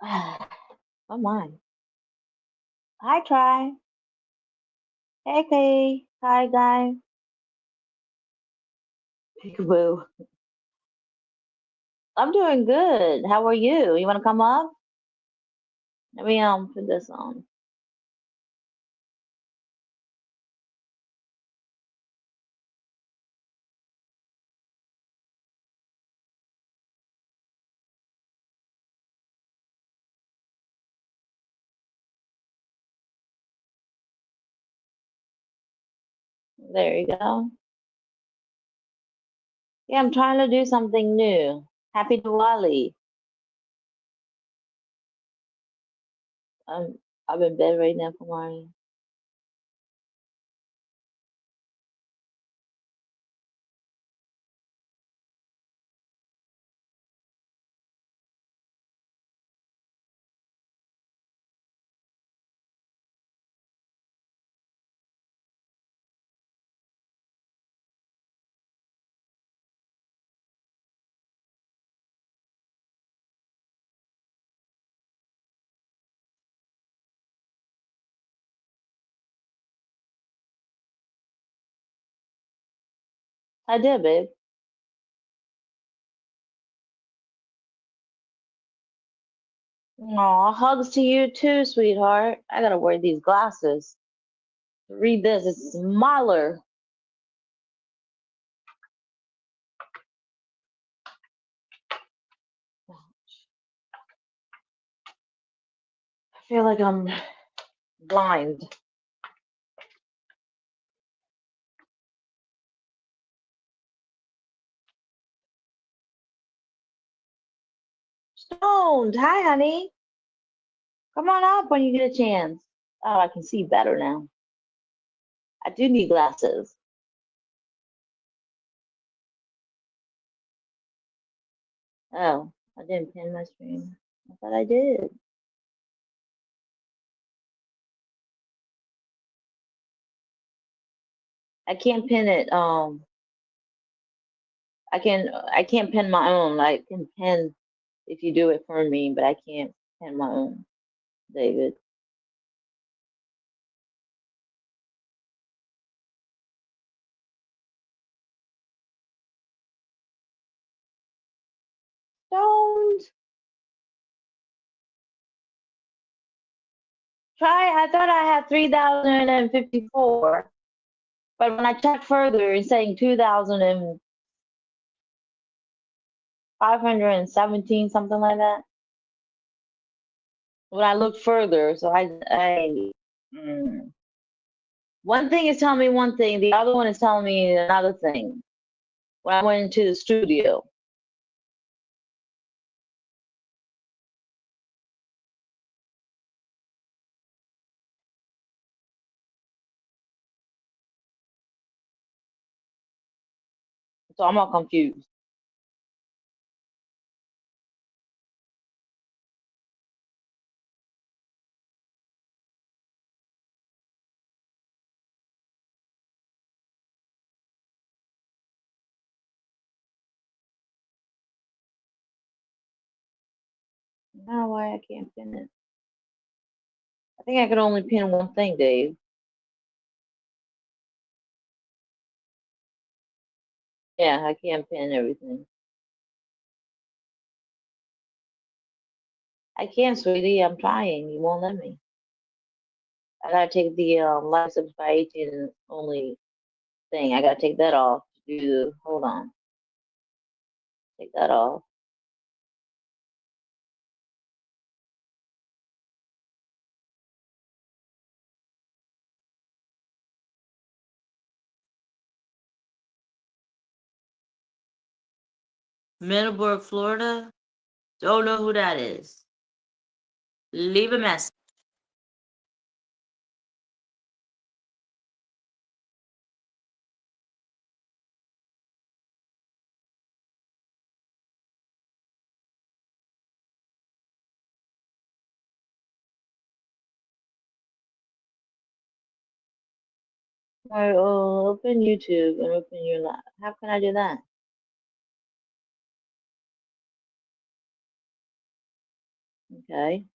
Oh my. Hi, Try. Hey, Kay. Hi, guy. Peekaboo. I'm doing good. How are you? You want to come up? Let me put this on. There you go. Yeah, I'm trying to do something new. Happy Diwali. Um, I'm in bed right now for morning. I did, babe. Aw, hugs to you too, sweetheart. I gotta wear these glasses. Read this. It's smaller. I feel like I'm blind. Stoned. Hi, honey. Come on up when you get a chance. Oh, I can see better now. I do need glasses. Oh, I didn't pin my screen. I thought I did. I can't pin it. I can't pin my own. I can pin if you do it for me, but I can't pin my own, David. Don't try. I thought I had 3,054, but when I checked further, it's saying 2,517, something like that. When I looked further, so mm. One thing is telling me one thing, the other one is telling me another thing. When I went into the studio, so I'm all confused. Now why I can't pin it? I think I could only pin one thing, Dave. Yeah, I can't pin everything. I can't, sweetie. I'm trying. You won't let me. I gotta take the license by 18 only thing. I gotta take that off. To do hold on. Take that off. Middleburg, Florida. Don't know who that is. Leave a message. All right, open YouTube and open your lap. How can I do that? Okay.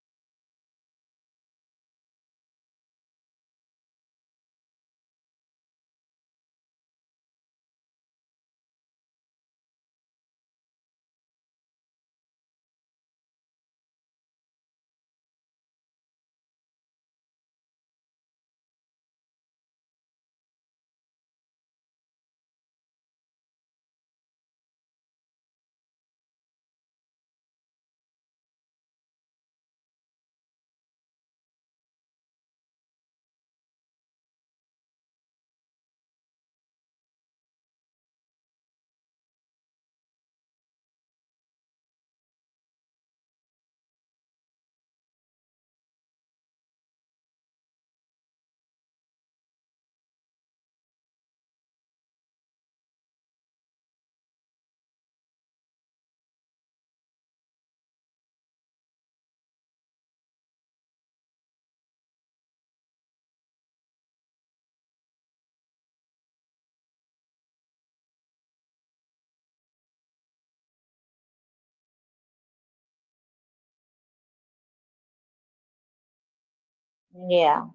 Yeah.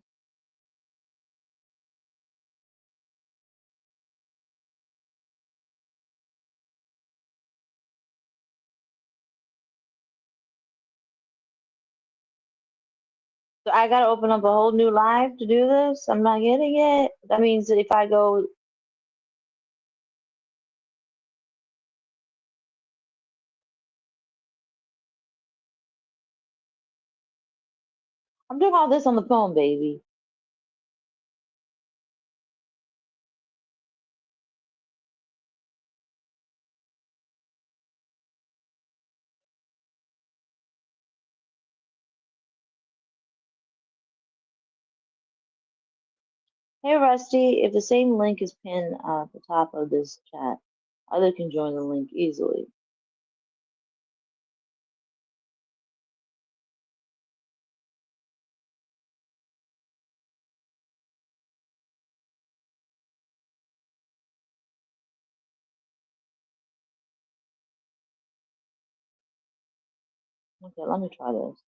So I gotta open up a whole new live to do this? I'm not getting it. That means that if I go, I'm doing all this on the phone, baby. Hey Rusty, if the same link is pinned at the top of this chat, other can join the link easily. Okay, let me try this.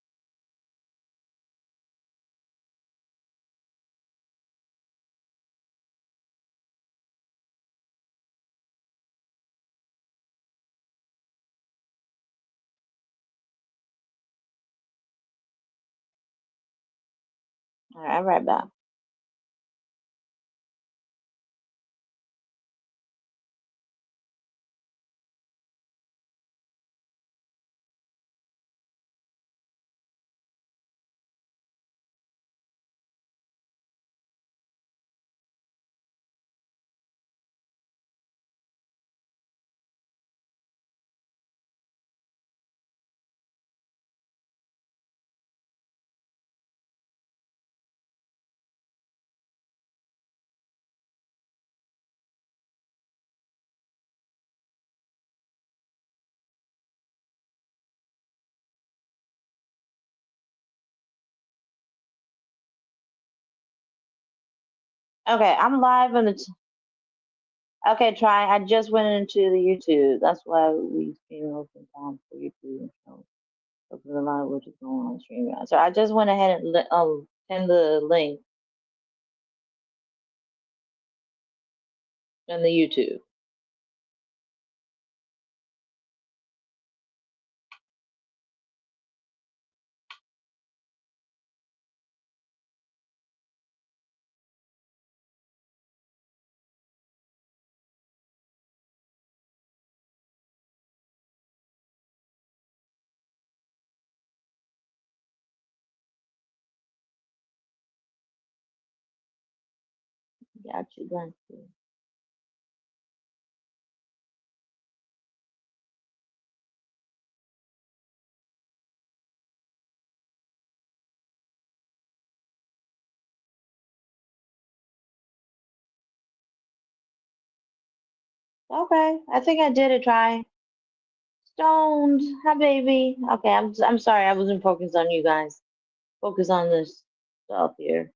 All right, I'm right back. Okay, I'm live on the. Okay, try. I just went into the YouTube. That's why we stream open time for YouTube and shows. Open the line, which is going on stream. So I just went ahead and pinned the link in the YouTube. Got you, got you. Okay, I think I did a try. Stoned, hi baby. Okay, I'm sorry, I wasn't focused on you guys. Focus on this stuff here.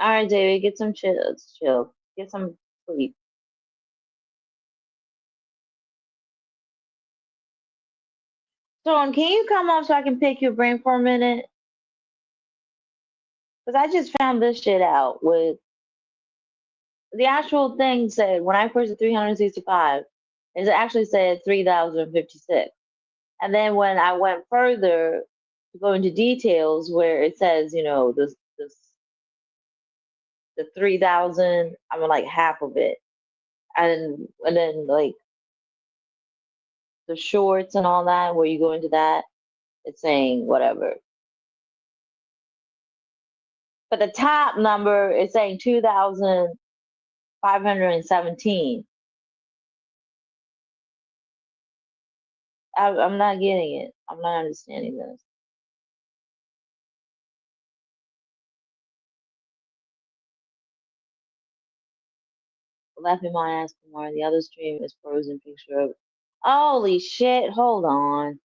All right, David, get some chill. Get some sleep. Dawn, can you come on so I can pick your brain for a minute? Because I just found this shit out with the actual thing said when I first did 365, it actually said 3,056. And then when I went further to go into details where it says, this the 3,000, I'm like half of it. And then like the shorts and all that, where you go into that, it's saying whatever. But the top number is saying 2,517. I'm not getting it. I'm not understanding this. Laughing my ass more. The other stream is frozen picture of. Holy shit! Hold on.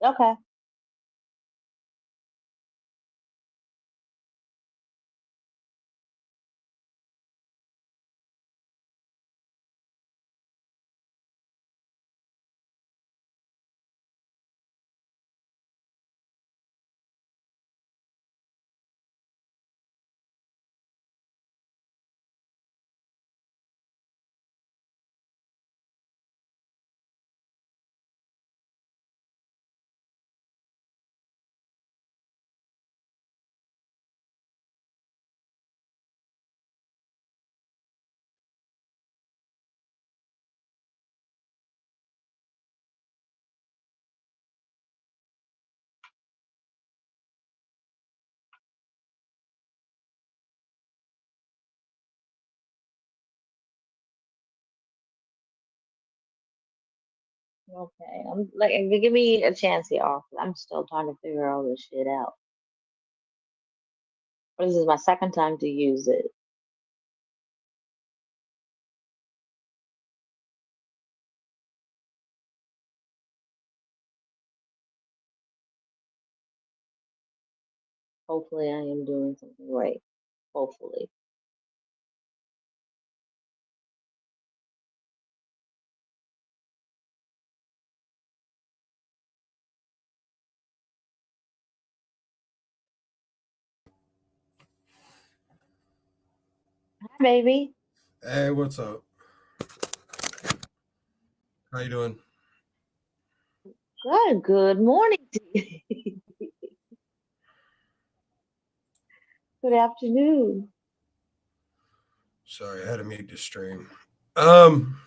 Okay. Okay. I'm like, give me a chance here. I'm still trying to figure all this shit out. This is my second time to use it. Hopefully, I am doing something right. Hopefully. Hi, baby. Hey, what's up? How you doing? Good. Good morning to you. Good afternoon. Sorry, I had to mute the stream. Um,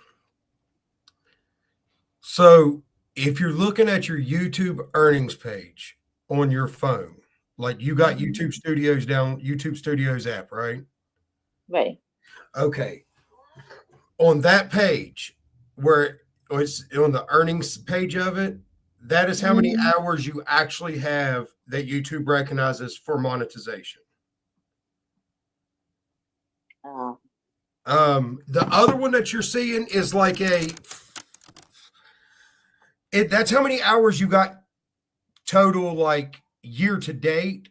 so if you're looking at your YouTube earnings page on your phone, like you got Hmm. YouTube Studios down, YouTube Studios app, right? Right. Okay. On that page, where it's on the earnings page of it, that is how many Hmm. hours you actually have that YouTube recognizes for monetization. Uh, The other one that you're seeing is like that's how many hours you got total, like year to date.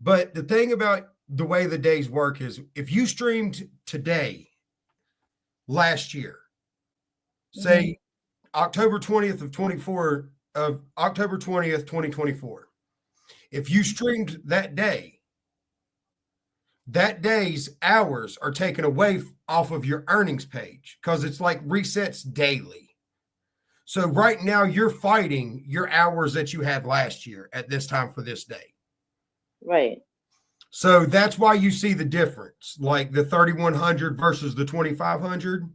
But the thing about the way the days work is if you streamed today, last year, hmm. say October 20th of 24 of October 20th, 2024, if you streamed that day, that day's hours are taken away off of your earnings page because it's like resets daily. So right now you're fighting your hours that you had last year at this time for this day. Right. So that's why you see the difference, like the 3,100 versus the 2,500.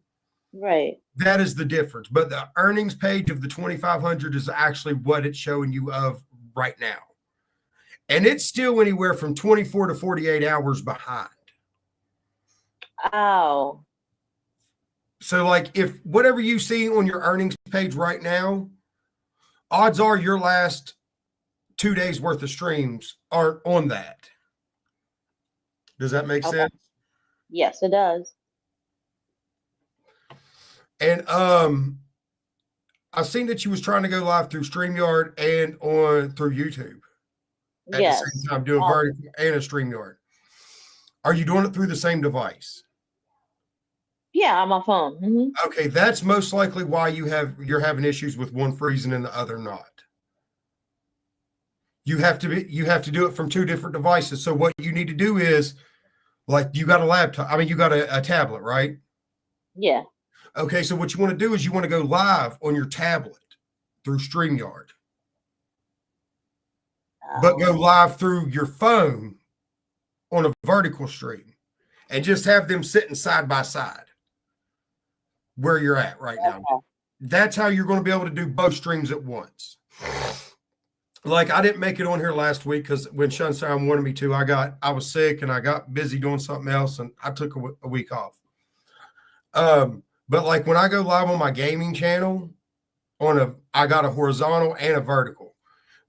Right. That is the difference. But the earnings page of the 2,500 is actually what it's showing you of right now. And it's still anywhere from 24 to 48 hours behind. Oh. So, like, if whatever you see on your earnings page right now, odds are your last 2 days worth of streams aren't on that. Does that make sense? Yes, it does. And I've seen that you was trying to go live through StreamYard and through YouTube at the same time, doing vertical and a StreamYard. Are you doing it through the same device? Yeah, on my phone. Mm-hmm. Okay, that's most likely why you're having issues with one freezing and the other not. You have to do it from two different devices. So what you need to do is, like, you got a laptop. I mean, you got a tablet, right? Yeah. Okay, so what you want to do is you want to go live on your tablet through StreamYard, but go live through your phone on a vertical stream and just have them sitting side by side where you're at right now. That's how you're going to be able to do both streams at once. Like, I didn't make it on here last week because when Sunshine wanted me to, I was sick and I got busy doing something else and I took a week off. But like when I go live on my gaming channel, I got a horizontal and a vertical.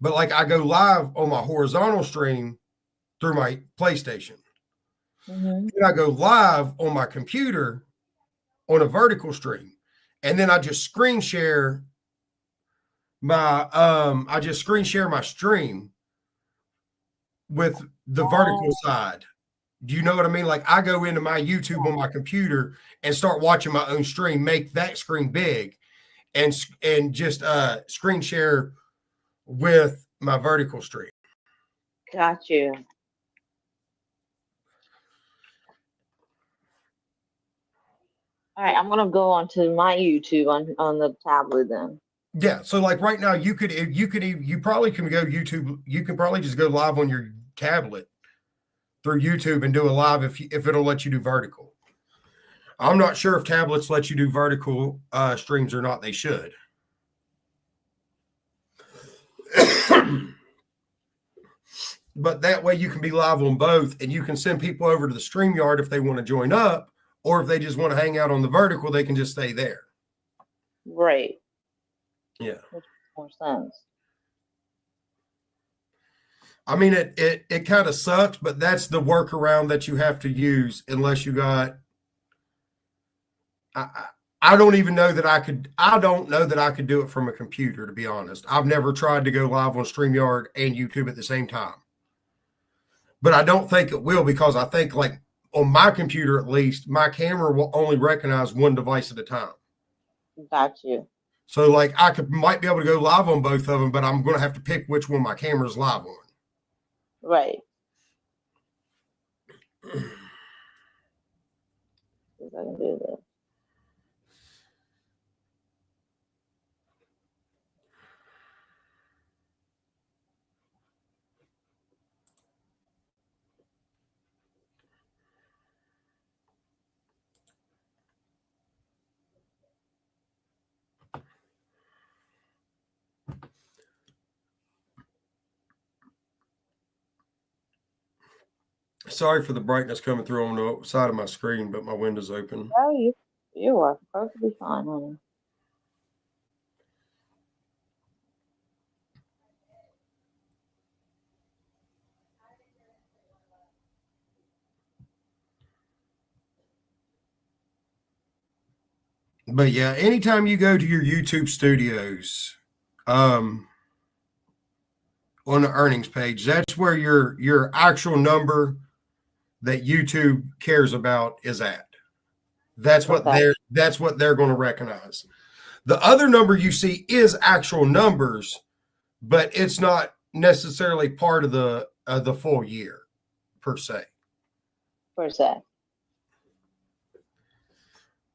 But like I go live on my horizontal stream through my PlayStation. Mm-hmm. Then I go live on my computer on a vertical stream. And then I just screen share my stream with the vertical side. Do you know what I mean? Like I go into my YouTube on my computer and start watching my own stream, make that screen big and just screen share with my vertical stream. Got you. All right, I'm going to go onto my YouTube on the tablet then. Yeah, so like right now you probably can go YouTube. You can probably just go live on your tablet through YouTube and do a live if it'll let you do vertical. I'm not sure if tablets let you do vertical streams or not. They should. But that way you can be live on both and you can send people over to the StreamYard if they want to join up, or if they just want to hang out on the vertical, they can just stay there. Right. Yeah. Which makes more sense. I mean, it kind of sucks, but that's the workaround that you have to use unless you got. I don't even know that I could. I don't know that I could do it from a computer, to be honest. I've never tried to go live on StreamYard and YouTube at the same time. But I don't think it will, because I think, like, on my computer at least, my camera will only recognize one device at a time. Got you. So, like, might be able to go live on both of them, but I'm going to have to pick which one my camera's live on. Right. See if I can do this. Sorry for the brightness coming through on the side of my screen, but my window's open. Oh, you are perfectly fine, honey. But yeah, anytime you go to your YouTube studios, on the earnings page, that's where your actual number that YouTube cares about is at. That's what they're going to recognize. The other number you see is actual numbers, but it's not necessarily part of the full year per se. per se.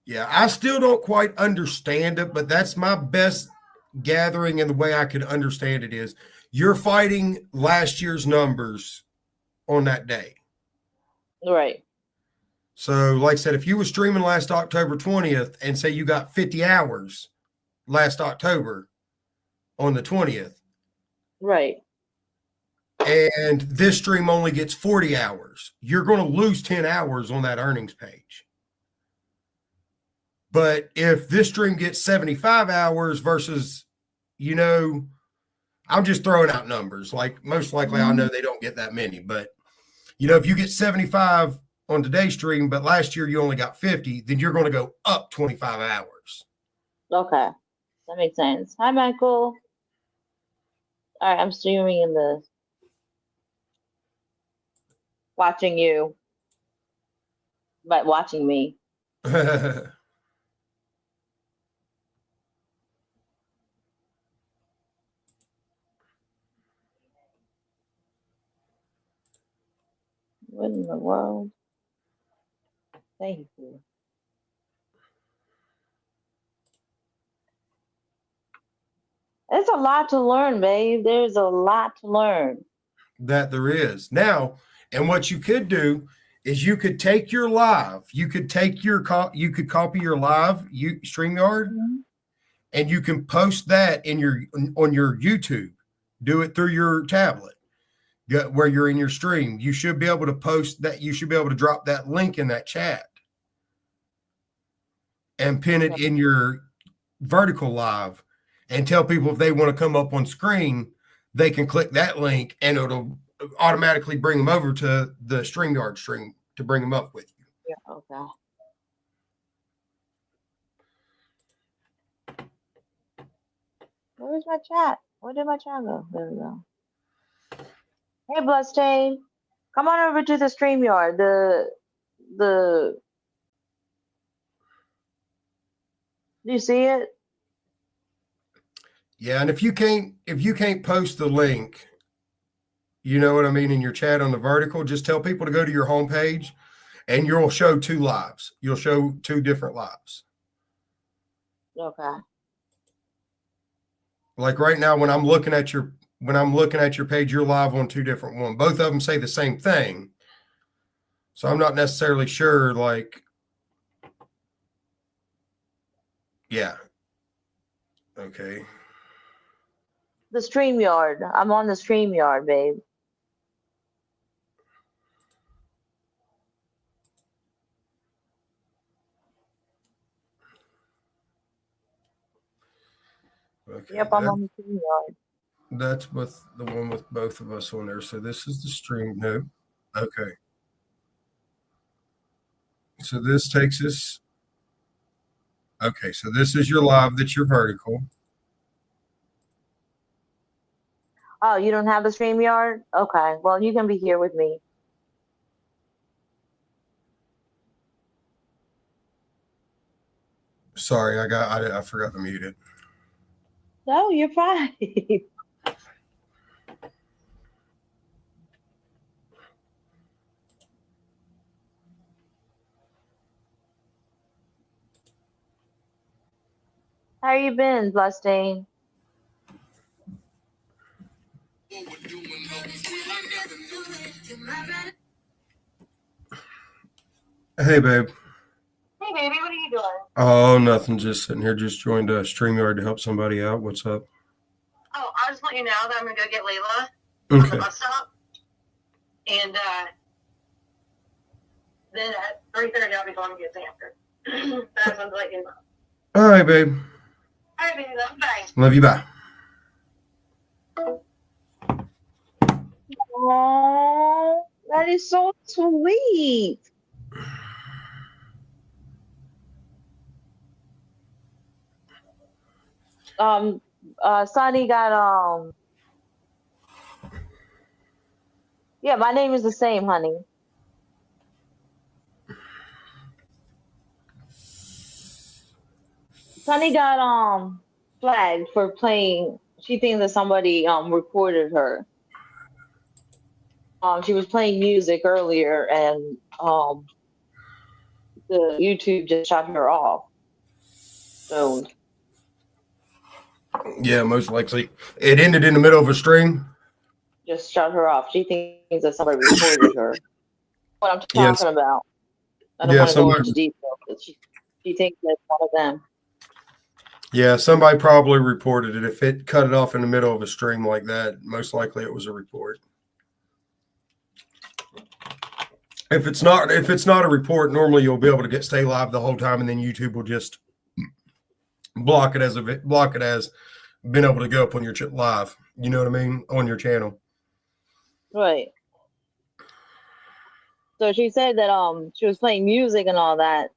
Yeah, I still don't quite understand it, but that's my best gathering, and the way I could understand it is you're fighting last year's numbers on that day. Right. So, like I said, if you were streaming last October 20th and say you got 50 hours last October on the 20th, Right. and this stream only gets 40 hours, you're going to lose 10 hours on that earnings page. But if this stream gets 75 hours versus, I'm just throwing out numbers. Like, most likely I know they don't get that many, but if you get 75 on today's stream, but last year you only got 50, then you're going to go up 25 hours. Okay. That makes sense. Hi, Michael. All right, I'm streaming in the watching you, but watching me. What in the world? Thank you. It's a lot to learn, babe. There's a lot to learn. That there is. Now, and what you could do is you could take your live, you could take your you could copy your live StreamYard, and you can post that on your YouTube. Do it through your tablet where you're in your stream. You should be able to post that. You should be able to drop that link in that chat and pin it in your vertical live, and tell people if they want to come up on screen, they can click that link and it'll automatically bring them over to the StreamYard stream to bring them up with you. Yeah, okay. Where's my chat? Where did my chat go? There we go. Hey, Bloodstain. Come on over to the StreamYard. Do you see it? Yeah, and if you can't post the link, you know what I mean, in your chat on the vertical, just tell people to go to your homepage and you'll show two lives. You'll show two different lives. Okay. Like right now, when I'm looking at your page, you're live on two different ones. Both of them say the same thing. So I'm not necessarily sure, like, yeah. Okay. The StreamYard. I'm on the StreamYard, babe. Okay. Yep, I'm on the StreamYard. That's with the one with both of us on there. So this is the stream. No. Okay. So this takes us. Okay. So this is your live. That's your vertical. Oh, you don't have the StreamYard? Okay. Well, you can be here with me. Sorry, I forgot to mute it. No, you're fine. How you been, Bloodstain? Hey, babe. Hey, baby, what are you doing? Oh, nothing. Just sitting here. Just joined StreamYard to help somebody out. What's up? Oh, I'll just let you know that I'm going to go get Layla on the bus stop. And then at 3:30, I'll be going to get Xander. I just wanted to let you know. All right, babe. All right, baby. Love you. Bye. Love you. Bye. Oh, that is so sweet. Sonny got yeah, my name is the same, honey. Sonny got flagged for playing. She thinks that somebody recorded her. She was playing music earlier, and the YouTube just shut her off. So Yeah, most likely. It ended in the middle of a stream. just shut her off. She thinks that somebody recorded her. What I'm Yes. talking about. I don't Yeah, want to go somebody- into detail, but she thinks that's one of them. Yeah, somebody probably reported it. If it cut it off in the middle of a stream like that, most likely it was a report. If it's not a report, normally you'll be able to stay live the whole time, and then YouTube will just block it as being able to go up on your live. You know what I mean? On your channel. Right. So she said that she was playing music and all that.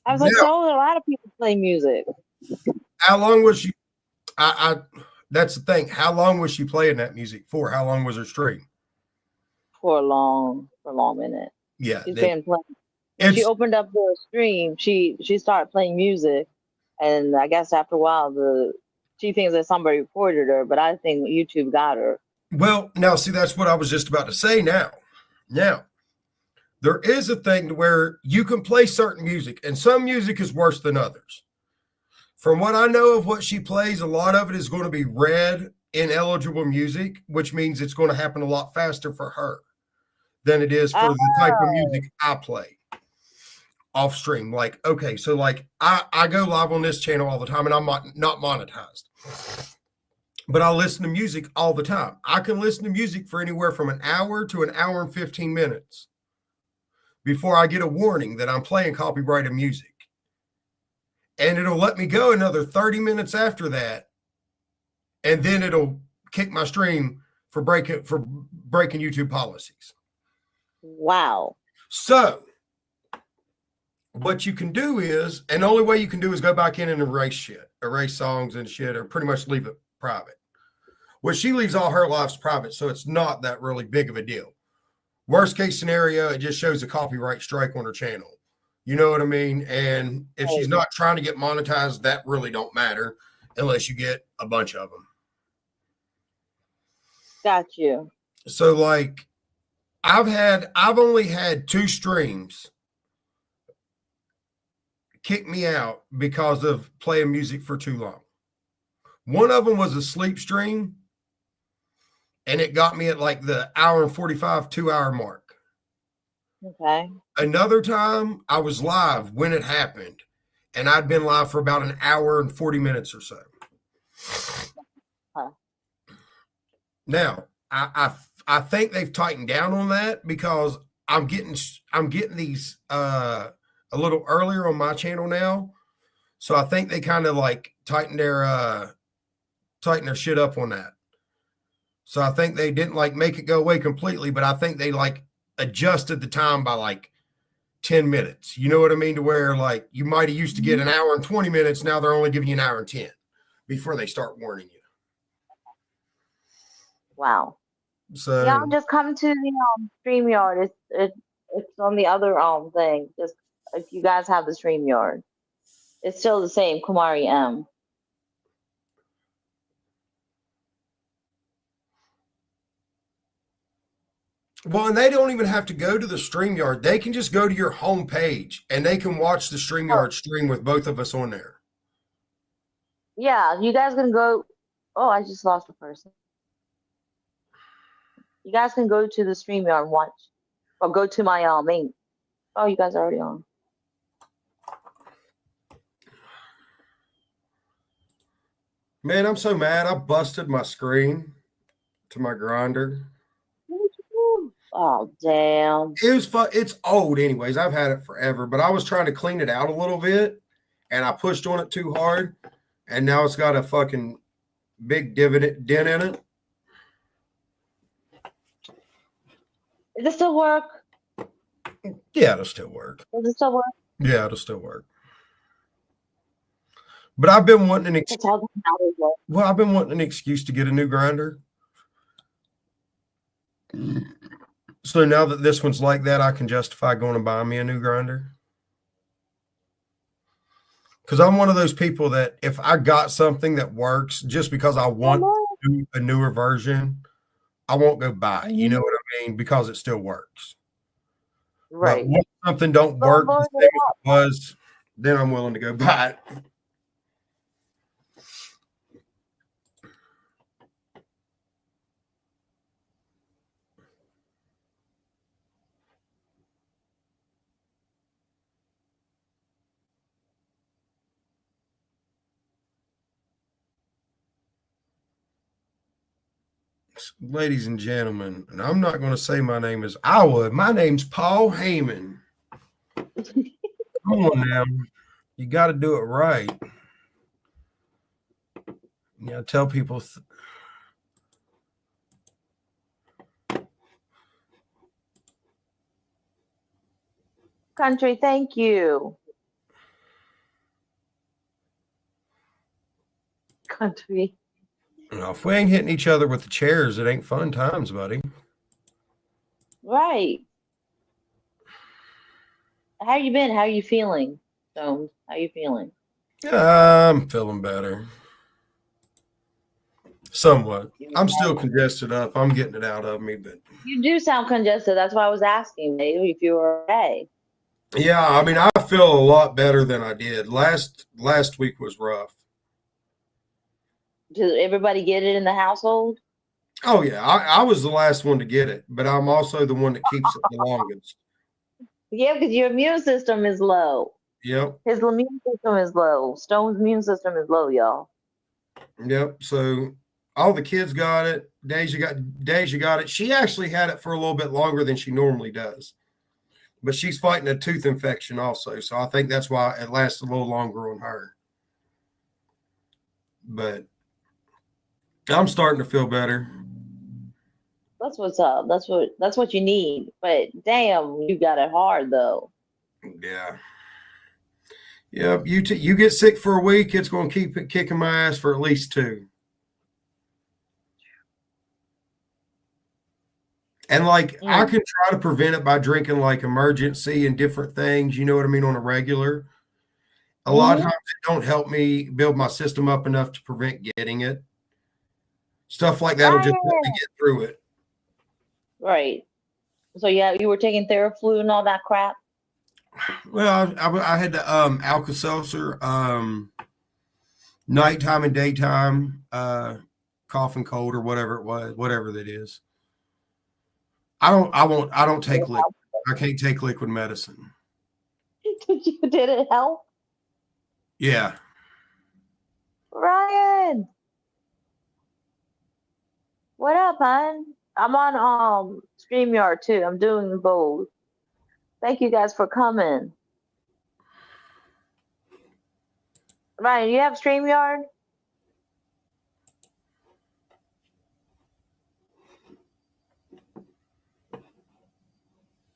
I was like, Yeah. so a lot of people play music. How long was she? That's the thing. How long was she playing that music for? How long was her stream? For a long minute. Yeah, She's been playing. When she opened up the stream, she started playing music, and I guess after a while, she thinks that somebody reported her, but I think YouTube got her. Well, now see, that's what I was just about to say. Now, there is a thing to where you can play certain music, and some music is worse than others. From what I know of what she plays, a lot of it is going to be red ineligible music, which means it's going to happen a lot faster for her than it is for the type of music I play off stream. Like, okay, so like I go live on this channel all the time, and I'm not monetized, but I listen to music all the time. I can listen to music for anywhere from an hour to an hour and 15 minutes before I get a warning that I'm playing copyrighted music. And it'll let me go another 30 minutes after that. And then it'll kick my stream for breaking YouTube policies. Wow. So what you can do is, and the only way you can do is go back in and erase songs and shit, or pretty much leave it private. Well, she leaves all her lives private, so it's not that really big of a deal. Worst case scenario, it just shows a copyright strike on her channel. You know what I mean? And if she's not trying to get monetized, that really don't matter unless you get a bunch of them. Got you. So like I've only had 2 streams kick me out because of playing music for too long. One of them was a sleep stream, and it got me at like the hour and 45, 2-hour mark. Okay. Another time I was live when it happened, and I'd been live for about an hour and 40 minutes or so. Huh. Now, I think they've tightened down on that because I'm getting these a little earlier on my channel now. So I think they kind of like tightened their shit up on that. So I think they didn't like make it go away completely, but I think they like adjusted the time by like 10 minutes. You know what I mean? To where like you might have used to get an hour and 20 minutes. Now they're only giving you an hour and 10 before they start warning you. Wow. So Yeah, just come to the StreamYard. It's on the other thing. Just if you guys have the StreamYard, it's still the same. Kumari M. well, and they don't even have to go to the StreamYard. They can just go to your home page and they can watch the StreamYard stream with both of us on there. Yeah, you guys can go. Oh, I just lost a person. You guys can go to the StreamYard and watch, or go to my main. Oh, you guys are already on. Man, I'm so mad. I busted my screen to my grinder. Oh, damn. It was fun. It's old anyways. I've had it forever, but I was trying to clean it out a little bit and I pushed on it too hard. And now it's got a fucking big dent in it. Does it still work? Yeah, it'll still work. Does it still work? Yeah, it'll still work. But I've been wanting an excuse. Well, I've been wanting an excuse to get a new grinder. So now that this one's like that, I can justify going to buy me a new grinder. Because I'm one of those people that if I got something that works just because I want a newer version, I won't go buy it. You know what I mean? Because it still works. But Right. once something don't Well, work the Lord, same as it was, then I'm willing to go buy it. Ladies and gentlemen, and I'm not going to say my name is I would. My name's Paul Heyman. Come on now. You got to do it right. Yeah, tell people. Country, thank you. Country. If we ain't hitting each other with the chairs, it ain't fun times, buddy. Right. How you been? How you feeling, Stones? How you feeling? I'm feeling better. Somewhat. You I'm still congested up. I'm getting it out of me, but You do sound congested. That's why I was asking, maybe if you were okay. yeah, I mean, I feel a lot better than I did. Last week was rough. Did everybody get it in the household? Oh yeah, I was the last one to get it, but I'm also the one that keeps it the longest. Yeah, because your immune system is low. Yep. His immune system is low. Stone's immune system is low, y'all. Yep. So all the kids got it. Deja got it. She actually had it for a little bit longer than she normally does. But she's fighting a tooth infection also. So I think that's why it lasts a little longer on her. But I'm starting to feel better. That's what's up. That's what you need. But damn, you got it hard though. Yeah. Yep. You get sick for a week, it's going to keep it kicking my ass for at least 2. And like I can try to prevent it by drinking like emergency and different things, you know what I mean, on a regular. A lot of times it don't help me build my system up enough to prevent getting it. Stuff like that'll just let me get through it. Right. So yeah, you were taking Theraflu and all that crap. Well, I had the Alka-Seltzer, nighttime and daytime, cough and cold or whatever it was, whatever that is. I don't take liquid. I can't take liquid medicine. Did it help? Yeah. Ryan. What up, hon? I'm on StreamYard too. I'm doing both. Thank you guys for coming. Ryan, you have StreamYard?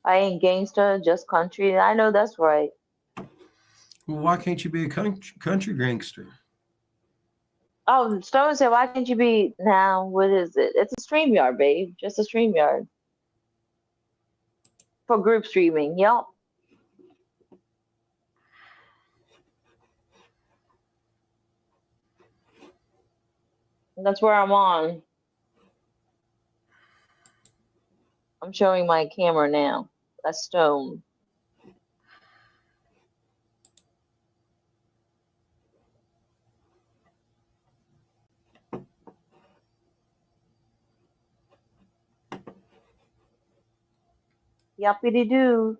I ain't gangsta, just country. I know that's right. Well, why can't you be a country gangster? Oh, Stone said, why can't you be now? What is it? It's a StreamYard, babe. Just a StreamYard. For group streaming. Yep. That's where I'm on. I'm showing my camera now. That's Stone. Yuppity doo.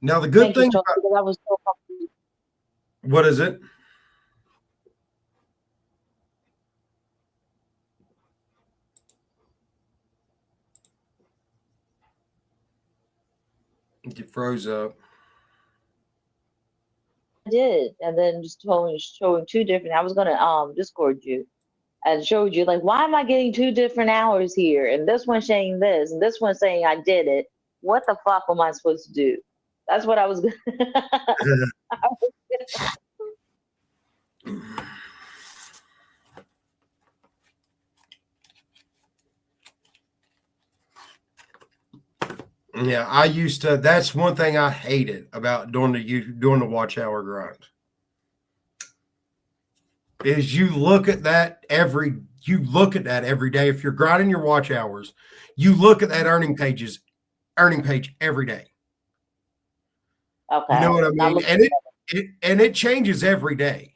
Now the good thing about, I was so confused. What is it? It froze up. I did, and then just showing 2 different. I was gonna Discord you and showed you like, why am I getting 2 different hours here? And this one saying this, and this one saying I did it. What the fuck am I supposed to do? That's what I was gonna. Yeah, I used to. That's one thing I hated about doing the watch hour grind. is you look at that every day. If you're grinding your watch hours, you look at that earning page every day. Okay. You know what I Not mean? And it changes every day.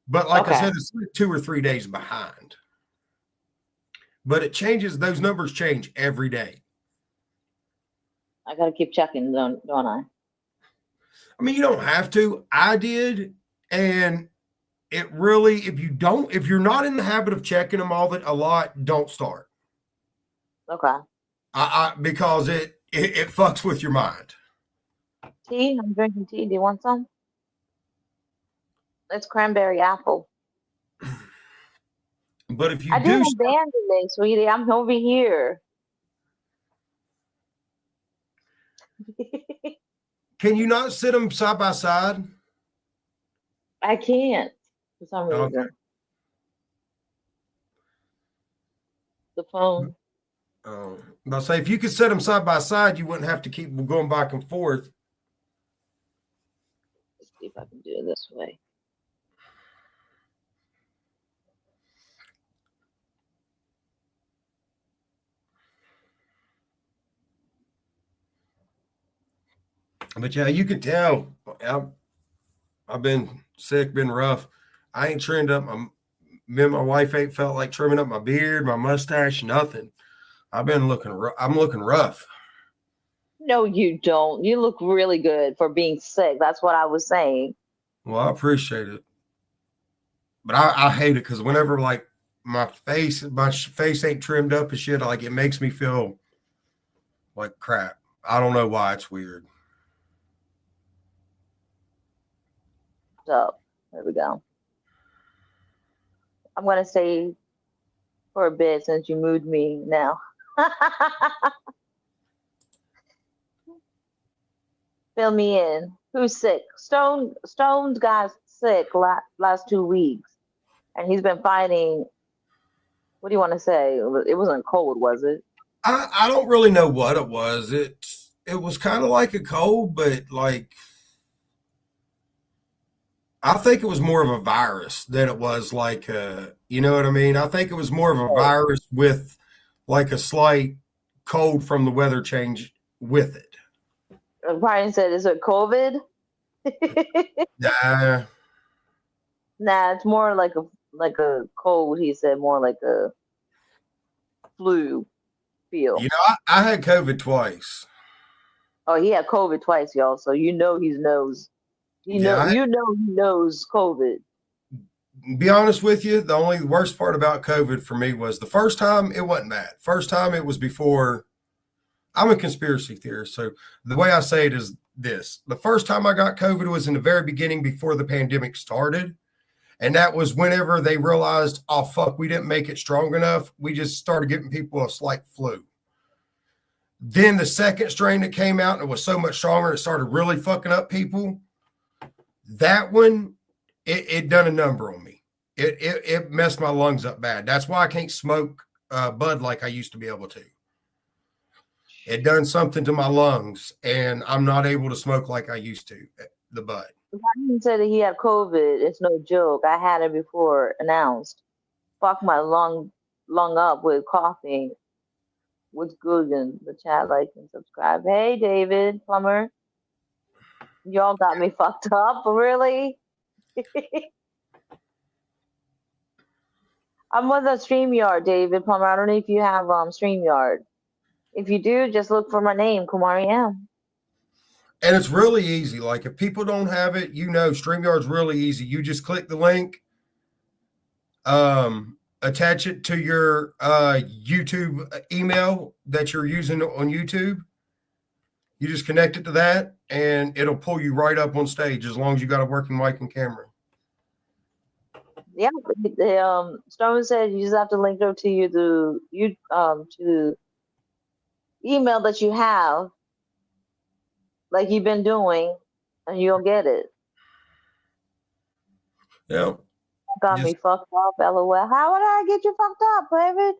But like I Okay. said, it's like 2 or 3 days behind. But it changes, those numbers change every day. I gotta keep checking, don't I? I mean, you don't have to. I did, and it really, if you're not in the habit of checking them a lot, don't start. Okay. Because it fucks with your mind. Tea? I'm drinking tea. Do you want some? It's cranberry apple. But if you I do, did a band today, sweetie. I'm over here. can you not sit them side by side? I can't for some reason. Okay. The phone. I'll say if you could set them side by side, you wouldn't have to keep going back and forth. Let's see if I can do it this way. But yeah, you can tell I've been sick, been rough. I ain't trimmed up me and my wife ain't felt like trimming up my beard, my mustache, nothing. I'm looking rough. No, you don't. You look really good for being sick. That's what I was saying. Well, I appreciate it. But I hate it because whenever like my face ain't trimmed up and shit, like it makes me feel like crap. I don't know why, it's weird. So there we go. I'm gonna stay for a bit since you moved me now. Fill me in. Who's sick? Stone's got sick last 2 weeks, and he's been fighting. What do you want to say? It wasn't cold, was it? I don't really know what it was. It was kind of like a cold, but like I think it was more of a virus than it was like you know what I mean? I think it was more of a virus with like a slight cold from the weather change with it. Brian said, "Is it COVID?" Nah. Nah, it's more like a cold. He said more like a flu feel. You know, I had COVID twice. Oh, he had COVID twice, y'all. So you know he knows. He knows COVID. Be honest with you, the only worst part about COVID for me was the first time it wasn't bad. First time it was before. I'm a conspiracy theorist, so the way I say it is this: the first time I got COVID was in the very beginning before the pandemic started, and that was whenever they realized, oh fuck, we didn't make it strong enough. We just started giving people a slight flu. Then the second strain that came out and it was so much stronger, it started really fucking up people. That one, it done a number on me. It messed my lungs up bad. That's why I can't smoke bud like I used to be able to. It done something to my lungs, and I'm not able to smoke like I used to. The bud. He said that he had COVID. It's no joke. I had it before announced. Fuck my lung up with coughing. What's good in the chat? Like and subscribe. Hey, David Plummer. Y'all got me fucked up. Really? I'm with a StreamYard, David Plummer. I don't know if you have StreamYard. If you do, just look for my name, Kumari M. And it's really easy. Like if people don't have it, you know, StreamYard's really easy. You just click the link, attach it to your YouTube email that you're using on YouTube. You just connect it to that, and it'll pull you right up on stage as long as you got a working mic and camera. Yeah, Stone said you just have to link it to you to email that you have, like you've been doing, and you'll get it. Yeah. Got me fucked up, LOL. How would I get you fucked up, David?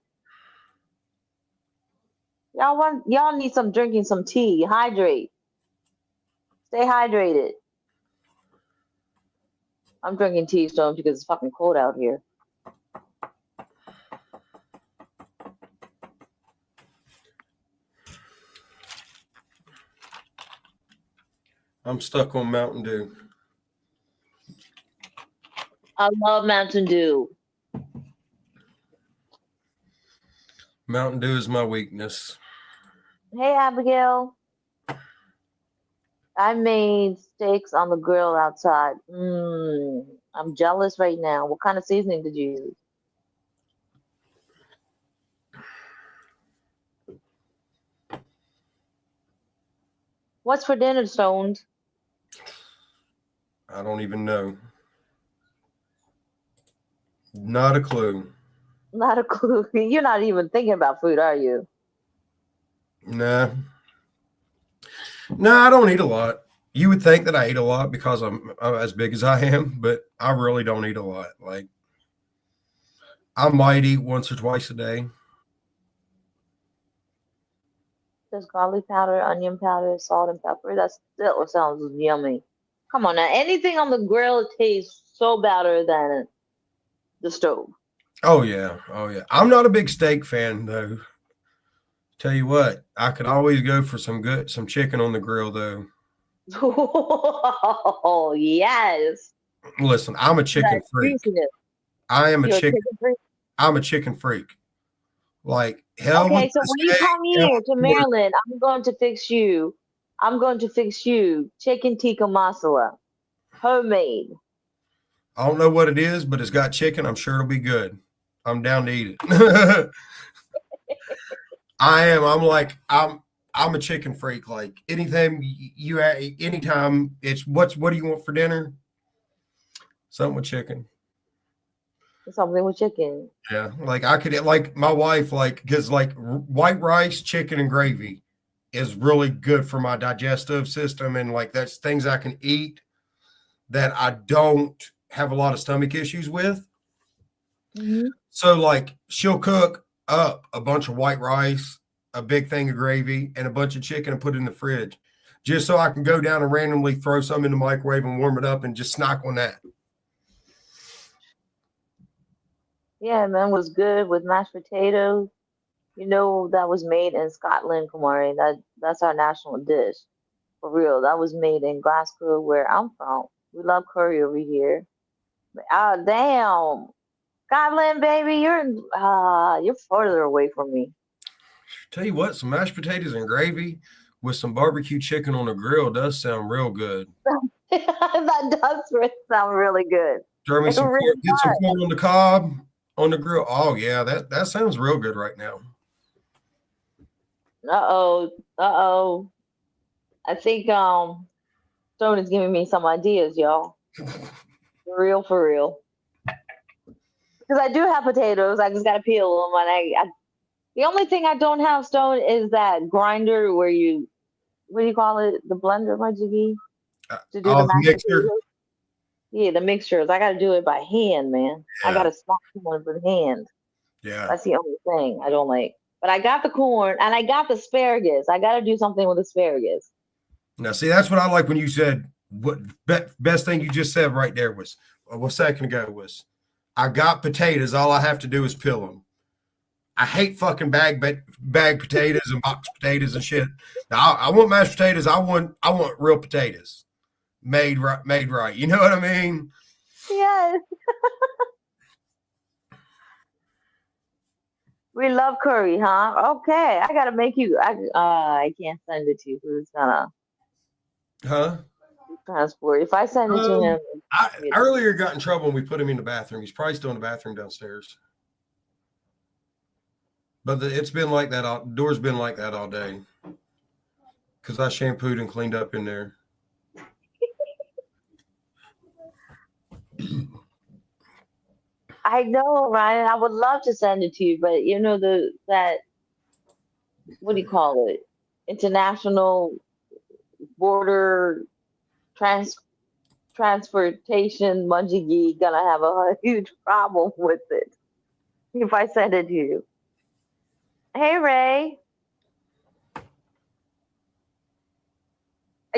Y'all need some drinking some tea. Hydrate. Stay hydrated. I'm drinking tea, Stone, because it's fucking cold out here. I'm stuck on Mountain Dew. I love Mountain Dew. Mountain Dew is my weakness. Hey, Abigail. I made steaks on the grill outside. I'm jealous right now. What kind of seasoning did you use? What's for dinner, Stoned? I don't even know. Not a clue. Not a clue. You're not even thinking about food, are you? Nah. No, I don't eat a lot. You would think that I eat a lot because I'm as big as I am, but I really don't eat a lot. Like, I might eat once or twice a day. Just garlic powder, onion powder, salt, and pepper. That still sounds yummy. Come on now. Anything on the grill tastes so better than the stove. Oh yeah. I'm not a big steak fan though. Tell you what, I could always go for some chicken on the grill though. Oh, yes. Listen, I'm a chicken That freak. juiciness. I am a You're a chicken. chicken freak? I'm a chicken freak. Like hell with Okay, so the when you steak. come Hell here with to the pork. Maryland, I'm going to fix you. I'm going to fix you chicken tikka masala, homemade. I don't know what it is, but it's got chicken. I'm sure it'll be good. I'm down to eat it. I am. I'm a chicken freak. Like anything anytime it's what do you want for dinner? Something with chicken. Something with chicken. Yeah, like I could like my wife like because like white rice, chicken, and gravy is really good for my digestive system, and like that's things I can eat that I don't have a lot of stomach issues with. Hmm. So like she'll cook up a bunch of white rice, a big thing of gravy, and a bunch of chicken and put it in the fridge, just so I can go down and randomly throw some in the microwave and warm it up and just snack on that. Yeah, man, was good with mashed potatoes. You know that was made in Scotland, Kamari. That's our national dish. For real. That was made in Glasgow, where I'm from. We love curry over here. Oh damn. Scotland, baby, you're further away from me. Tell you what, some mashed potatoes and gravy with some barbecue chicken on the grill does sound real good. That does sound really good. Throw me It some really corn, get some does. corn on the cob on the grill. Oh yeah, that sounds real good right now. Uh-oh. Uh-oh. I think Stone is giving me some ideas, y'all. For real. Because I do have potatoes. I just gotta peel them. And the only thing I don't have, Stone, is that grinder where you, what do you call it? The blender, my jiggy, to do the Oh, the mashed mixer. potatoes. Yeah, the mixtures. I gotta do it by hand, man. I Yeah, gotta slap someone with hand. yeah. That's the only thing I don't like. But I got the corn and I got the asparagus. I gotta do something with asparagus. Now, see, that's what I like when you said what best thing you just said right there was a second ago was I got potatoes. All I have to do is peel them. I hate fucking bag potatoes and box potatoes and shit. Now, I want mashed potatoes. I want real potatoes made right. Made right. You know what I mean? Yes. We love curry, huh? Okay, I gotta make you. I can't send it to you. Who's gonna Huh? transport? If I send it to Um, him, I earlier got in trouble when we put him in the bathroom. He's probably still in the bathroom downstairs. But it's been like that. Door's been like that all day because I shampooed and cleaned up in there. I know, Ryan. I would love to send it to you, but you know that what do you call it? International border trans transportation Munjigi gonna have a huge problem with it if I send it to you. Hey Ray,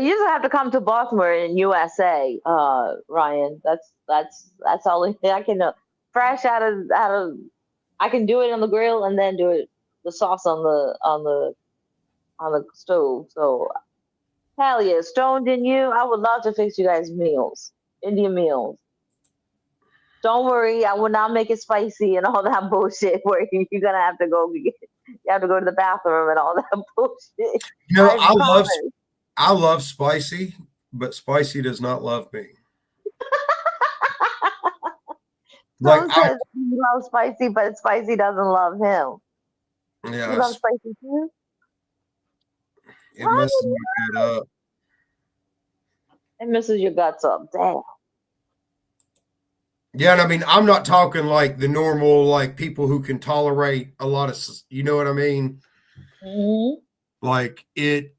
You just have to come to Baltimore in USA, Ryan. That's all I can know. Fresh out of I can do it on the grill and then do it the sauce on the stove. So hell yeah, stoned in you. I would love to fix you guys meals, Indian meals. Don't worry, I will not make it spicy and all that bullshit. Where you're gonna have to you have to go to the bathroom and all that bullshit. You know, I promise. I love spicy, but spicy does not love me. Stone says he loves spicy, but spicy doesn't love him. Yeah, you love spicy too? It messes my gut up. It messes your guts up. Damn. Yeah, and I mean, I'm not talking like the normal, like people who can tolerate a lot of, you know what I mean? Mm-hmm. Like it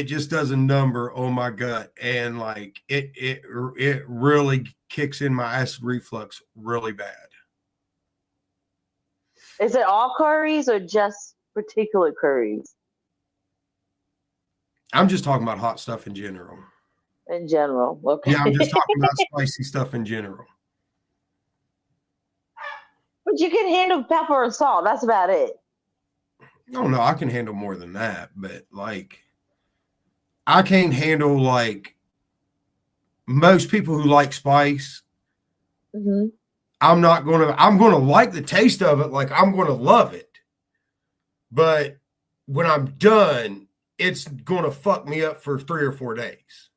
just does a number on my gut, and like it really kicks in my acid reflux really bad. Is it all curries or just particular curries? I'm just talking about hot stuff in general. In general, okay. Yeah, I'm just talking about spicy stuff in general. But you can handle pepper and salt. That's about it. No, I can handle more than that, but like I can't handle like most people who like spice. Mm-hmm. I'm gonna like the taste of it, like I'm gonna love it. But when I'm done, it's gonna fuck me up for 3 or 4 days.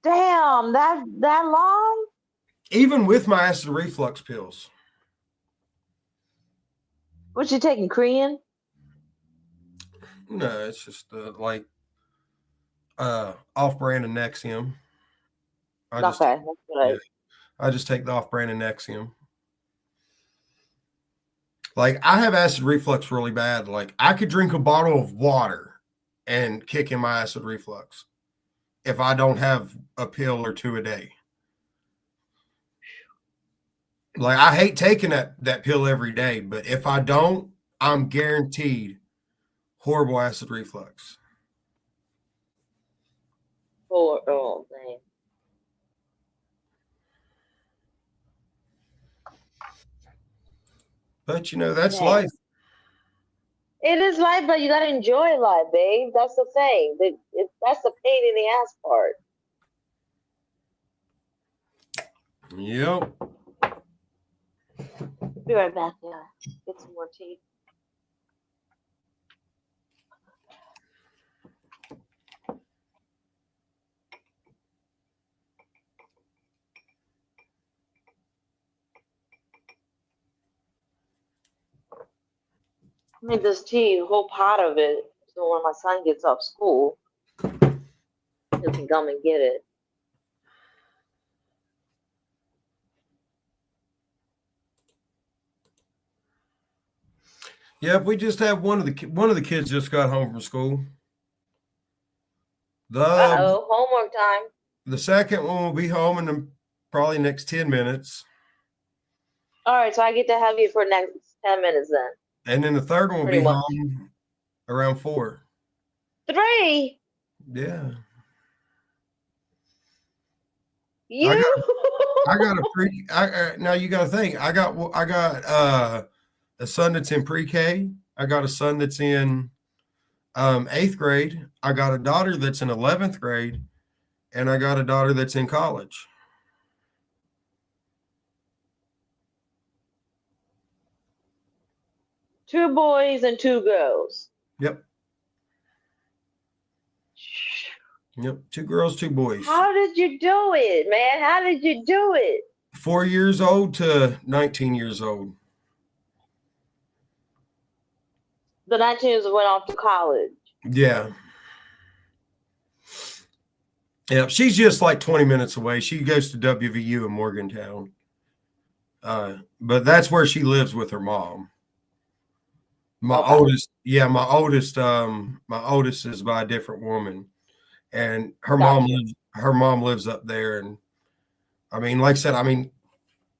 Damn, that long? Even with my acid reflux pills. What you taking, Korean? No, it's just off-brand and Nexium. That's good. I just take the off-brand and Nexium. Like I have acid reflux really bad. Like I could drink a bottle of water and kick in my acid reflux if I don't have a pill or 2 a day. Like I hate taking that pill every day, but if I don't, I'm guaranteed horrible acid reflux. Oh, dang. But you know, that's life. It is life, but you gotta enjoy life, babe. That's the thing. That's the pain in the ass part. Yep. Be right back, yeah. Get some more tea. I made this tea, a whole pot of it, so when my son gets off school, he can come and get it. Yep, we just have one of the kids just got home from school. Homework time. The second one will be home in the probably next 10 minutes. All right, so I get to have you for next 10 minutes then. And then the third one will be home around 4. 3? Yeah. You? I got now you got to think. I got a son that's in pre-K. I got a son that's in 8th grade. I got a daughter that's in 11th grade, and I got a daughter that's in college. Two boys and 2 girls. Yep. Yep. 2 girls, 2 boys. How did you do it, man? How did you do it? 4 years old to 19 years old. The 19 went off to college. Yeah. Yeah, she's just like 20 minutes away. She goes to WVU in Morgantown. But that's where she lives with her mom. My oldest is by a different woman. And her mom lives up there. And I mean, like I said,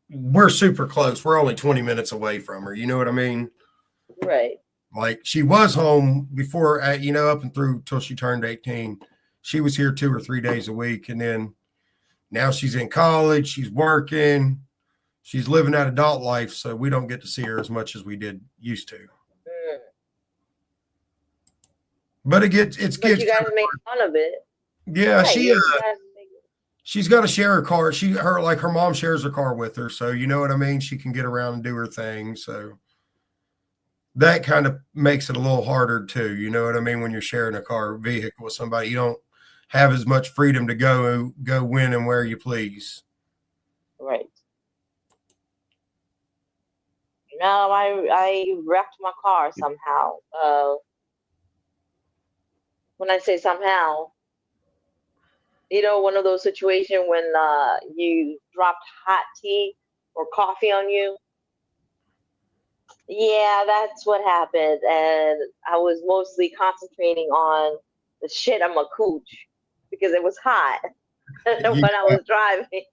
we're super close. We're only 20 minutes away from her. You know what I mean? Right. Like she was home before, up and through till she turned 18. she was here 2 or 3 days a week. And then now she's in college, she's working, she's living that adult life. So we don't get to see her as much as we did used to. Mm. But it But you guys make fun of it. Yeah, Right, you guys make she's got to share her car. Her mom shares her car with her, so you know what I mean. She can get around and do her thing. So that kind of makes it a little harder too. You know what I mean? When you're sharing a car vehicle with somebody, you don't have as much freedom to go when and where you please. right. No, I wrecked my car somehow. When I say somehow, you know, one of those situations when you dropped hot tea or coffee on you. Yeah, that's what happened. And I was mostly concentrating on the shit on my cooch because it was hot when I was driving.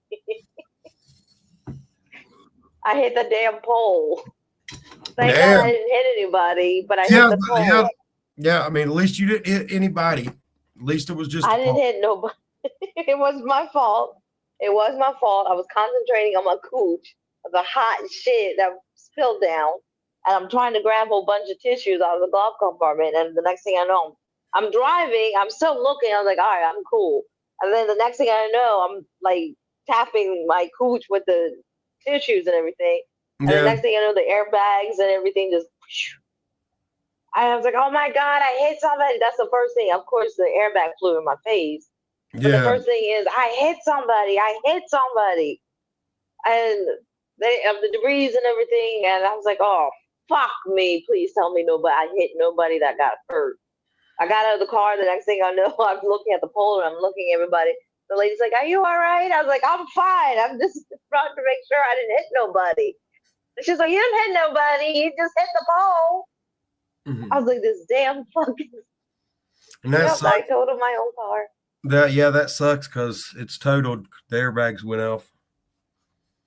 I hit the damn pole. Thank God I didn't hit anybody, but I hit the pole. Yeah, I mean, at least you didn't hit anybody. At least it was just I didn't hit nobody. It was my fault. It was my fault. I was concentrating on my cooch, the hot shit that spilled down. And I'm trying to grab a whole bunch of tissues out of the glove compartment. And the next thing I know, I'm driving. I'm still looking. I was like, all right, I'm cool. And then the next thing I know, I'm like tapping my cooch with the tissues and everything. And the next thing I know, the airbags and everything just. I was like, oh my God, I hit somebody. That's the first thing. Of course, the airbag flew in my face. But the first thing is, I hit somebody. And the debris and everything. And I was like, oh, fuck me. Please tell me nobody. I hit nobody that got hurt. I got out of the car. The next thing I know, I'm looking at the pole and I'm looking at everybody. The lady's like, are you all right? I was like, I'm fine. I'm just trying to make sure I didn't hit nobody. And she's like, you didn't hit nobody. You just hit the pole. I was like, this damn fucking. And that's I totaled my own car. That sucks because it's totaled. The airbags went off.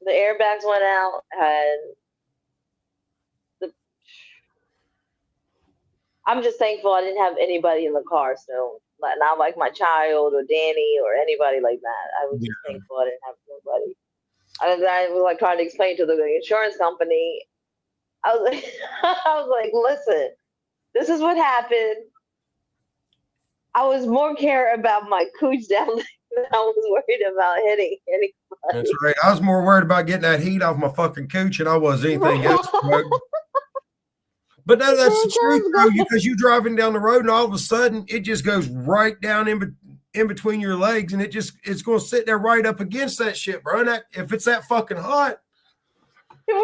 The airbags went out, and I'm just thankful I didn't have anybody in the car. So not like my child or Danny or anybody like that. I was just thankful I didn't have nobody. And I was like trying to explain to the insurance company. I was like, listen, this is what happened. I was more care about my cooch down than I was worried about hitting anybody. That's right. I was more worried about getting that heat off my fucking cooch than I was anything else. But no, that's the truth, though, because you're driving down the road and all of a sudden it just goes right down in between your legs and it's going to sit there right up against that shit, bro. And if it's that fucking hot. It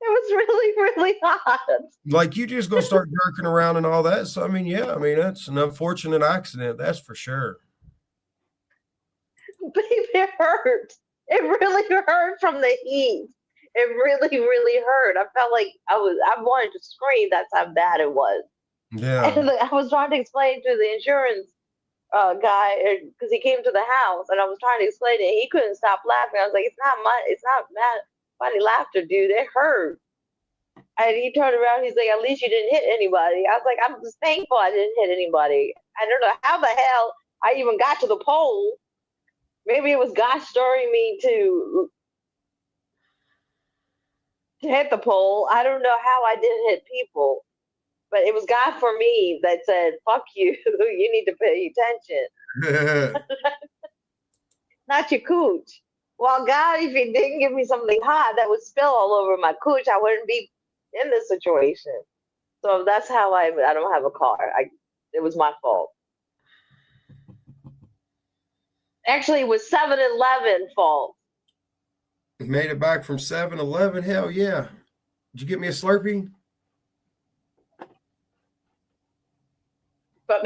was really, really hot. Like you just gonna start jerking around and all that. So I mean, yeah, I mean that's an unfortunate accident, that's for sure. Baby, it hurt. It really hurt from the heat. It really, really hurt. I felt like I wanted to scream. That's how bad it was. Yeah. And I was trying to explain to the insurance guy because he came to the house, and I was trying to explain it. He couldn't stop laughing. I was like, it's not bad. Funny laughter, dude. It hurt. And he turned around. He's like, at least you didn't hit anybody. I was like, I'm just thankful I didn't hit anybody. I don't know how the hell I even got to the pole. Maybe it was God stirring me to hit the pole. I don't know how I didn't hit people. But it was God for me that said, fuck you. You need to pay attention. Not your cooch. Well, God, if he didn't give me something hot that would spill all over my cooch, I wouldn't be in this situation. So that's how I don't have a car. It was my fault. Actually, it was 7-Eleven fault. Made it back from 7-Eleven? Hell yeah. Did you get me a Slurpee? But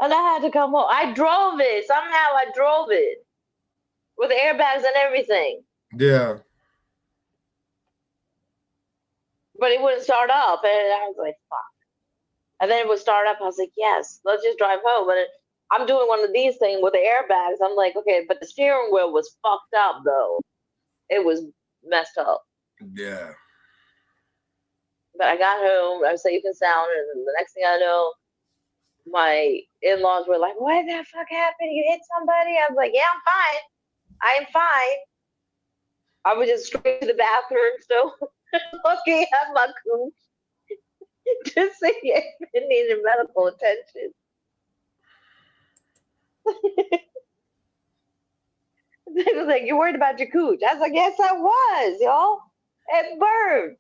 and I had to come home. I drove it. Somehow I drove it. With airbags and everything. Yeah. But it wouldn't start up. And I was like, fuck. And then it would start up. I was like, yes, let's just drive home. But I'm doing one of these things with the airbags. I'm like, okay, but the steering wheel was fucked up, though. It was messed up. Yeah. But I got home, I was safe and sound, and then the next thing I know, my in-laws were like, "What the fuck happened? You hit somebody?" I was like, "Yeah, I'm fine. I am fine." I was just straight to the bathroom, still looking at my cooch to see if it needed medical attention. They was like, "You're worried about your cooch?" I was like, "Yes, I was, y'all. It burned."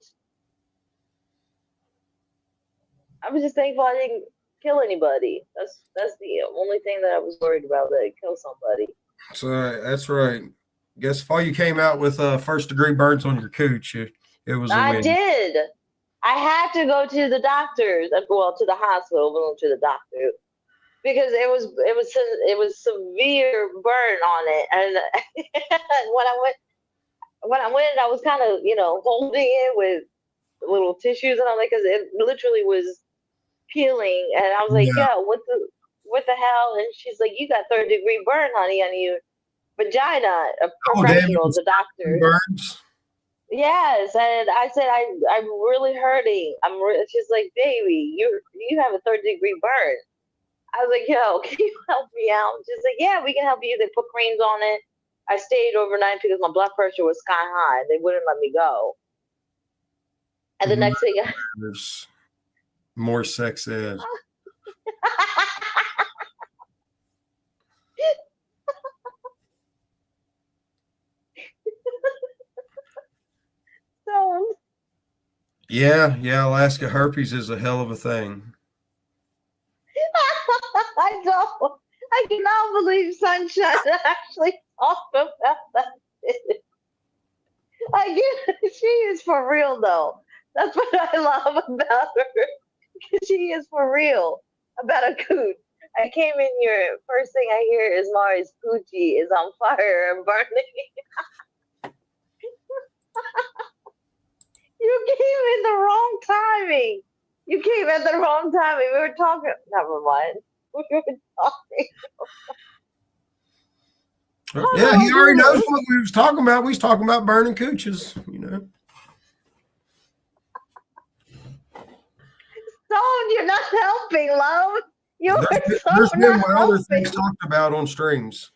I was just thankful I didn't kill anybody. That's the only thing that I was worried about, that I kill somebody. That's right. Guess if all you came out with first degree burns on your cooch, it was a I win. did. I had to go to the doctors, well, to the hospital, but to the doctor, because it was severe burn on it, and when I went, I was kind of holding it with little tissues and all that, because it literally was peeling, and I was like, Yeah. "Yo, what the hell?" And she's like, "You got third-degree burn, honey, on your vagina." A Oh, damn, it professional, was the doctor. burns. Yes, and I said, I'm really hurting. She's like, "Baby, you have a third-degree burn." I was like, "Yo, can you help me out?" She's like, "Yeah, we can help you." They put creams on it. I stayed overnight because my blood pressure was sky high. They wouldn't let me go. And the next thing, There's more sex ed. so Yeah, Alaska herpes is a hell of a thing. I cannot believe Sunshine actually talked about that. She is for real though. That's what I love about her. She is for real about a coot. I came in here. First thing I hear is Mari's coochie is on fire and burning. You came in the wrong timing. You came at the wrong timing. We were talking. Never mind. We were talking. Yeah, he already knows what we was talking about. We was talking about burning cooches, Stone, you're not helping, love. You are so There's been not what other helping. things talked about on streams.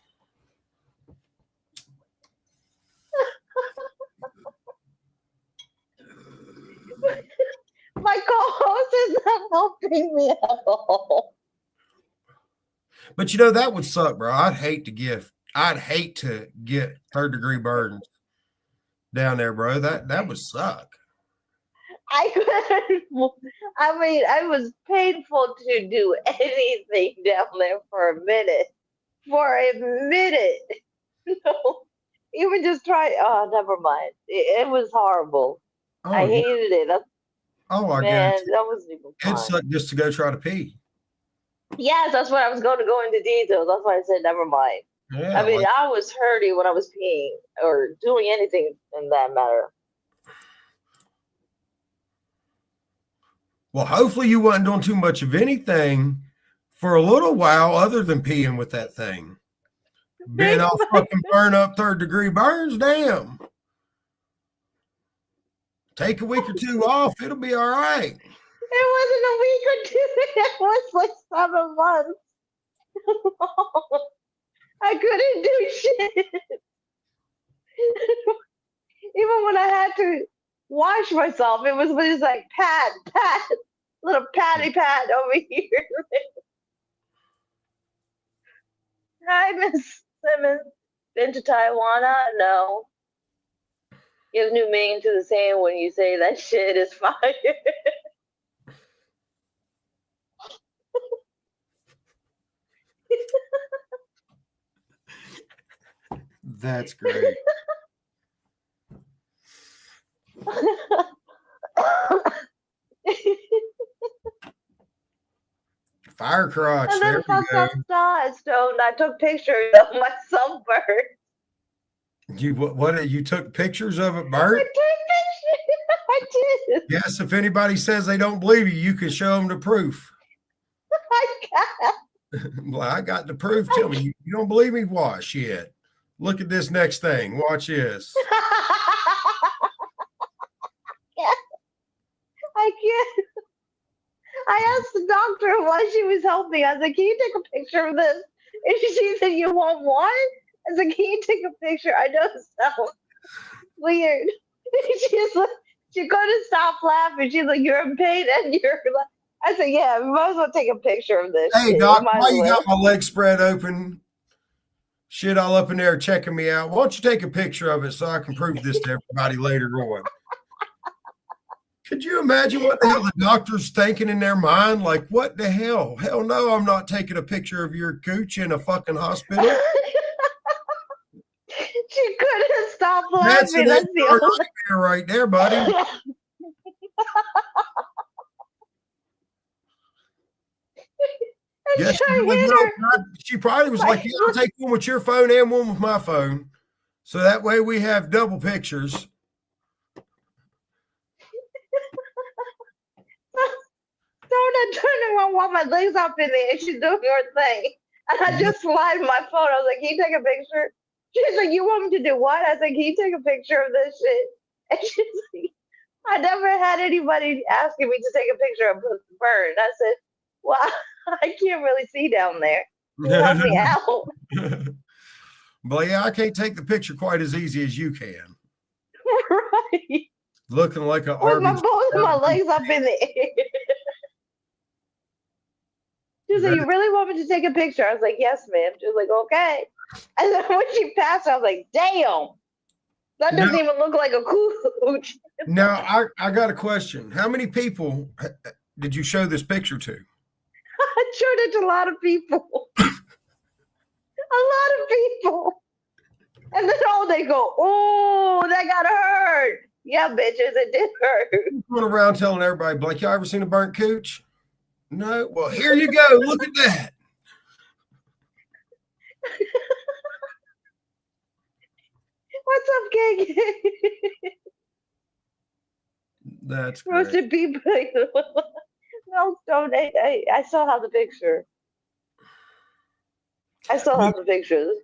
My co-host is not helping me at all. But that would suck, bro. I'd hate to get third-degree burns down there, bro. That would suck. I couldn't. I mean, it was painful to do anything down there for a minute. For a minute. No. Even just try. Oh, never mind. It was horrible. Oh, I hated it. I Man, guess that wasn't even it fun. sucked just to go try to pee. Yes, that's what I was going to go into details. That's why I said never mind. Yeah, I mean, I was hurting when I was peeing or doing anything in that matter. well, hopefully you wasn't doing too much of anything for a little while other than peeing with that thing. Being all fucking burn up third-degree burns, damn. Take a week or two off, it'll be all right. It wasn't a week or two. It was like 7 months. I couldn't do shit. Even when I had to wash myself, it was just like pat, little patty pat over here. Hi, Miss Simmons. Been to Taiwan? No. Gives new meaning to the saying when you say that shit is fire. That's great. Fire crotch. And There then we go. Stone, I took pictures of my sunburn. You took pictures of it I burnt? took pictures. I did. Yes, if anybody says they don't believe you, you can show them the proof. I got. Well, I got the proof. Tell me, you don't believe me? Watch shit. Look at this next thing. Watch this. I I can't. I asked the doctor while she was helping. I was like, "Can you take a picture of this?" And she said, "You want one?" I was like, "Can you take a picture?" I know it sounds weird. She's like, she couldn't stop laughing. She's like, "You're in pain and you're like," I said, "Yeah, we might as well take a picture of this." Hey, shit. Doc, Might why as you well. got my legs spread open? Shit all up in there checking me out. Why don't you take a picture of it so I can prove this to everybody later on? Could you imagine what the hell the doctor's thinking in their mind? Like, what the hell? Hell no, I'm not taking a picture of your cooch in a fucking hospital. She couldn't stop That's laughing. an That's the HR only. nightmare right there, buddy. And Yeah, so I hit her. she probably was like, "Yeah, I'll take one with your phone and one with my phone. So that way we have double pictures." I turned around while my legs up in there and she's doing her thing. And I just slide my phone. I was like, "Can you take a picture?" She's like, "You want me to do what?" I was like, "Can you take a picture of this shit?" And she's like, I never had anybody asking me to take a picture of the burn. I said, "Well, I can't really see down there. Can you help me out?" But yeah, I can't take the picture quite as easy as you can. Right. Looking like an With my Arby's. both of my legs up in the air. She was like, "You really want me to take a picture?" I was like, "Yes, ma'am." She was like, "Okay." And then when she passed, I was like, "Damn, that doesn't even look like a cooch." Now, I got a question. How many people did you show this picture to? I showed it to a lot of people. A lot of people. And then they go, "Oh, that got hurt." Yeah, bitches, it did hurt. Going around telling everybody, like, "Y'all ever seen a burnt cooch?" No. Well, here you go. Look at that. What's up, KK? That's great. Roasted people. No, don't. I still have the picture. I still have the pictures.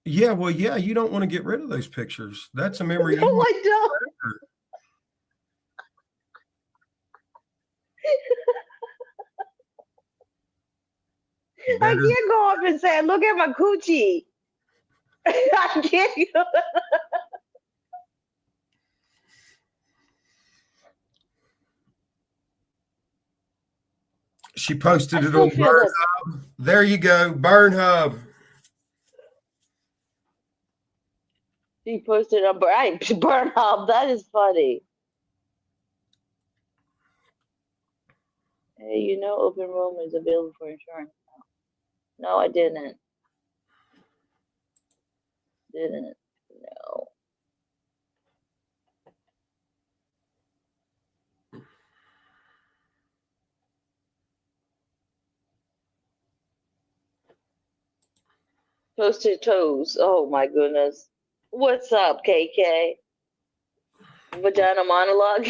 Yeah, well, yeah, you don't want to get rid of those pictures. That's a memory. No, I don't. I can't go up and say, "Look at my coochie." I can't go. She posted I it still on feel Burn this. Hub. There you go, Burn Hub. She posted on Burn Hub. That is funny. Hey, you know, open room is available for insurance now. No, I didn't. Didn't. No. Toasted toes. Oh my goodness. What's up, KK? Vagina monologue.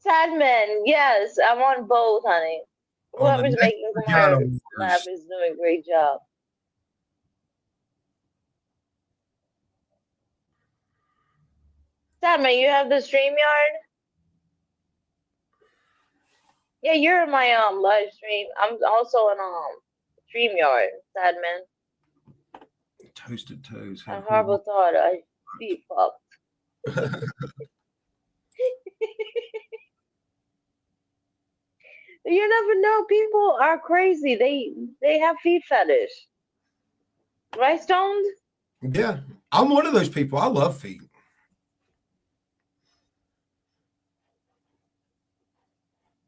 Sadman, yes, I'm on both, honey. Whoever's making Kamara laugh is doing a great job. Sadman, you have the StreamYard? Yeah, you're in my live stream. I'm also on StreamYard, Sadman. Toasted toes. A horrible thought. I feet fucked. You never know. People are crazy. They have feet fetish. Right, Stones? Yeah, I'm one of those people. I love feet.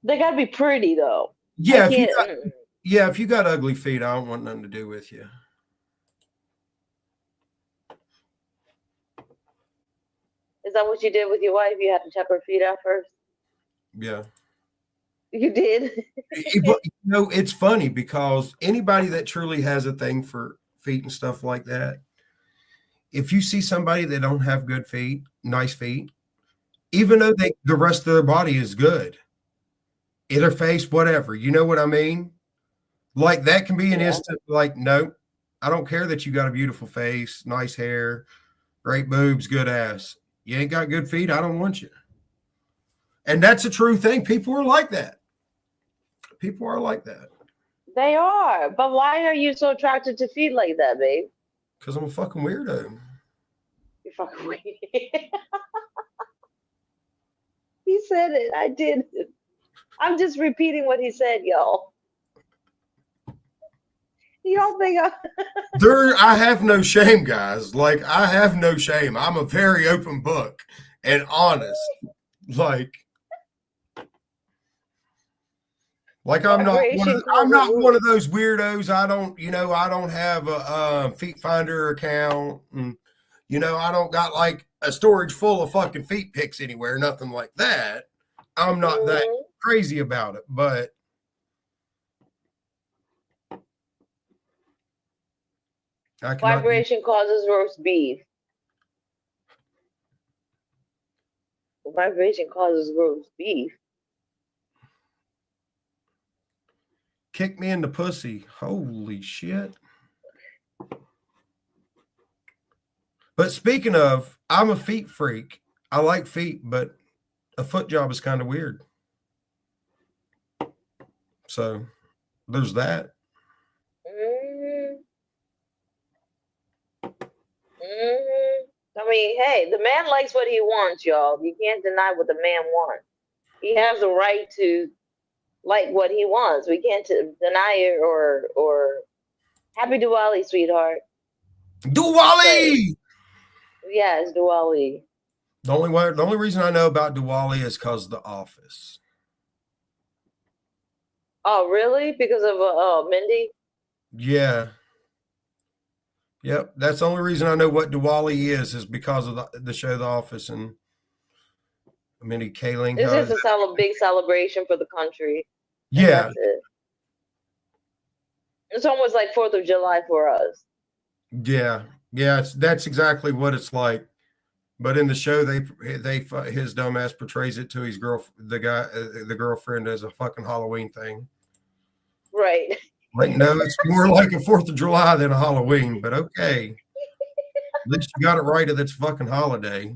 They gotta be pretty though. Yeah, if you got ugly feet, I don't want nothing to do with you. Is that what you did with your wife? You had to check her feet out first? Yeah. You did? It's funny because anybody that truly has a thing for feet and stuff like that, if you see somebody that don't have good feet, nice feet, even though the rest of their body is good, interface, whatever, you know what I mean? Like that can be an instant, like, no, I don't care that you got a beautiful face, nice hair, great boobs, good ass. You ain't got good feet, I don't want you. And that's a true thing. People are like that. People are like that. They are. But why are you so attracted to feet like that, babe? Because I'm a fucking weirdo. You're fucking weird. He said it. I did. I'm just repeating what he said, y'all. You don't think I have no shame, guys. Like, I have no shame. I'm a very open book and honest. Like I'm not one of those weirdos. I don't have a Feet Finder account, and I don't got like a storage full of fucking feet pics anywhere, nothing like that. I'm not that crazy about it, but vibration causes roast beef. Vibration causes roast beef. Kick me in the pussy. Holy shit. But speaking of, I'm a feet freak. I like feet, but a foot job is kind of weird. So there's that. I mean, hey, the man likes what he wants, y'all. You can't deny what the man wants. He has the right to like what he wants. We can't deny it or happy Diwali, sweetheart. Diwali! Yes, Diwali. The only reason I know about Diwali is because of The Office. Oh, really? Because of Mindy? Yeah. Yep. That's the only reason I know what Diwali is because of the show The Office and Mindy Kaling. It's just a big celebration for the country. Yeah. That's it. It's almost like 4th of July for us. Yeah. Yeah. That's exactly what it's like. But in the show, his dumbass portrays it to his the girlfriend as a fucking Halloween thing. Right. Like, no, it's more like a 4th of July than a Halloween, but okay. At least you got it right that it's fucking holiday.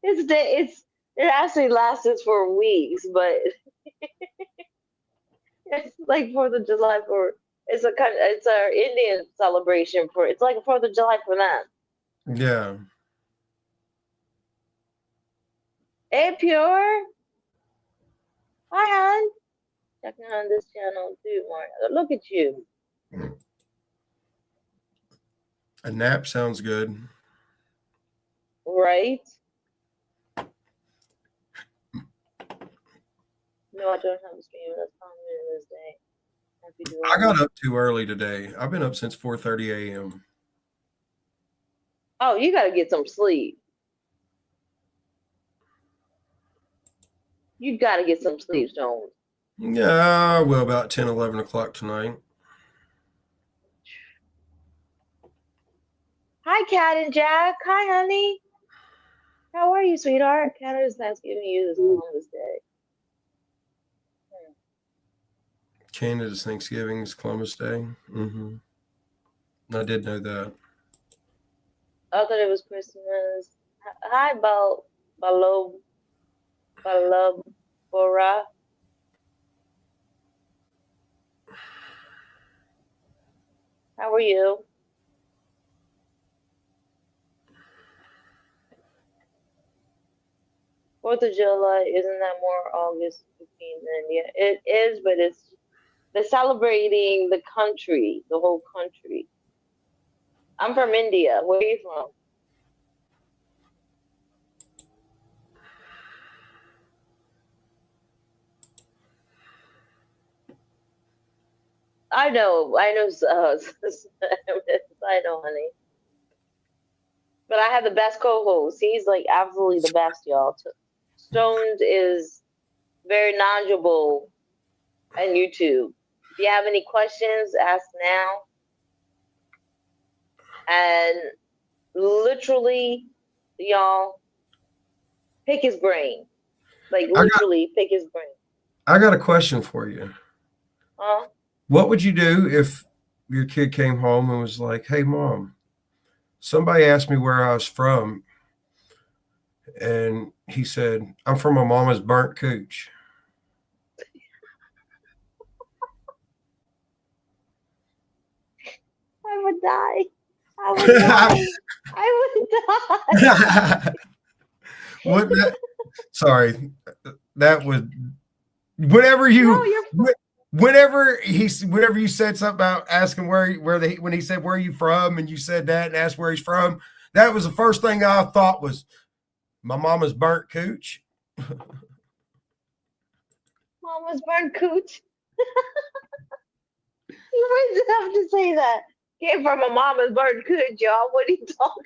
It actually lasts for weeks, but it's like 4th of July it's our Indian celebration it's like a 4th of July for them. Yeah. Hey, Pure. Hi, hon. Checking on this channel too, Mark. Look at you. A nap sounds good. Right? No, I don't have a stream. That's common in this day. I got up too early today. I've been up since 4:30 a.m. Oh, you got to get some sleep. You got to get some sleep, Jones. Yeah, well, about 10, 11 o'clock tonight. Hi, Cat and Jack. Hi, honey. How are you, sweetheart? Canada's Thanksgiving you this Columbus Day. Canada's Thanksgiving is Columbus Day. Mm-hmm. I did know that. I thought it was Christmas. Hi, Balobora. How are you? Fourth of July, isn't that more August 15th? And yeah, it is, but they're celebrating the country, the whole country. I'm from India. Where are you from? I know, I know, honey. But I have the best co-host. He's like absolutely the best, y'all. Stones is very knowledgeable on YouTube. If you have any questions, ask now. And literally, y'all, pick his brain. Like literally pick his brain. I got a question for you. What would you do if your kid came home and was like, "Hey, Mom, Somebody asked me where I was from, and he said, I'm from my mama's burnt cooch. I would die. I would die. I would die. What that, sorry. That was whenever you No, you're whenever you said something about asking when he said where are you from and you said that and asked where he's from, that was the first thing I thought was my mama's burnt cooch. Mama's burnt cooch. You always have to say that. Came from a mama's burnt cooch, y'all. What are you talking?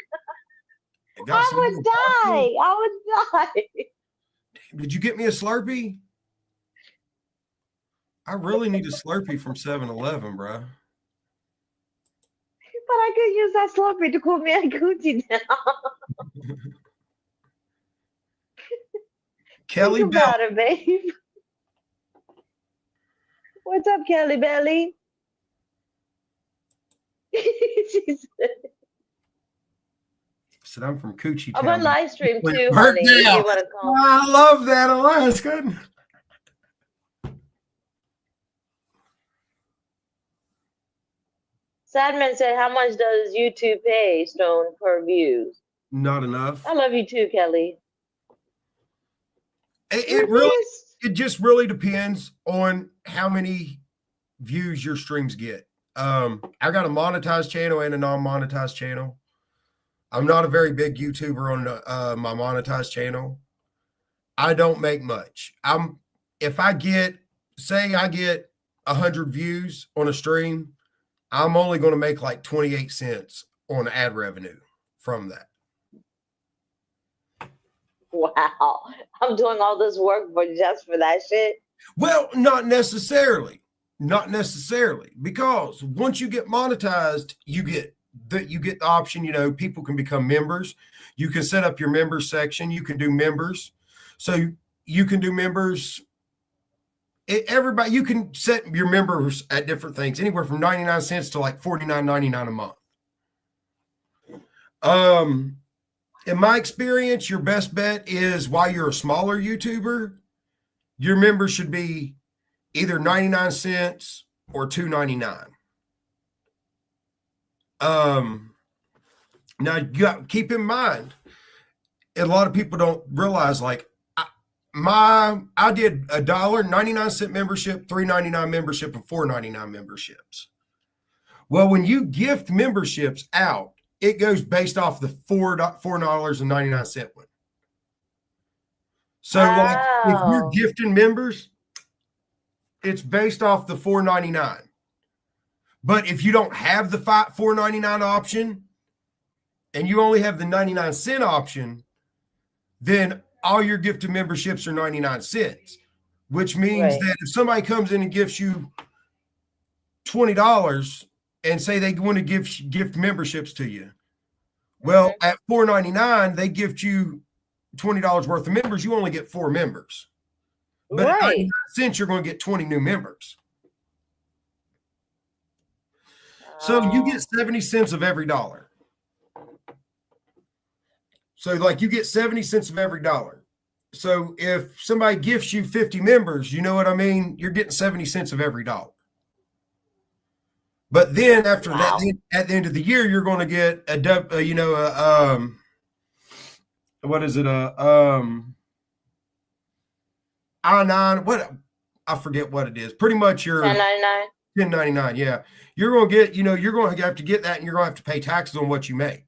I would die. I would die. Did you get me a Slurpee? I really need a Slurpee from 7-Eleven, bro. But I could use that Slurpee to cool me a coochie down. Kelly Think Bell. about it, babe. What's up, Kelly Belly? She said I'm from Coochie I'm Town. on live stream too, Burnt honey. If down. you want to call. I love that, Alaska. Sadman said, "How much does YouTube pay, Stone, per views?" Not enough. I love you too, Kelly. It just really depends on how many views your streams get. I got a monetized channel and a non-monetized channel. I'm not a very big YouTuber on my monetized channel. I don't make much. If I get 100 views on a stream, I'm only going to make like 28 cents on ad revenue from that. Wow. I'm doing all this work just for that shit. Well, not necessarily. Not necessarily. Because once you get monetized, you get the option, people can become members. You can set up your members section. You can do members. So you can do members. Everybody, you can set your members at different things, anywhere from 99 cents to like $49.99 a month. In my experience, your best bet is while you're a smaller YouTuber, your members should be either 99 cents or $2.99. Now you got to keep in mind, a lot of people don't realize, like, I did $1.99 membership, $3.99 membership, and $4.99 memberships. Well, when you gift memberships out, it goes based off the $4.99 one. So like if you're gifting members, it's based off the $4.99. But if you don't have the $4.99 option and you only have the 99-cent option, then all your gifted memberships are 99 cents, which means that if somebody comes in and gifts you $20 and say they want to gift memberships to you, well, at $4.99, they gift you $20 worth of members. You only get 4 members. But at 99 cents, you're going to get 20 new members. So you get 70 cents of every dollar. So like you get 70 cents of every dollar. So if somebody gifts you 50 members, you know what I mean? You're getting 70 cents of every dollar. But then after that, at the end of the year, you're going to get what is it? I-9, I forget what it is. Pretty much your 1099. 1099. Yeah. You're going to get, you're going to have to get that, and you're going to have to pay taxes on what you made.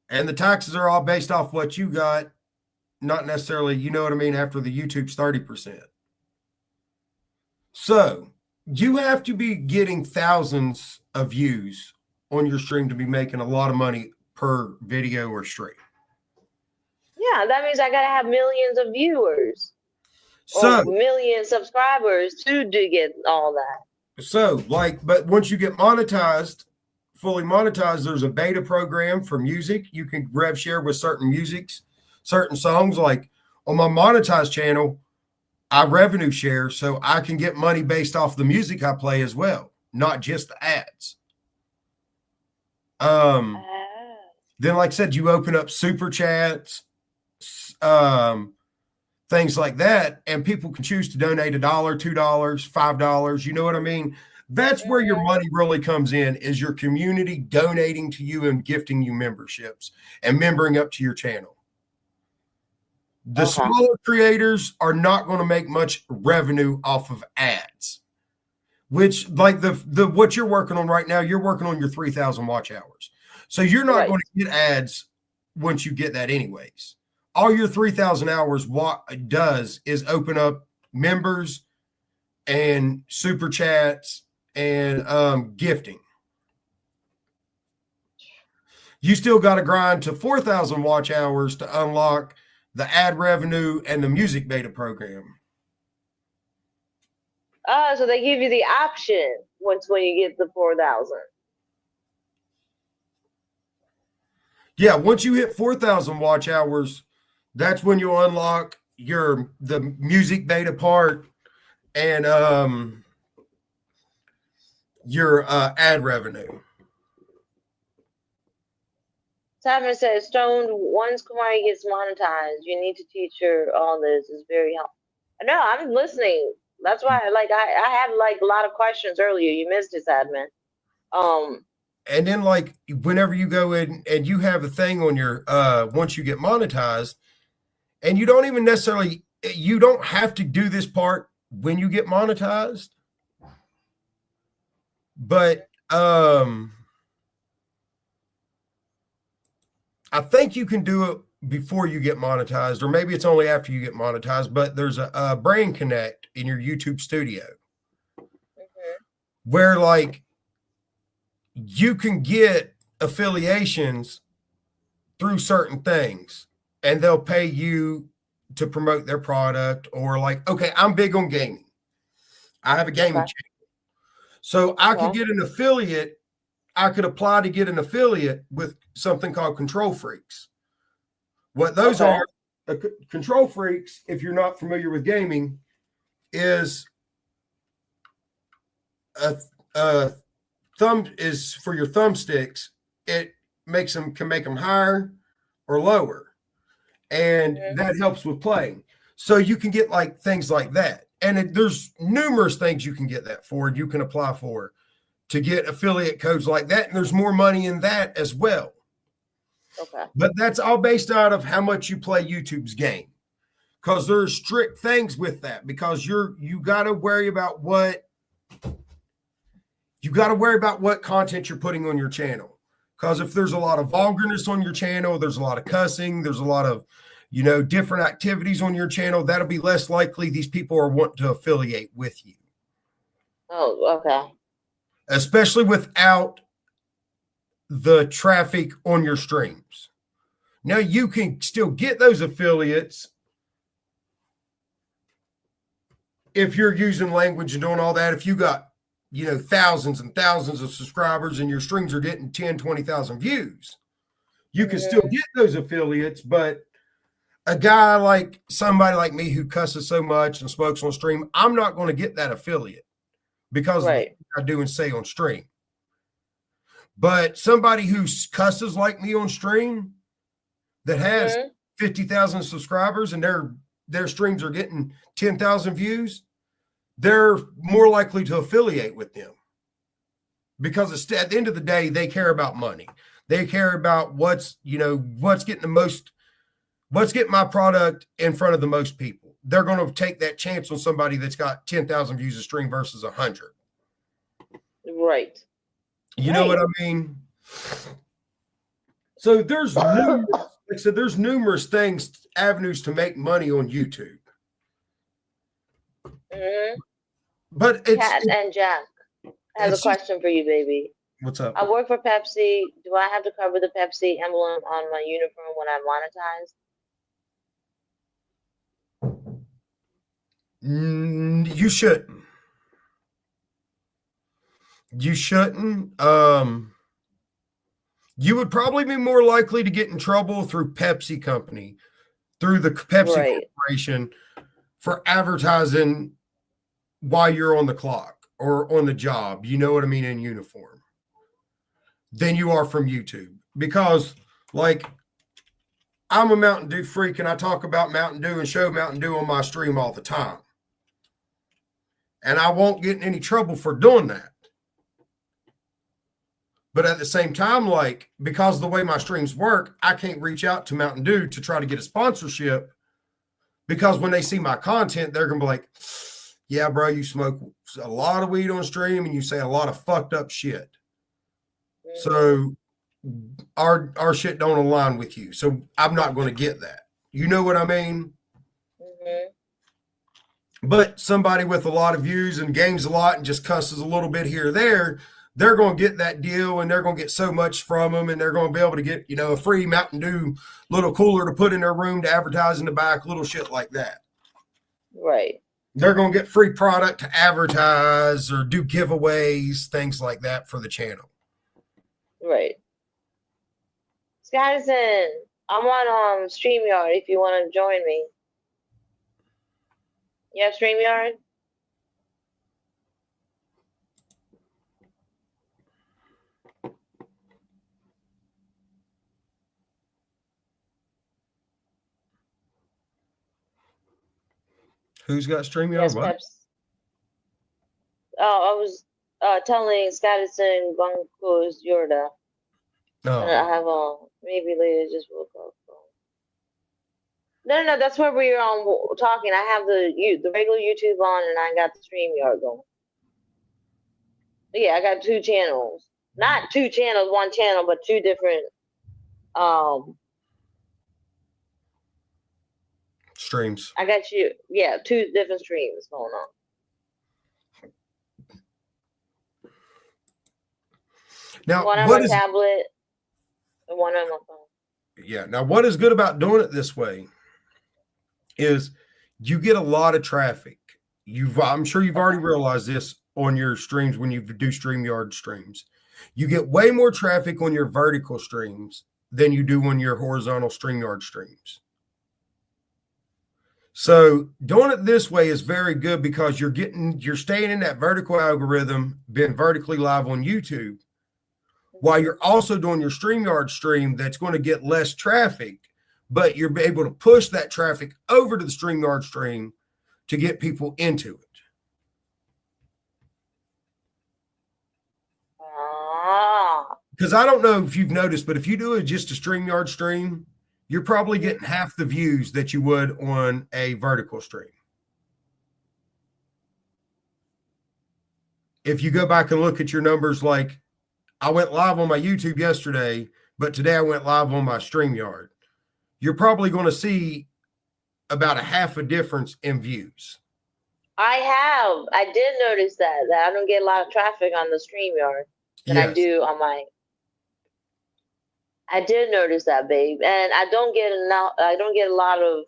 And the taxes are all based off what you got, not necessarily, you know what I mean, after the YouTube's 30%. So you have to be getting thousands of views on your stream to be making a lot of money per video or stream. Yeah, that means I got to have millions of viewers. So or million subscribers to get all that. So but once you get monetized, fully monetized, there's a beta program for music. You can rev share with certain certain songs. Like on my monetized channel, I revenue share, so I can get money based off the music I play as well. not just the ads. Ah. Then, like I said, you open up super chats, things like that, and people can choose to donate $1, $2, $5. You know what I mean? That's where your money really comes in, is your community donating to you and gifting you memberships and membering up to your channel. The Okay. smaller creators are not going to make much revenue off of ads, which, like the what you're working on right now, you're working on your 3,000 watch hours. So you're not Right. going to get ads once you get that anyways. All your 3,000 hours what it does is open up members and super chats and gifting. You still got to grind to 4,000 watch hours to unlock the ad revenue and the music beta program. So they give you the option when you get the 4,000. Yeah, once you hit 4,000 watch hours, that's when you'll unlock the music beta part and your ad revenue. Simon says, Stone, once Kamari gets monetized, you need to teach her all this. It's very helpful. No, I'm listening. That's why I had like a lot of questions earlier. You missed it, Admin. And then like whenever you go in and you have a thing on your once you get monetized, and you don't even necessarily, you don't have to do this part when you get monetized. But I think you can do it before you get monetized, or maybe it's only after you get monetized, but there's a Brain Connect in your YouTube studio where like you can get affiliations through certain things and they'll pay you to promote their product, or like, okay, I'm big on gaming. I have a gaming channel. So I could get an affiliate. I could apply to get an affiliate with something called Control Freaks. What those are, Control Freaks, if you're not familiar with gaming, is a thumb is for your thumbsticks. It can make them higher or lower, and that helps with playing. So you can get like things like that, and there's numerous things you can get that for. You can apply for to get affiliate codes like that, and there's more money in that as well. Okay. But that's all based out of how much you play YouTube's game, because there's strict things with that, because you got to worry about what content you're putting on your channel. Because if there's a lot of vulgarness on your channel, there's a lot of cussing, there's a lot of, different activities on your channel, that'll be less likely these people are wanting to affiliate with you. Oh, okay. Especially without the traffic on your streams. Now you can still get those affiliates if you're using language and doing all that. If you got, thousands and thousands of subscribers and your streams are getting 10, 20,000 views, you can still get those affiliates. But a guy like somebody like me who cusses so much and smokes on stream, I'm not going to get that affiliate because of what I do and say on stream. But somebody who cusses like me on stream that has 50,000 subscribers and their streams are getting 10,000 views, they're more likely to affiliate with them, because at the end of the day, they care about money. They care about what's getting my product in front of the most people. They're going to take that chance on somebody that's got 10,000 views a stream versus 100. Right. You know what I mean? So there's numerous avenues to make money on YouTube. But Cat and Jack has a question for you, baby. What's up? I work for Pepsi. Do I have to cover the Pepsi emblem on my uniform when I'm monetized? You shouldn't. You shouldn't. You would probably be more likely to get in trouble through Pepsi Company, through the Pepsi Corporation, for advertising while you're on the clock, or on the job, you know what I mean, in uniform, than you are from YouTube. Because, like, I'm a Mountain Dew freak and I talk about Mountain Dew and show Mountain Dew on my stream all the time. And I won't get in any trouble for doing that. But at the same time, like, because of the way my streams work, I can't reach out to Mountain Dew to try to get a sponsorship, because when they see my content, they're going to be like, yeah, bro, you smoke a lot of weed on stream and you say a lot of fucked up shit. So our shit don't align with you. So I'm not going to get that. You know what I mean? But somebody with a lot of views and games a lot and just cusses a little bit here or there, they're going to get that deal and they're going to get so much from them, and they're going to be able to get, a free Mountain Dew little cooler to put in their room to advertise in the back, little shit like that. Right. They're going to get free product to advertise or do giveaways, things like that for the channel. Right. Scotterson, I'm on StreamYard if you want to join me. You have StreamYard? Who's got StreamYard? Yes, What? Peps. Oh, I was telling Scotterson Bunkos Yorda. No. I have maybe later just woke up. No, that's where we were talking. I have the regular YouTube on, and I got the StreamYard going. Yeah, I got 2 channels. Not 2 channels, 1 channel, but 2 different streams. I got 2 different streams going on. Now, one on my tablet and one on my phone. Yeah. Now, what is good about doing it this way is you get a lot of traffic. I'm sure you've already realized this on your streams when you do StreamYard streams. You get way more traffic on your vertical streams than you do on your horizontal StreamYard streams. So doing it this way is very good because you're staying in that vertical algorithm, being vertically live on YouTube, while you're also doing your StreamYard stream that's going to get less traffic, but you're able to push that traffic over to the StreamYard stream to get people into it. Because I don't know if you've noticed, but if you do just a StreamYard stream, you're probably getting half the views that you would on a vertical stream. If you go back and look at your numbers, like I went live on my YouTube yesterday, but today I went live on my StreamYard, you're probably going to see about a half a difference in views. I did notice that I don't get a lot of traffic on the StreamYard than I do on my. I did notice that, babe, and I don't get a lot of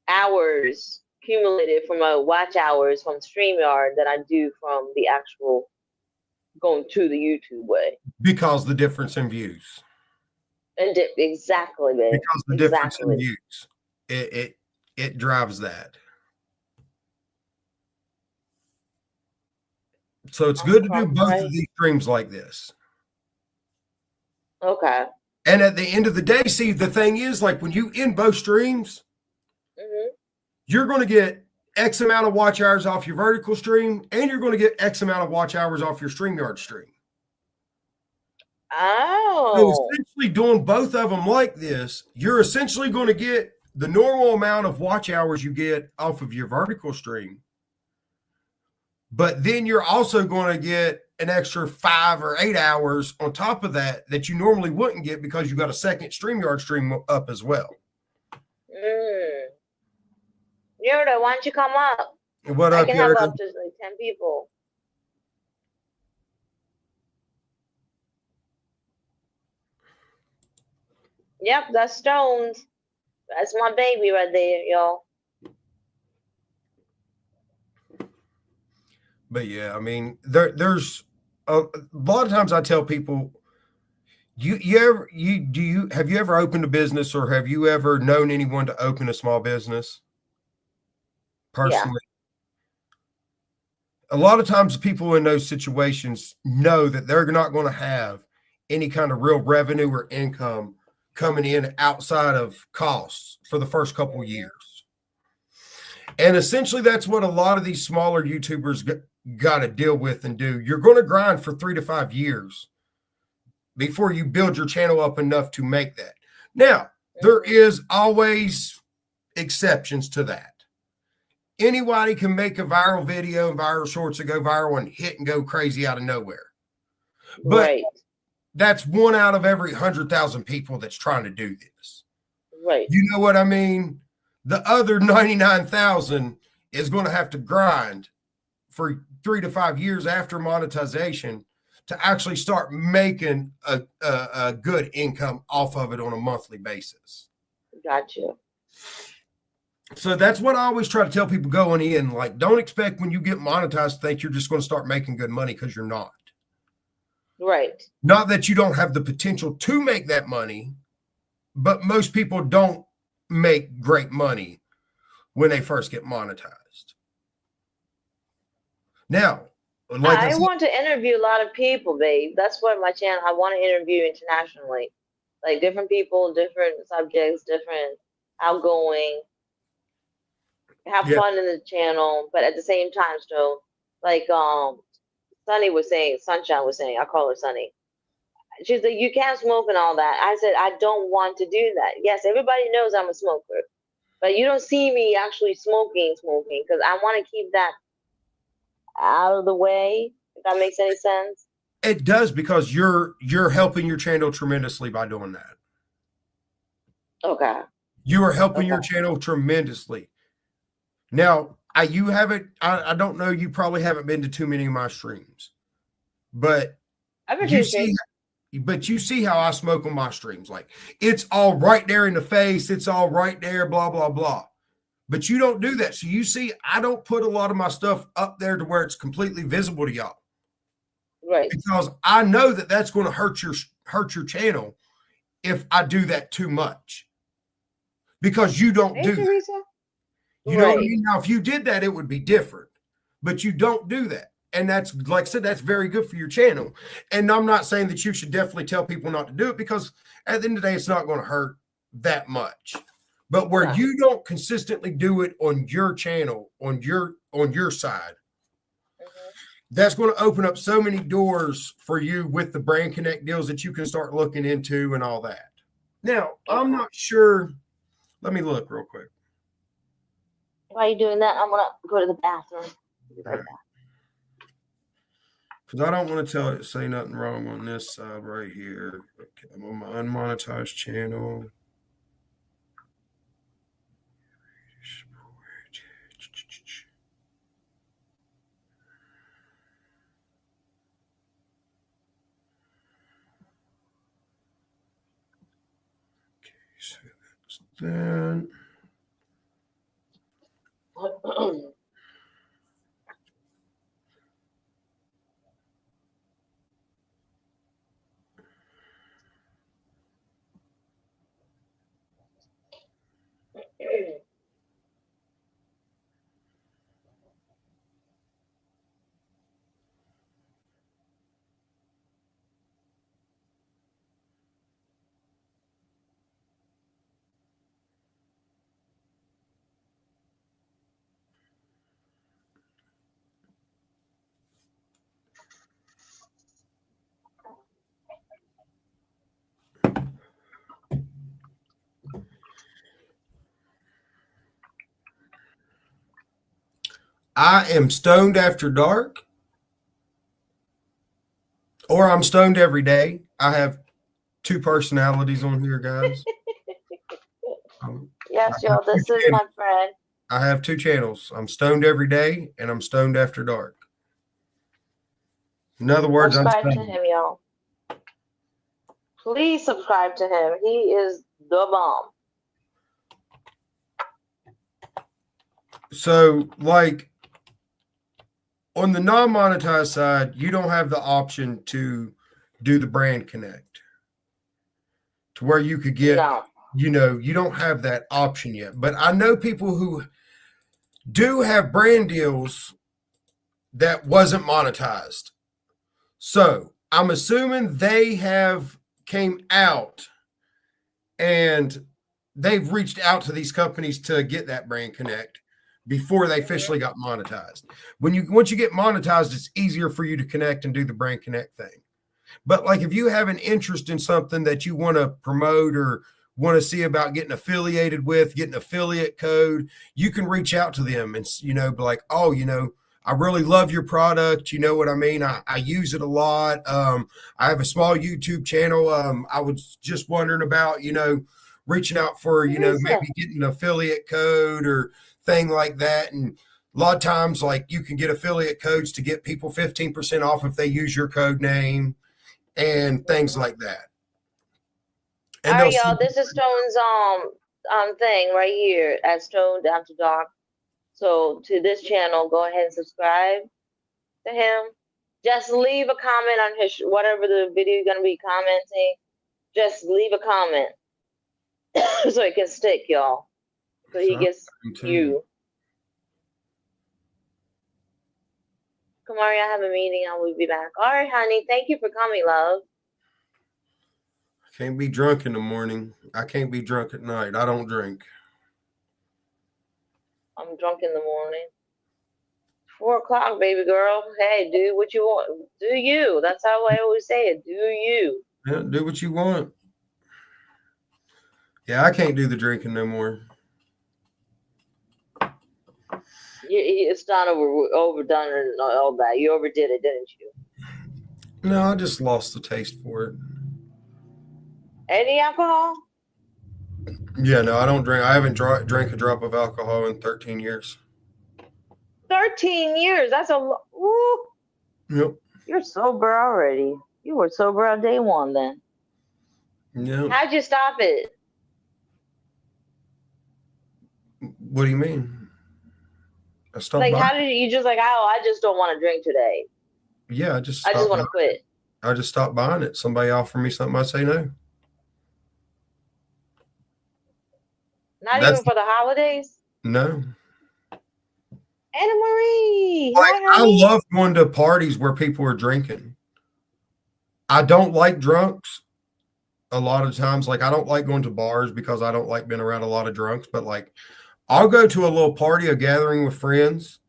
hours accumulated from my watch hours from StreamYard that I do from the actual going to the YouTube way. Because the difference in views. And exactly, babe. Because the difference in views, it drives that. So it's good to do both of these streams like this. Okay. And at the end of the day, see, the thing is, like when you end both streams, you're going to get X amount of watch hours off your vertical stream, and you're going to get X amount of watch hours off your StreamYard stream. Oh. So essentially doing both of them like this, you're essentially going to get the normal amount of watch hours you get off of your vertical stream. But then you're also going to get an extra 5 or 8 hours on top of that you normally wouldn't get because you got a second StreamYard stream up as well. Yoda, why don't you come up? What up, I can have up to like 10 people. Yep, that's Stones. That's my baby right there, y'all. But yeah, I mean, there's a lot of times I tell people, have you ever opened a business or have you ever known anyone to open a small business personally? a lot of times people in those situations know that they're not going to have any kind of real revenue or income coming in outside of costs for the first couple of years. And essentially that's what a lot of these smaller YouTubers got to deal with and do. You're going to grind for 3 to 5 years before you build your channel up enough to make that. Now, there is always exceptions to that. Anybody can make a viral video and viral shorts that go viral and hit and go crazy out of nowhere. But that's 1 out of every 100,000 people that's trying to do this. Right. You know what I mean? The other 99,000 is going to have to grind for 3 to 5 years after monetization to actually start making a good income off of it on a monthly basis. Gotcha. So that's what I always try to tell people going in. Like, don't expect when you get monetized to think you're just going to start making good money, because you're not. Right. Not that you don't have the potential to make that money, but most people don't make great money when they first get monetized. Now, like I want to interview a lot of people, babe. That's what my channel, I want to interview internationally. Like different people, different subjects, different outgoing. Have fun in the channel, but at the same time, still, like Sunny was saying, Sunshine was saying, I call her Sunny. She's like, you can't smoke and all that. I said, I don't want to do that. Yes, everybody knows I'm a smoker, but you don't see me actually smoking, because I want to keep that out of the way, if that makes any sense. It does, because you're helping your channel tremendously by doing that. Okay. You are helping your channel tremendously. Now, you haven't, I don't know, you probably haven't been to too many of my streams, but you see how I smoke on my streams. Like, it's all right there in the face. It's all right there, blah, blah, blah. But you don't do that. So you see, I don't put a lot of my stuff up there to where it's completely visible to y'all. Right. Because I know that that's going to hurt your channel if I do that too much. Because you don't do that. You know what I mean? Now, if you did that, it would be different. But you don't do that. And that's, like I said, that's very good for your channel. And I'm not saying that you should definitely tell people not to do it, because at the end of the day, it's not going to hurt that much. But where you don't consistently do it on your channel, on your side, that's going to open up so many doors for you with the Brand Connect deals that you can start looking into and all that. Now, I'm not sure. Let me look real quick. While you're doing that, I'm going to go to the bathroom. Be right back. Because I don't want to say nothing wrong on this side right here. Okay, I'm on my unmonetized channel. Okay, so that's that. I am stoned after dark, or I'm stoned every day. I have 2 personalities on here, guys. Yes, y'all, this is my friend. I have 2 channels. I'm stoned every day, and I'm stoned after dark. In other words, subscribe to him, y'all. Please subscribe to him. He is the bomb. So, like, on the non-monetized side, you don't have the option to do the Brand Connect to where you could get, you know, you don't have that option yet. But I know people who do have brand deals that wasn't monetized. So I'm assuming they have came out and they've reached out to these companies to get that brand connect before they officially got monetized. Once you get monetized, it's easier for you to connect and do the brand connect thing. But like if you have an interest in something that you want to promote or want to see about getting affiliated with, getting affiliate code, you can reach out to them and, be like, oh, I really love your product. You know what I mean? I use it a lot. I have a small YouTube channel. I was just wondering about, reaching out for, maybe getting an affiliate code or thing like that. And a lot of times, like you can get affiliate codes to get people 15% off if they use your code name and things like that. And all right, y'all, this is Stone's thing right here at Stone After Dark. So to this channel, go ahead and subscribe to him. Just leave a comment on his whatever the video you're gonna be commenting. Just leave a comment so it can stick, y'all. So he gets you. Kamari, I have a meeting. I will be back. All right, honey. Thank you for coming, love. I can't be drunk in the morning. I can't be drunk at night. I don't drink. I'm drunk in the morning. 4 o'clock, baby girl. Hey, do what you want. Do you. That's how I always say it. Do you. Yeah, do what you want. Yeah, I can't do the drinking no more. It's not overdone and all that. You overdid it, didn't you? No, I just lost the taste for it. Any alcohol? Yeah, no, I don't drink. I haven't drank a drop of alcohol in 13 years. 13 years? That's a lot. Yep. You're sober already. You were sober on day one then. Yeah. How'd you stop it? What do you mean? I stopped. Like, how did you just like, oh, I just don't want to drink today? Yeah, I just want to quit. I just stopped buying it. Somebody offered me something, I say no. Not even for the holidays? No. Anna Marie. Like, I love going to parties where people are drinking. I don't like drunks a lot of times. Like, I don't like going to bars because I don't like being around a lot of drunks. But like, I'll go to a little party, a gathering with friends,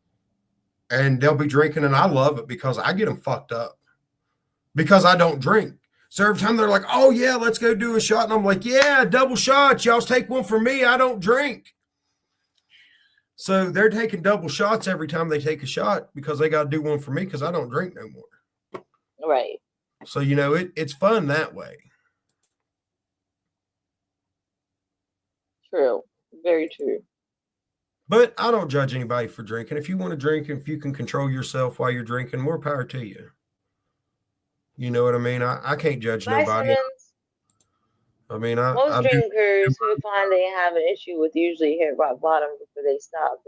and they'll be drinking, and I love it because I get them fucked up because I don't drink. So every time they're like, oh, yeah, let's go do a shot. And I'm like, yeah, double shots. Y'all take one for me. I don't drink. So they're taking double shots every time they take a shot because they got to do one for me because I don't drink no more. Right. So, it's fun that way. True. Very true. But I don't judge anybody for drinking. If you want to drink, if you can control yourself while you're drinking, more power to you. You know what I mean? I can't judge nobody. I mean, most drinkers who find they have an issue with usually hit rock bottom before they stop.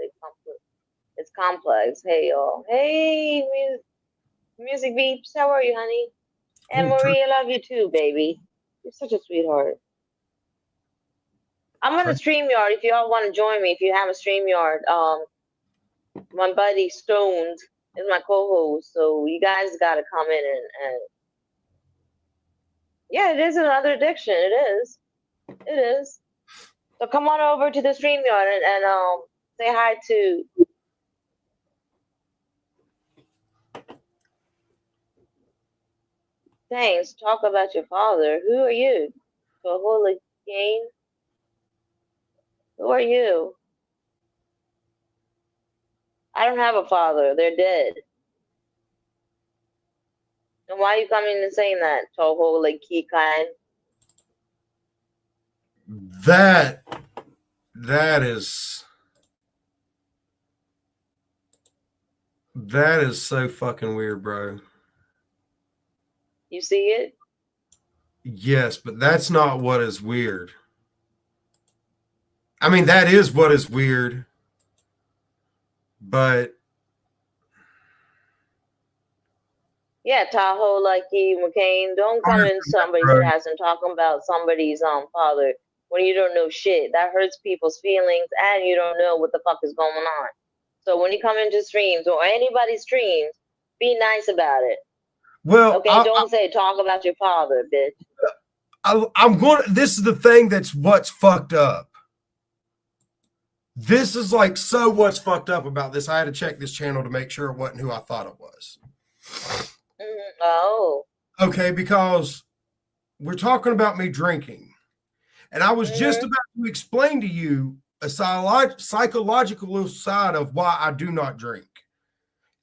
It's complex. Hey, y'all. Hey, music beeps. How are you, honey? And Marie, I love you too, baby. You're such a sweetheart. I'm on a StreamYard if y'all want to join me. If you have a StreamYard, my buddy Stones is my co-host, so you guys got to come in and yeah, it is another addiction. It is. So come on over to the StreamYard and say hi to. Thanks. Talk about your father. Who are you? Holy Game. Who are you? I don't have a father. They're dead. And why are you coming and saying that, Toho like Kikan? That is so fucking weird, bro. You see it? Yes, but that's not what is weird. I mean, that is what is weird. But yeah, Tahoe, Lucky, McCain, don't come in somebody's house and talking about somebody's father when you don't know shit. That hurts people's feelings and you don't know what the fuck is going on. So when you come into streams or anybody's streams, be nice about it. Well, Okay, don't say talk about your father, bitch. I'm going. This is the thing that's what's fucked up. This is like so what's fucked up about this. I had to check this channel to make sure it wasn't who I thought it was. Oh. Okay, because we're talking about me drinking. And I was just about to explain to you a psychological side of why I do not drink.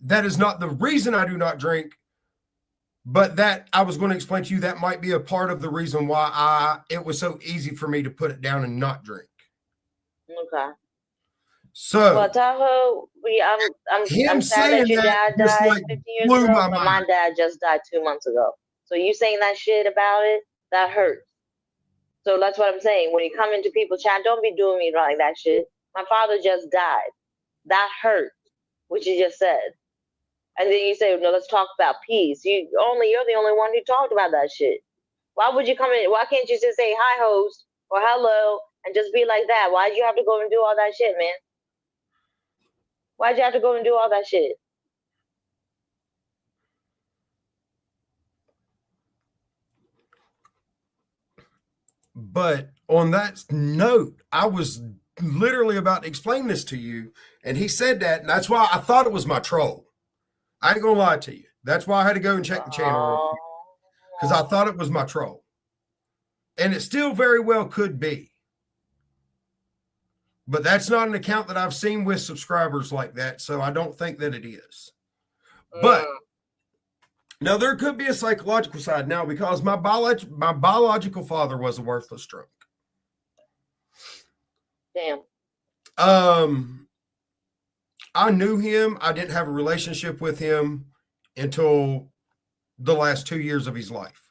That is not the reason I do not drink, but that I was going to explain to you that might be a part of the reason why it was so easy for me to put it down and not drink. Okay. So, well, Tahoe, I'm sad that your dad died like 15 years ago, but my dad just died 2 months ago. So you saying that shit about it, that hurts. So that's what I'm saying. When you come into people's chat, don't be doing me like that shit. My father just died. That hurt, what you just said. And then you say, no, let's talk about peace. You're the only one who talked about that shit. Why would you come in? Why can't you just say hi, host, or hello, and just be like that? Why'd you have to go and do all that shit, man? Why'd you have to go and do all that shit? But on that note, I was literally about to explain this to you, and he said that, and that's why I thought it was my troll. I ain't gonna lie to you. That's why I had to go and check the channel, because I thought it was my troll. And it still very well could be. But that's not an account that I've seen with subscribers like that, so I don't think that it is. But now there could be a psychological side now, because my biological father was a worthless drunk. Damn. I knew him. I didn't have a relationship with him until the last 2 years of his life.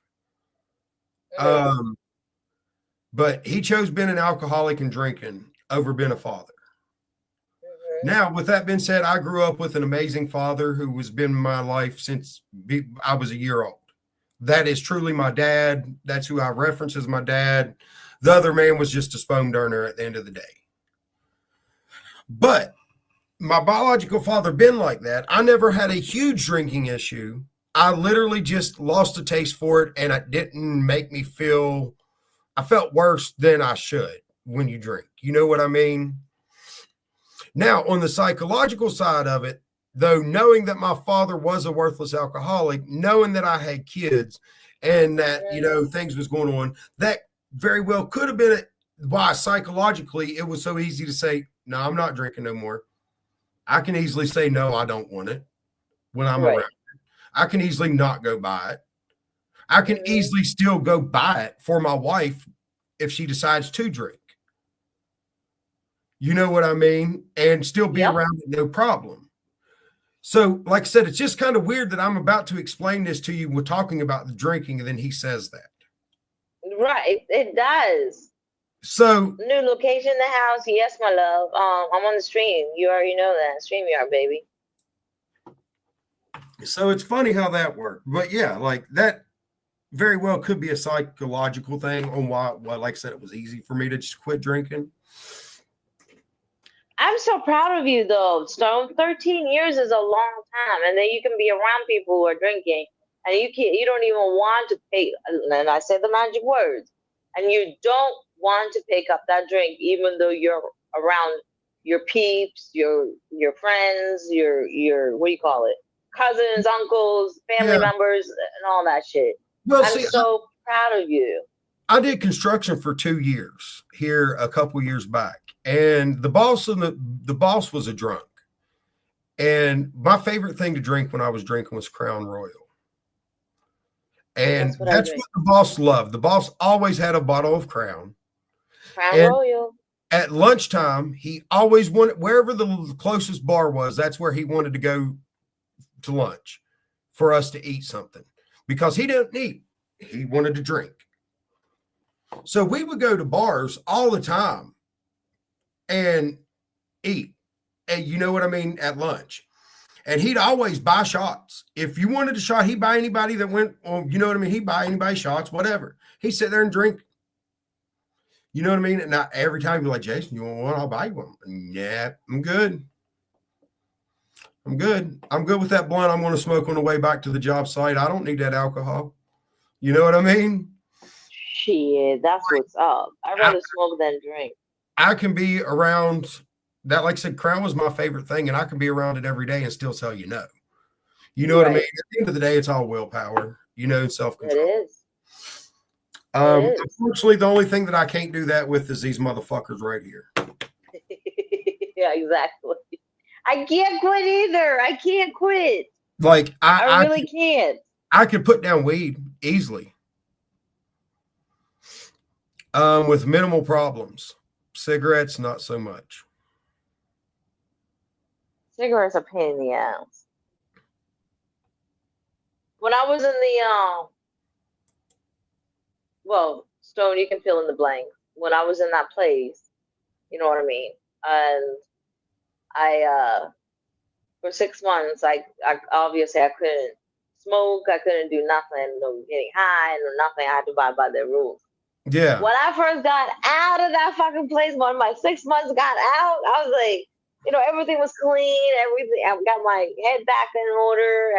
But he chose being an alcoholic and drinking over being a father. Now, with that being said, I grew up with an amazing father who has been in my life since I was a year old. That is truly my dad. That's who I reference as my dad. The other man was just a sperm donor at the end of the day. But my biological father been like that. I never had a huge drinking issue. I literally just lost a taste for it, and it didn't make me feel, I felt worse than I should when you drink. You know what I mean? Now, on the psychological side of it, though, knowing that my father was a worthless alcoholic, knowing that I had kids and that, you know, things was going on, that very well could have been why psychologically it was so easy to say, no, I'm not drinking no more. I can easily say, no, I don't want it when I'm around it. I can easily not go buy it. I can easily still go buy it for my wife if she decides to drink. You know what I mean? And still be around it, no problem. So, like I said, it's just kind of weird that I'm about to explain this to you. We're talking about the drinking, and then he says that. Right, it does. So, new location in the house. Yes, my love. I'm on the stream. You already know that. StreamYard, baby. So it's funny how that worked. But yeah, like that very well could be a psychological thing on why, like I said, it was easy for me to just quit drinking. I'm so proud of you, though, Stone. 13 years is a long time, and then you can be around people who are drinking, and you don't even want to pick. And I said the magic words, and you don't want to pick up that drink, even though you're around your peeps, your friends, your what do you call it, cousins, uncles, family members, and all that shit. Well, I'm so proud of you. I did construction for 2 years here a couple years back, and the boss was a drunk. And my favorite thing to drink when I was drinking was Crown Royal. And that's what the boss loved. The boss always had a bottle of Crown Royal. At lunchtime, he always wanted, wherever the closest bar was, that's where he wanted to go to lunch for us to eat something, because he didn't eat. He wanted to drink. So we would go to bars all the time and eat, and you know what I mean, at lunch. And he'd always buy shots. If you wanted a shot, he'd buy anybody that went, well, you know what I mean? He'd buy anybody shots, whatever. He'd sit there and drink. You know what I mean? And every time you're like, Jason, you want one? I'll buy you one. Yeah, I'm good. I'm good. I'm good with that blunt. I'm going to smoke on the way back to the job site. I don't need that alcohol. You know what I mean? Shit, that's what's up. I'd rather smoke than drink. I can be around that. Like I said, Crown was my favorite thing, and I can be around it every day and still tell you no. You know what I mean? Right. At the end of the day, it's all willpower, you know, and It self-control. is. It is. Unfortunately, the only thing that I can't do that with is these motherfuckers right here. Yeah, exactly. I can't quit either. I can't quit. Like I really can't. I could put down weed easily. With minimal problems. Cigarettes, not so much. Cigarettes are a pain in the ass. When I was in the well, Stone, you can fill in the blank. When I was in that place, you know what I mean? And I for 6 months I obviously I couldn't smoke, I couldn't do nothing, no getting high, no nothing. I had to abide by their rules. Yeah. When I first got out of that fucking place, when my 6 months got out, I was like, you know, everything was clean, everything. I got my head back in order,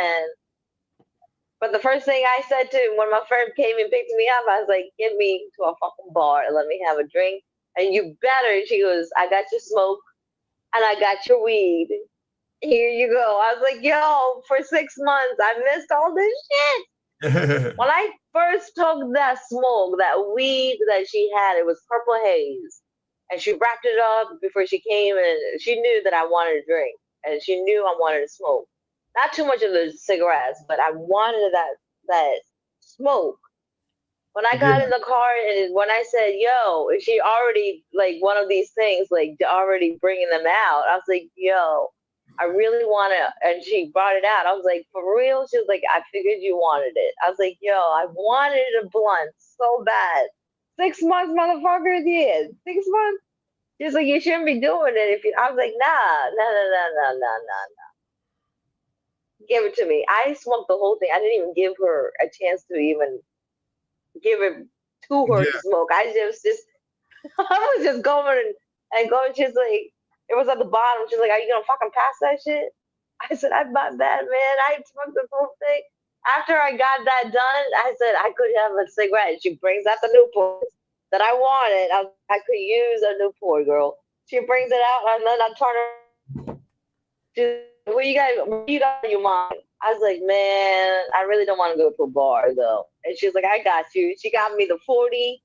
but the first thing I said to him when my friend came and picked me up, I was like, "Get me to a fucking bar and let me have a drink, and you better." She goes, "I got your smoke, and I got your weed. Here you go." I was like, "Yo, for 6 months, I missed all this shit." When I first took that smoke, that weed that she had, it was Purple Haze. And she wrapped it up before she came, and she knew that I wanted to drink. And she knew I wanted to smoke. Not too much of the cigarettes, but I wanted that smoke. When I got in the car and when I said, "Yo," she already, like, one of these things, like, already bringing them out. I was like, "Yo, I really want to," and she brought it out. I was like, "For real?" She was like, "I figured you wanted it." I was like, "Yo, I wanted a blunt so bad. 6 months, motherfucker, yeah. 6 months?" She's like, "You shouldn't be doing it if you," I was like, nah. Give it to me. I smoked the whole thing. I didn't even give her a chance to even give it to her to smoke. I just I was just going and going. She's like, it was at the bottom. She's like, "Are you gonna fucking pass that shit?" I said, "I'm not bad, man. I smoked the whole thing." After I got that done, I said I could have a cigarette. She brings out the Newport that I wanted. I could use a Newport, girl. She brings it out, and then I turn her. She's like, what you got in your mind?" I was like, "Man, I really don't want to go to a bar though." And she's like, "I got you." She got me the 40.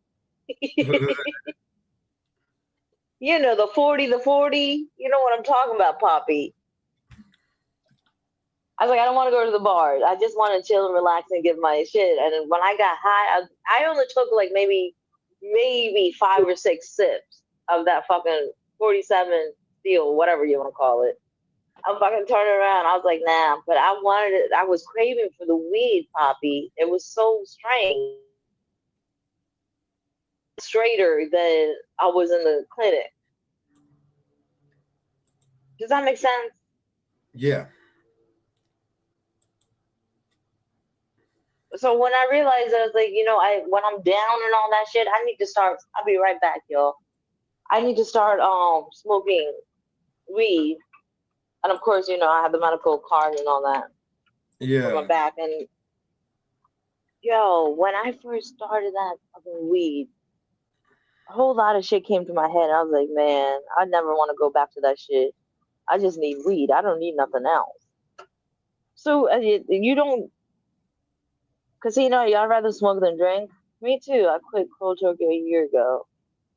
You know, the 40, the 40. You know what I'm talking about, Poppy. I was like, "I don't want to go to the bar. I just want to chill and relax and get my shit." And when I got high, I only took like maybe 5 or 6 sips of that fucking 47 steel, whatever you want to call it. I'm fucking turning around. I was like, "Nah," but I wanted it. I was craving for the weed, Poppy. It was so strange. Straighter than I was in the clinic. Does that make sense? Yeah. So when I realized, I was like, you know, when I'm down and all that shit, I need to start. I'll be right back, y'all. I need to start smoking weed, and of course, you know, I have the medical card and all that for my back. And yo, when I first started that fucking weed, a whole lot of shit came to my head. I was like, man, I never want to go back to that shit. I just need weed. I don't need nothing else. So you don't, cause you know, y'all rather smoke than drink. Me too. I quit cold turkey a year ago.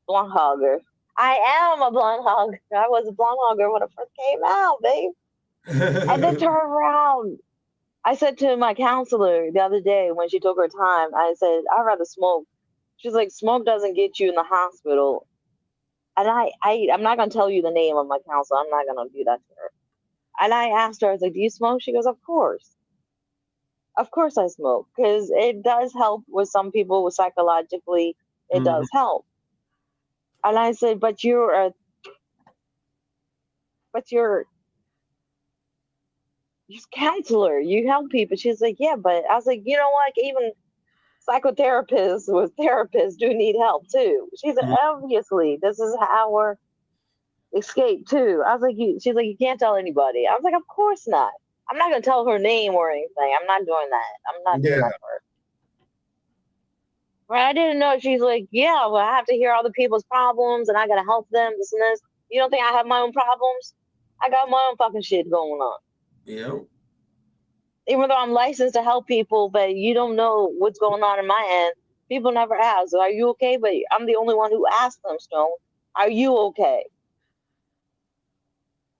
Blunt hogger. I am a blunt hogger. I was a blunt hogger when it first came out, babe. And then turn around. I said to my counselor the other day when she took her time, I said, "I'd rather smoke." She's like, "Smoke doesn't get you in the hospital." And I'm not gonna tell you the name of my counselor. I'm not gonna do that to her. And I asked her, I was like, "Do you smoke?" She goes, "Of course. Of course I smoke. Because it does help with some people with psychologically, it does help." And I said, but you're counselor. You help people." She's like, "Yeah, but," I was like, "You know what? Even psychotherapists with therapists do need help too." She said, "Obviously, this is our escape too. I was like, she's like, you can't tell anybody. I was like, of course not. I'm not gonna tell her name or anything. I'm not doing that. I'm not doing Yeah. that for her. Right? I didn't know. She's like, yeah, well, I have to hear all the people's problems and I gotta help them, this and this. You don't think I have my own problems? I got my own fucking shit going on. Yeah. Even though I'm licensed to help people, but you don't know what's going on in my end. People never ask, are you okay? But I'm the only one who asked them, Stone, are you okay?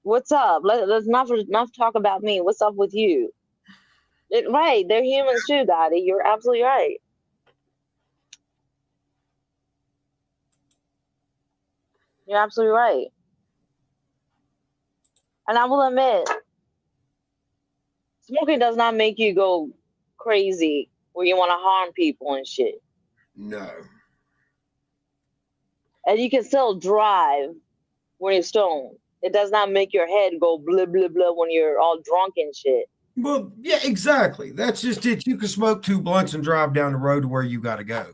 What's up? Let's not talk about me. What's up with you? Right, they're humans too, Gotti. You're absolutely right. You're absolutely right. And I will admit, smoking does not make you go crazy where you want to harm people and shit. No. And you can still drive when you're stoned. It does not make your head go blah blah blah when you're all drunk and shit. Well, yeah, exactly. That's just it. You can smoke 2 blunts and drive down the road to where you got to go.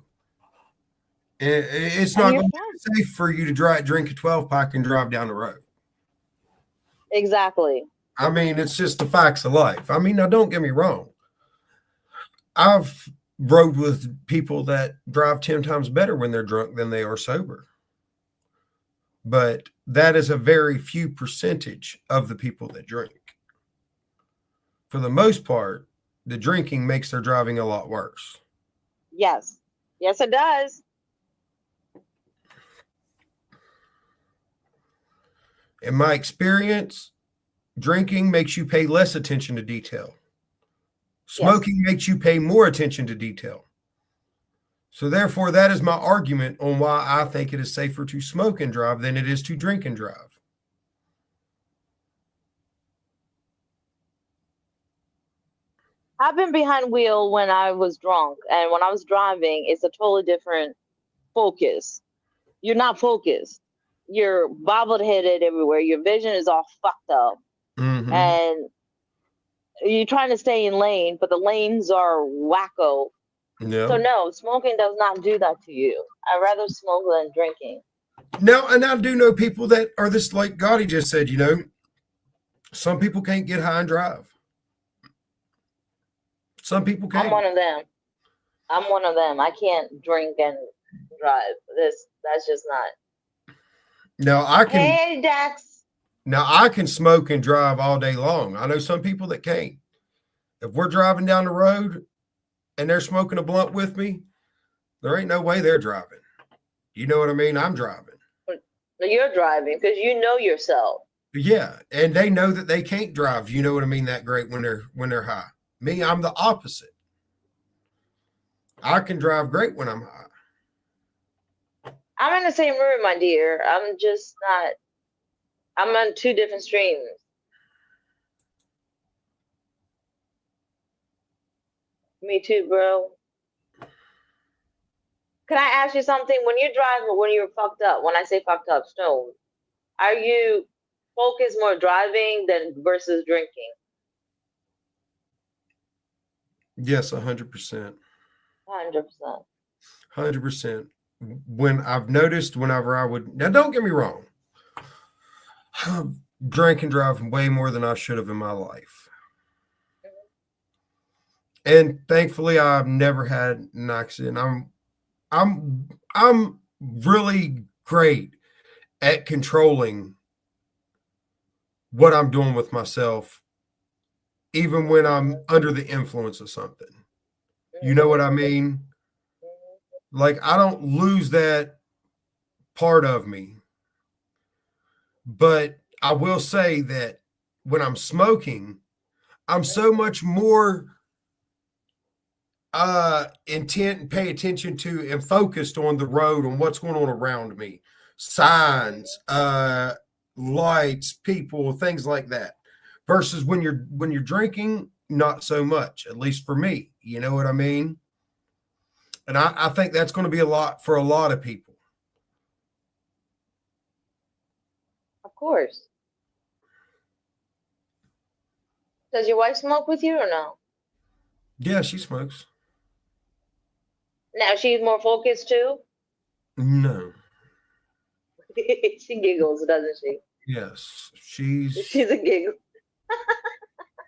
It's not going to be safe for you to drink a 12-pack and drive down the road. Exactly. I mean, it's just the facts of life. I mean, now don't get me wrong. I've rode with people that drive 10 times better when they're drunk than they are sober. But that is a very few percentage of the people that drink. For the most part, the drinking makes their driving a lot worse. Yes. Yes, it does. In my experience, drinking makes you pay less attention to detail. Smoking makes you pay more attention to detail. So therefore, that is my argument on why I think it is safer to smoke and drive than it is to drink and drive. I've been behind wheel when I was drunk, and when I was driving, it's a totally different focus. You're not focused. You're bobbled headed everywhere. Your vision is all fucked up. Mm-hmm. And you're trying to stay in lane, but the lanes are wacko. Yeah. So no, smoking does not do that to you. I'd rather smoke than drinking. Now, and I do know people that are this, like Gotti just said, some people can't get high and drive. Some people can't. I'm one of them. I can't drink and drive. That's just not. Now I can. Hey, Dax. Now I can smoke and drive all day long. I know some people that can't. If we're driving down the road and they're smoking a blunt with me, there ain't no way they're driving. You know what I mean? I'm driving. You're driving because you know yourself. Yeah, and they know that they can't drive. You know what I mean? That great when they're high. Me, I'm the opposite. I can drive great when I'm high. I'm in the same room, my dear. I'm just not. I'm on 2 different streams. Me too, bro. Can I ask you something? When you drive, when you're fucked up, when I say fucked up, Stone, are you focused more driving than versus drinking? Yes, 100%. 100%. 100%. When I've noticed, whenever I would, now don't get me wrong, I've drank and drive way more than I should have in my life. And thankfully, I've never had an accident. I'm really great at controlling what I'm doing with myself, even when I'm under the influence of something. You know what I mean? Like, I don't lose that part of me. But I will say that when I'm smoking, I'm so much more intent and pay attention to and focused on the road, on what's going on around me, signs, lights, people, things like that, versus when you're drinking, not so much, at least for me. You know what I mean? And I think that's going to be a lot for a lot of people. Of course. Does your wife smoke with you or no? Yeah, she smokes. Now she's more focused too? No. She giggles, doesn't she? Yes, She's a giggle.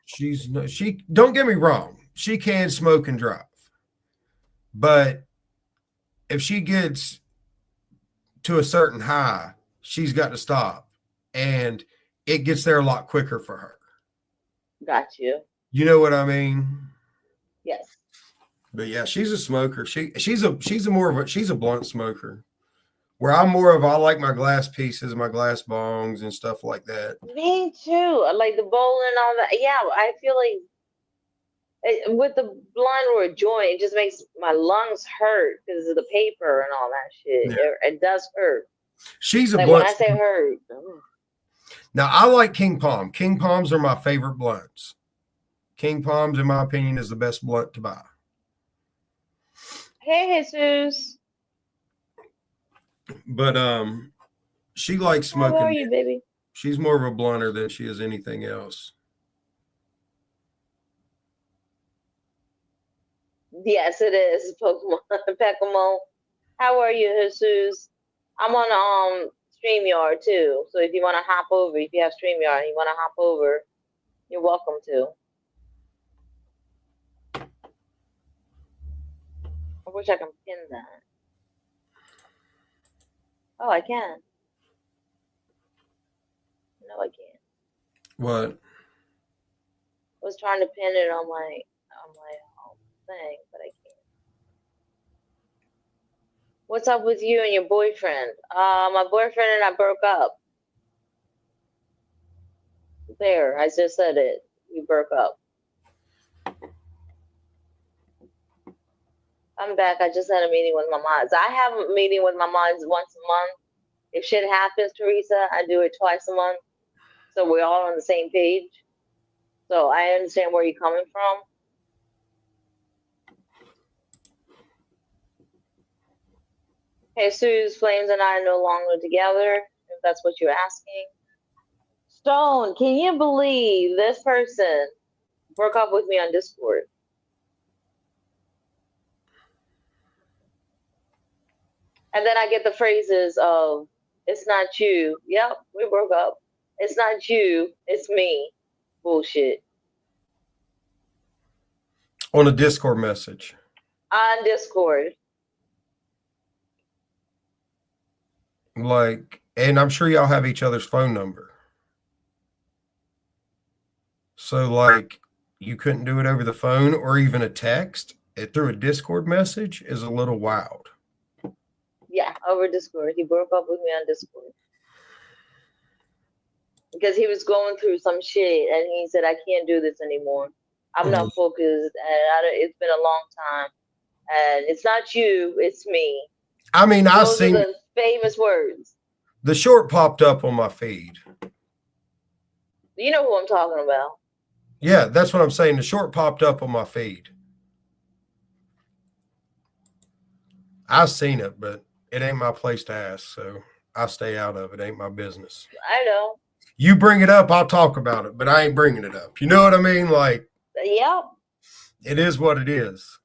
she don't get me wrong, she can smoke and drive, but if she gets to a certain high, she's got to stop, and it gets there a lot quicker for her. Got you. You know what I mean? Yes. But yeah, she's a smoker. She's a blunt smoker. Where I'm more of, I like my glass pieces, my glass bongs and stuff like that. Me too. I like the bowl and all that. Yeah, I feel like with the blunt or a joint, it just makes my lungs hurt because of the paper and all that shit. Yeah. It does hurt. She's a Like blunt. when I say hurt. Now I like King Palm. King Palms are my favorite blunts. King Palms, in my opinion, is the best blunt to buy. Hey, Jesus. But she likes smoking. How are you, baby? She's more of a blunter than she is anything else. Yes, it is. Pokemon. Pokemon. How are you, Jesus? I'm on StreamYard too. So if you want to hop over, if you have StreamYard and you want to hop over, you're welcome to. I wish I can pin that. Oh, I can. No, I can't. What? I was trying to pin it on my thing, but I can't. What's up with you and your boyfriend? My boyfriend and I broke up. There, I just said it. We broke up. I'm back. I just had a meeting with my mods. I have a meeting with my mods once a month. If shit happens, Teresa, I do it twice a month. So we're all on the same page. So I understand where you're coming from. Jesus, Flames and I are no longer together, if that's what you're asking. Stone, can you believe this person broke up with me on Discord? And then I get the phrases of, it's not you. Yep, we broke up. It's not you, it's me. Bullshit. On a Discord message. On Discord. Like, and I'm sure y'all have each other's phone number. So, like, you couldn't do it over the phone or even a text. It through a Discord message is a little wild. Yeah, over Discord. He broke up with me on Discord. Because he was going through some shit and he said, I can't do this anymore. I'm not focused and it's been a long time. And it's not you, it's me. I mean, I've seen the famous words. The short popped up on my feed. You know who I'm talking about. Yeah, that's what I'm saying. The short popped up on my feed. I've seen it, but it ain't my place to ask, so I stay out of it. Ain't my business. I know. You bring it up, I'll talk about it, but I ain't bringing it up. You know what I mean? Like, yep. It is what it is.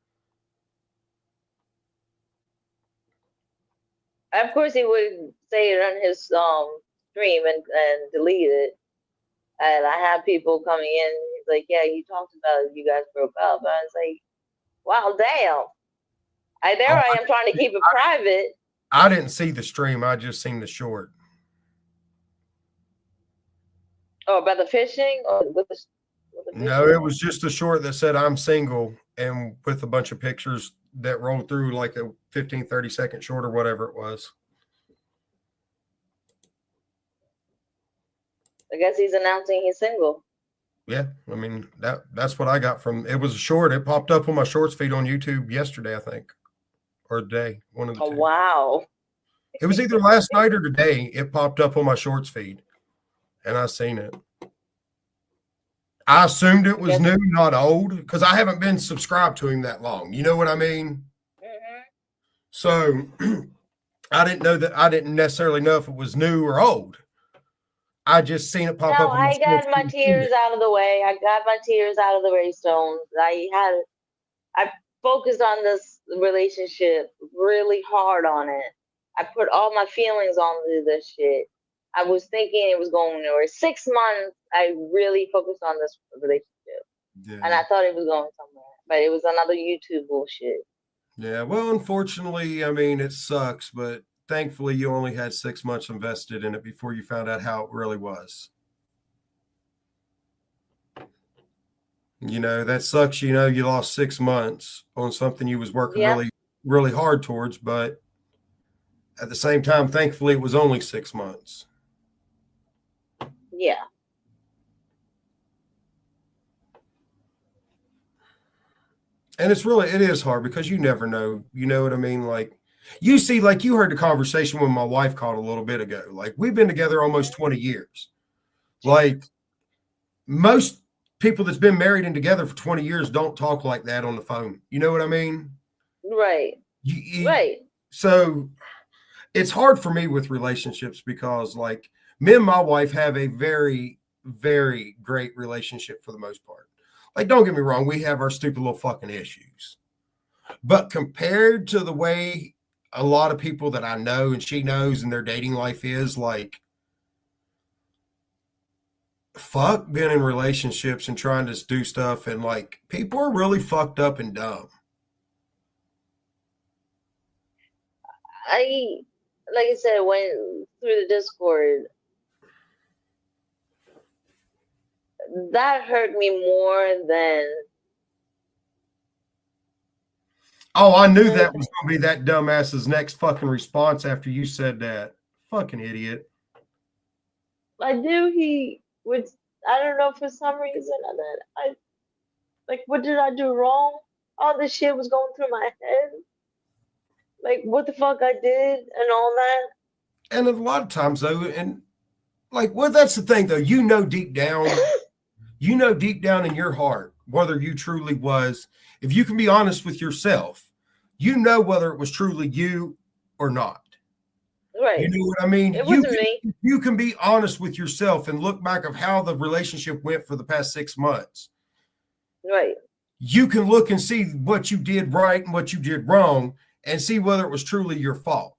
Of course, he would say it on his stream and delete it. And I have people coming in. He's like, "Yeah, you talked about it. You guys broke up." And I was like, "Wow, damn!" I am trying to keep it private. I didn't see the stream. I just seen the short. Oh, about the fishing or with the no, it was just a short that said I'm single and with a bunch of pictures that rolled through like a 15, 30-second short or whatever it was. I guess he's announcing he's single. Yeah, I mean, that's what I got from it. Was a short. It popped up on my shorts feed on YouTube yesterday, I think, or today. One of the two. Wow. It was either last night or today. It popped up on my shorts feed, and I seen it. I assumed it was new, not old, because I haven't been subscribed to him that long. You know what I mean? Mm-hmm. So I didn't know that. I didn't necessarily know if it was new or old. I just seen it pop up. No, I got my tears out of the way. I got my tears out of the way, Stones. I focused on this relationship really hard on it. I put all my feelings on this shit. I was thinking it was going over 6 months. I really focused on this relationship, and I thought it was going somewhere, but it was another YouTube bullshit. Yeah, well, unfortunately, I mean, it sucks, but thankfully you only had 6 months invested in it before you found out how it really was. You know, that sucks. You know, you lost 6 months on something you was working Yeah. really, really hard towards, but at the same time, thankfully, it was only 6 months. Yeah. And it is hard because you never know. You know what I mean? Like, you see, like you heard the conversation when my wife called a little bit ago. Like, we've been together almost 20 years. Like, most people that's been married and together for 20 years don't talk like that on the phone. You know what I mean? Right. Right. So it's hard for me with relationships because, like, me and my wife have a very, very great relationship for the most part. Like, don't get me wrong, we have our stupid little fucking issues. But compared to the way a lot of people that I know and she knows and their dating life is, like, fuck being in relationships and trying to do stuff, and like, people are really fucked up and dumb. Like I said, went through the Discord. That hurt me more than. Oh, I knew that was going to be that dumbass's next fucking response after you said that. Fucking idiot. I knew he would. I don't know, for some reason, and then like, what did I do wrong? All this shit was going through my head. Like, what the fuck I did and all that. And a lot of times, though, and like, well, that's the thing, though. You know deep down in your heart whether you truly was, if you can be honest with yourself, you know whether it was truly you or not. Right. You know what I mean? It wasn't me. You can be honest with yourself and look back of how the relationship went for the past 6 months. Right. You can look and see what you did right and what you did wrong and see whether it was truly your fault.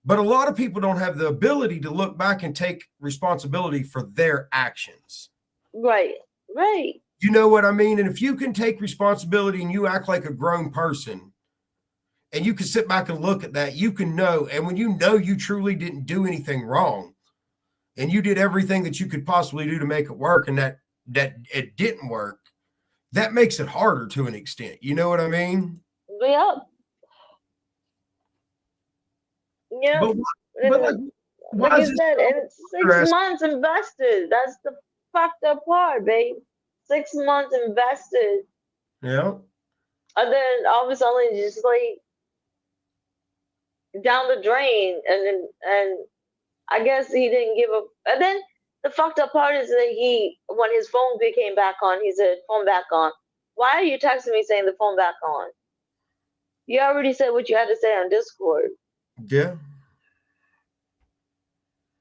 But a lot of people don't have the ability to look back and take responsibility for their actions. Right. Right. You know what I mean? And if you can take responsibility and you act like a grown person and you can sit back and look at that, you can know. And when you know you truly didn't do anything wrong and you did everything that you could possibly do to make it work, and that it didn't work, that makes it harder to an extent. You know what I mean? Yep. Yeah. But like you said, and it's 6 months invested. That's the fucked up part, babe. 6 months invested. Yeah. And then all of a sudden, just like down the drain, and I guess he didn't give a. And then the fucked up part is that when his phone came back on, he said, "Phone back on." Why are you texting me saying the phone back on? You already said what you had to say on Discord. Yeah.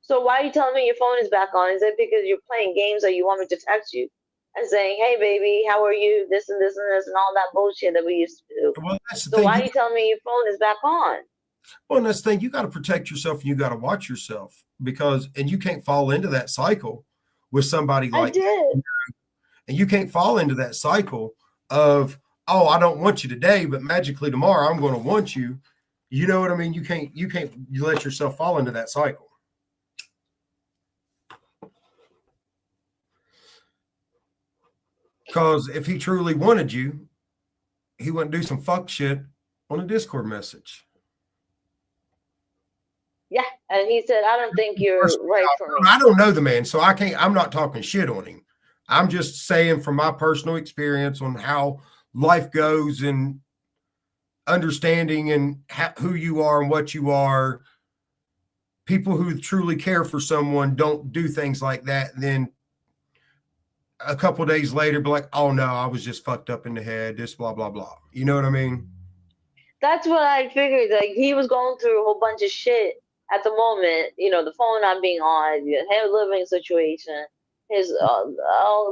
So why are you telling me your phone is back on? Is it because you're playing games, or you want me to text you and saying, "Hey, baby, how are you?" This and this and this and all that bullshit that we used to do. Well, that's the so thing. Why are you telling me your phone is back on? Well, and that's the thing. You got to protect yourself and you got to watch yourself, because, and you can't fall into that cycle with somebody like that. And you can't fall into that cycle of, oh, I don't want you today, but magically tomorrow I'm going to want you. You know what I mean? You can't let yourself fall into that cycle. Because if he truly wanted you, he wouldn't do some fuck shit on a Discord message. Yeah, and he said, "I don't think you're right for me." I don't know the man, so I'm not talking shit on him. I'm just saying from my personal experience on how life goes and understanding and who you are and what you are. People who truly care for someone don't do things like that. And then a couple of days later, be like, "Oh no, I was just fucked up in the head. This blah blah blah." You know what I mean? That's what I figured. Like, he was going through a whole bunch of shit at the moment. You know, the phone not being on, his living situation, his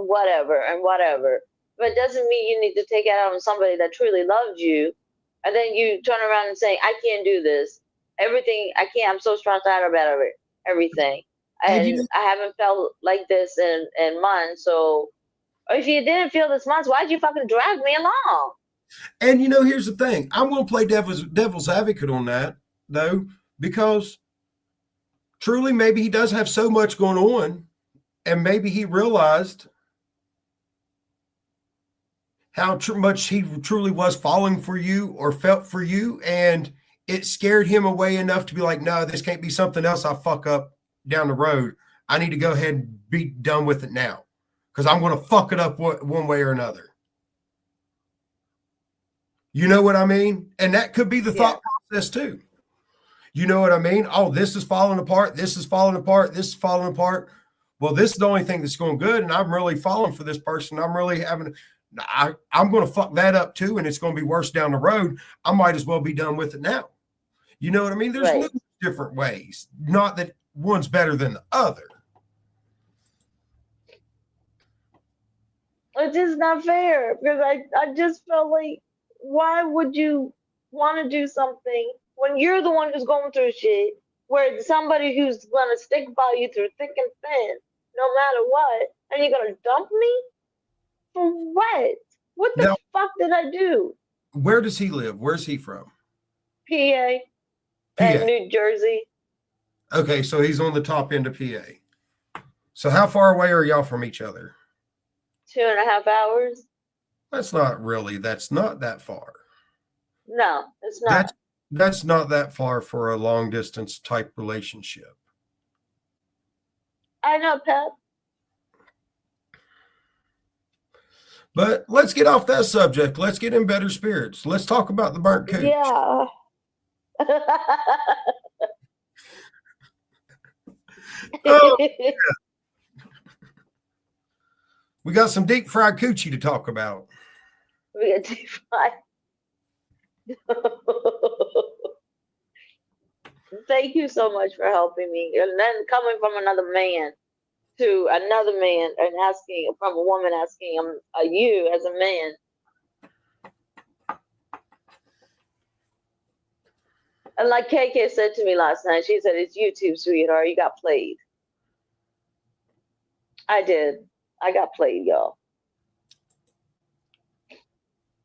whatever and whatever. But it doesn't mean you need to take it out on somebody that truly loves you, and then you turn around and say, "I can't do this. Everything I can't. I'm so stressed out about everything. And I haven't felt like this in months. So, or if you didn't feel this months, why'd you fucking drag me along? And here's the thing. I'm going to play devil's advocate on that, though, because truly, maybe he does have so much going on, and maybe he realized how much he truly was falling for you or felt for you, and it scared him away enough to be like, no, this can't be something else I fuck up down the road. I need to go ahead and be done with it now because I'm going to fuck it up one way or another. You know what I mean? And that could be the thought process too. You know what I mean? Oh, this is falling apart. This is falling apart. This is falling apart. Well, this is the only thing that's going good, and I'm really falling for this person. I'm really I'm going to fuck that up too, and it's going to be worse down the road. I might as well be done with it now. You know what I mean? There's different ways. Not that one's better than the other. It's just not fair because I just felt like, why would you want to do something when you're the one who's going through shit, where somebody who's going to stick by you through thick and thin, no matter what, and you're going to dump me? For what? What the fuck did I do? Where does he live? Where's he from? PA. And New Jersey. Okay, so he's on the top end of PA. So how far away are y'all from each other? 2.5 hours. That's not that far. No, it's not. That's not that far for a long distance type relationship. I know, Pep. But let's get off that subject. Let's get in better spirits. Let's talk about the burnt cooch. Yeah. Oh, yeah. We got some deep fried coochie to talk about. We got deep fried. Thank you so much for helping me. And then coming from another man to another man and asking from a woman asking you as a man. And like KK said to me last night, she said, it's YouTube, sweetheart. You got played. I did. I got played, y'all.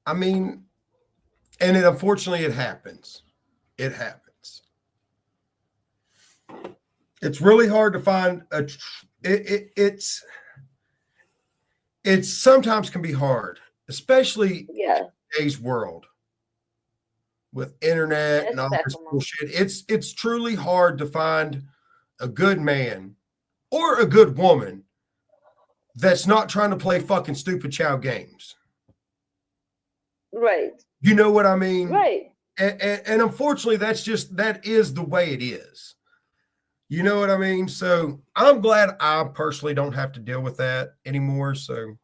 I mean, and unfortunately, it happens. It happens. It's really hard to find it's sometimes can be hard, especially in today's world with internet and all this bullshit. It's truly hard to find a good man or a good woman that's not trying to play fucking stupid child games. Right. You know what I mean? Right. And unfortunately, that is the way it is. You know what I mean? So I'm glad I personally don't have to deal with that anymore. So.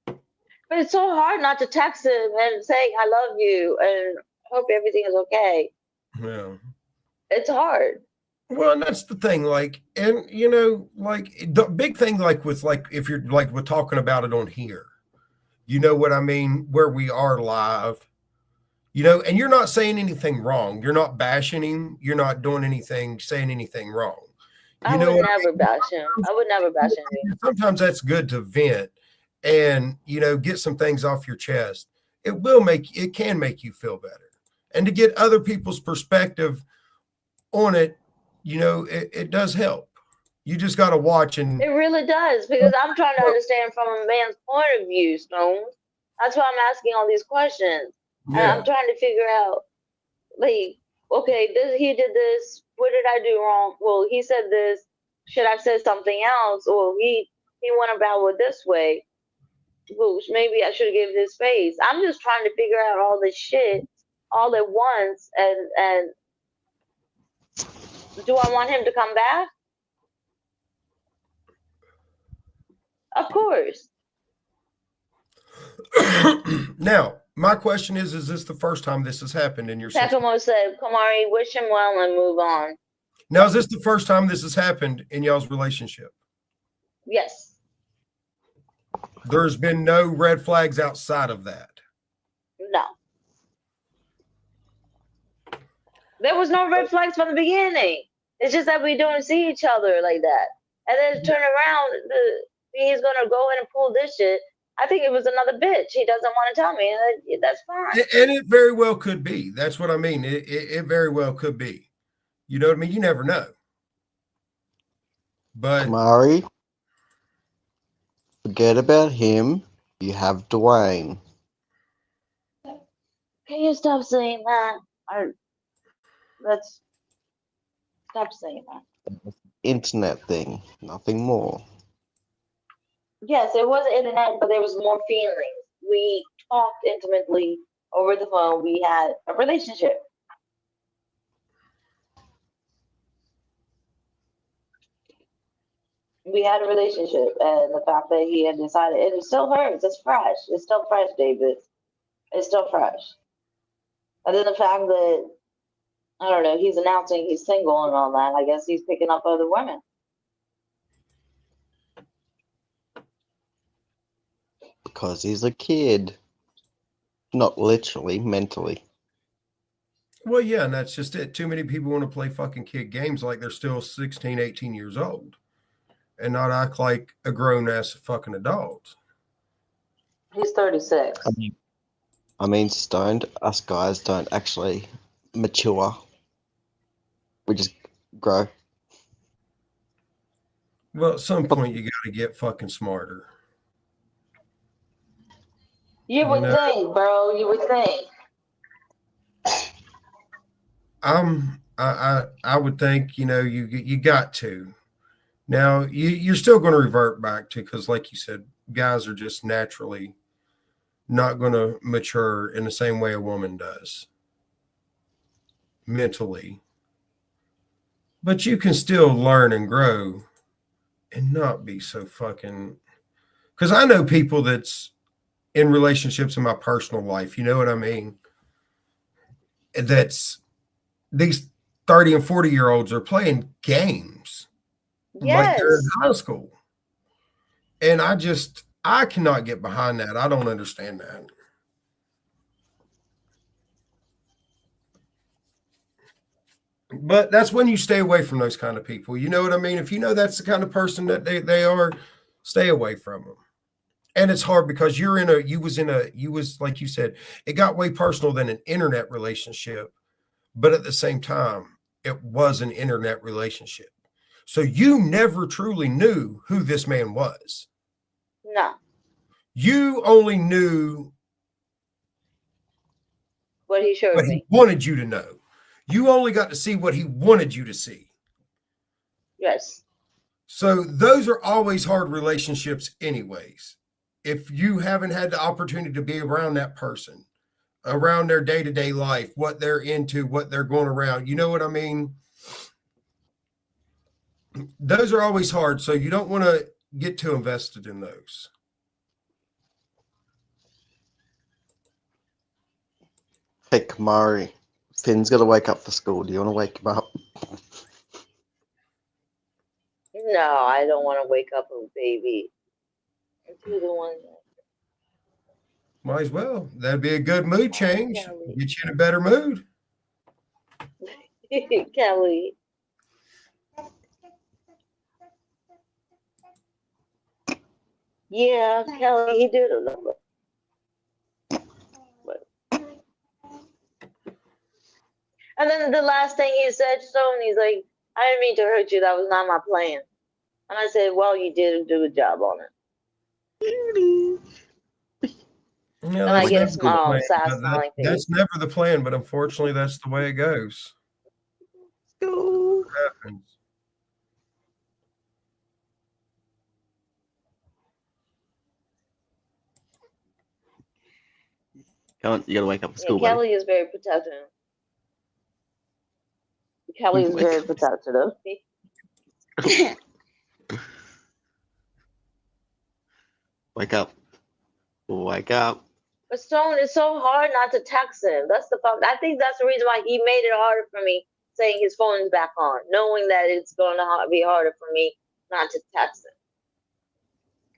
But it's so hard not to text him and say, I love you and hope everything is okay. Yeah. It's hard. Well, and that's the thing, like, and like the big thing, like with like if you're like we're talking about it on here, you know what I mean, where we are live, and you're not saying anything wrong. You're not bashing him. You're not doing anything, saying anything wrong. I would never bash him. I would never bash him. Sometimes that's good to vent and get some things off your chest. It can make you feel better, and to get other people's perspective on it. It does help. You just got to watch. And it really does, because I'm trying to understand from a man's point of view, Stones. That's why I'm asking all these questions. Yeah. And I'm trying to figure out, like, okay, he did this. What did I do wrong? Well, he said this. Should I say something else? Or he went about it this way. Well, maybe I should have given his face. I'm just trying to figure out all this shit all at once, and do I want him to come back? Of course. Now, my question is this the first time this has happened in your Takamo said, Kamari, wish him well and move on. Now, is this the first time this has happened in y'all's relationship? Yes. There's been no red flags outside of that? No. There was no red flags from the beginning. It's just that we don't see each other like that. And then turn around, he's gonna go in and pull this shit. I think it was another bitch. He doesn't want to tell me, and that's fine. And it very well could be. That's what I mean. It very well could be. You know what I mean? You never know. But Kamari, forget about him. You have Dwayne. Can you stop saying that? Let's stop saying that. Internet thing, nothing more. Yes, it was internet, but there was more feelings. We talked intimately over the phone. We had a relationship. We had a relationship, and the fact that he had decided, it still hurts. It's fresh. It's still fresh, David. It's still fresh. And then the fact that, I don't know, he's announcing he's single and all that. I guess he's picking up other women. Because he's a kid. Not literally, mentally. well, yeah, and that's just it. Too many people want to play fucking kid games like they're still 16, 18 years old and not act like a grown ass fucking adult. He's 36. I mean, stoned, us guys don't actually mature. We just grow. Well, at some point you got to get fucking smarter. You would No. think, bro. You would think. I would think, you got to. Now you're still going to revert back to, because like you said, guys are just naturally not going to mature in the same way a woman does mentally. But you can still learn and grow and not be so fucking, because I know people that's in relationships in my personal life, you know what I mean? That's these 30 and 40-year-olds are playing games like they're in Yes. high school. And I cannot get behind that. I don't understand that. But that's when you stay away from those kind of people. You know what I mean? If you know that's the kind of person that they are, stay away from them. And it's hard because you was like you said, it got way personal than an internet relationship. But at the same time, it was an internet relationship. So you never truly knew who this man was. No. You only knew What he showed what he me. wanted you to know. You only got to see what he wanted you to see. Yes. So those are always hard relationships anyways. If you haven't had the opportunity to be around that person, around their day-to-day life, what they're into, what they're going around, you know what I mean? Those are always hard. So you don't want to get too invested in those. Hey, Kamari, Finn's got to wake up for school. Do you want to wake him up? No, I don't want to wake up a baby. You're the one that. Might as well. That'd be a good mood change. Kelly. Get you in a better mood. Kelly. Yeah, Kelly, he did a little. And then the last thing he said, he's like, I didn't mean to hurt you. That was not my plan. And I said, well, you did do a good job on it. Yeah, And I that's get a never the small, plan, sad but smiling face. that's never the plan, but unfortunately, that's the way it goes. School. It happens. Come on, you got to wake up for Yeah, school, buddy. Kelly is very protective. Kelly is very protective of me. Wake up. Wake up. But Stone, it's so hard not to text him. That's the problem. I think that's the reason why he made it harder for me, saying his phone is back on, knowing that it's going to be harder for me not to text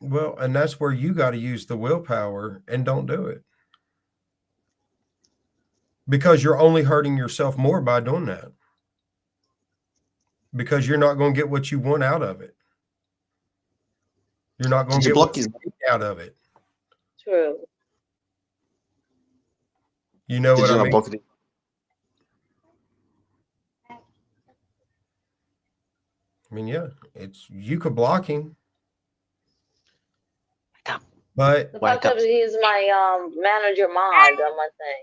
him. Well, and that's where you got to use the willpower and don't do it. Because you're only hurting yourself more by doing that. because you're not going to get what you want out of it. You're not going Did to you get block what his? you need out of it. True. You know Did what you I not mean? block it? I mean, yeah, it's you could block him, Wake up. but The Wake fuck up. up, he's my manager mod on my thing.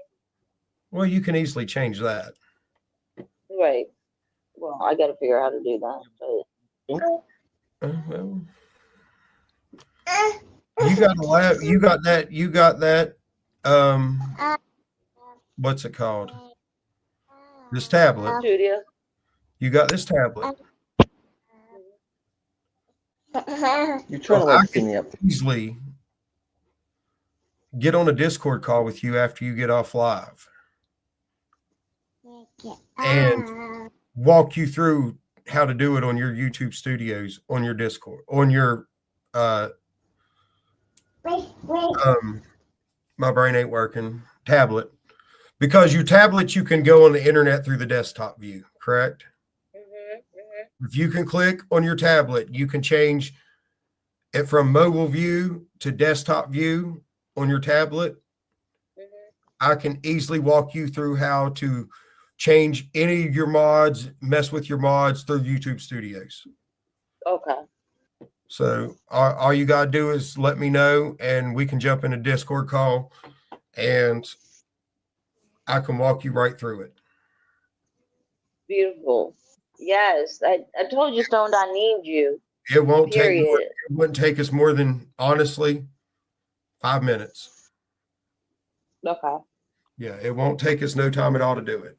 well, you can easily change that. Right. Well, I got to figure out how to do that. But Well, you got a lab. You got that. You got that. What's it called? This tablet. studio. You got this tablet. You're trying to I like can thin me up. easily get on a Discord call with you after you get off live and walk you through how to do it on your YouTube studios, on your Discord, on your my brain ain't working tablet, because your tablet you can go on the internet through the desktop view, correct? If you can click on your tablet, you can change it from mobile view to desktop view on your tablet. I can easily walk you through how to change any of your mods, mess with your mods through YouTube Studios. Okay. So all you got to do is let me know and we can jump in a Discord call and I can walk you right through it. Beautiful. Yes. I told you, Stoned, I need you. It won't take Period. it wouldn't take us more than, honestly, 5 minutes. Okay. Yeah, it won't take us no time at all to do it.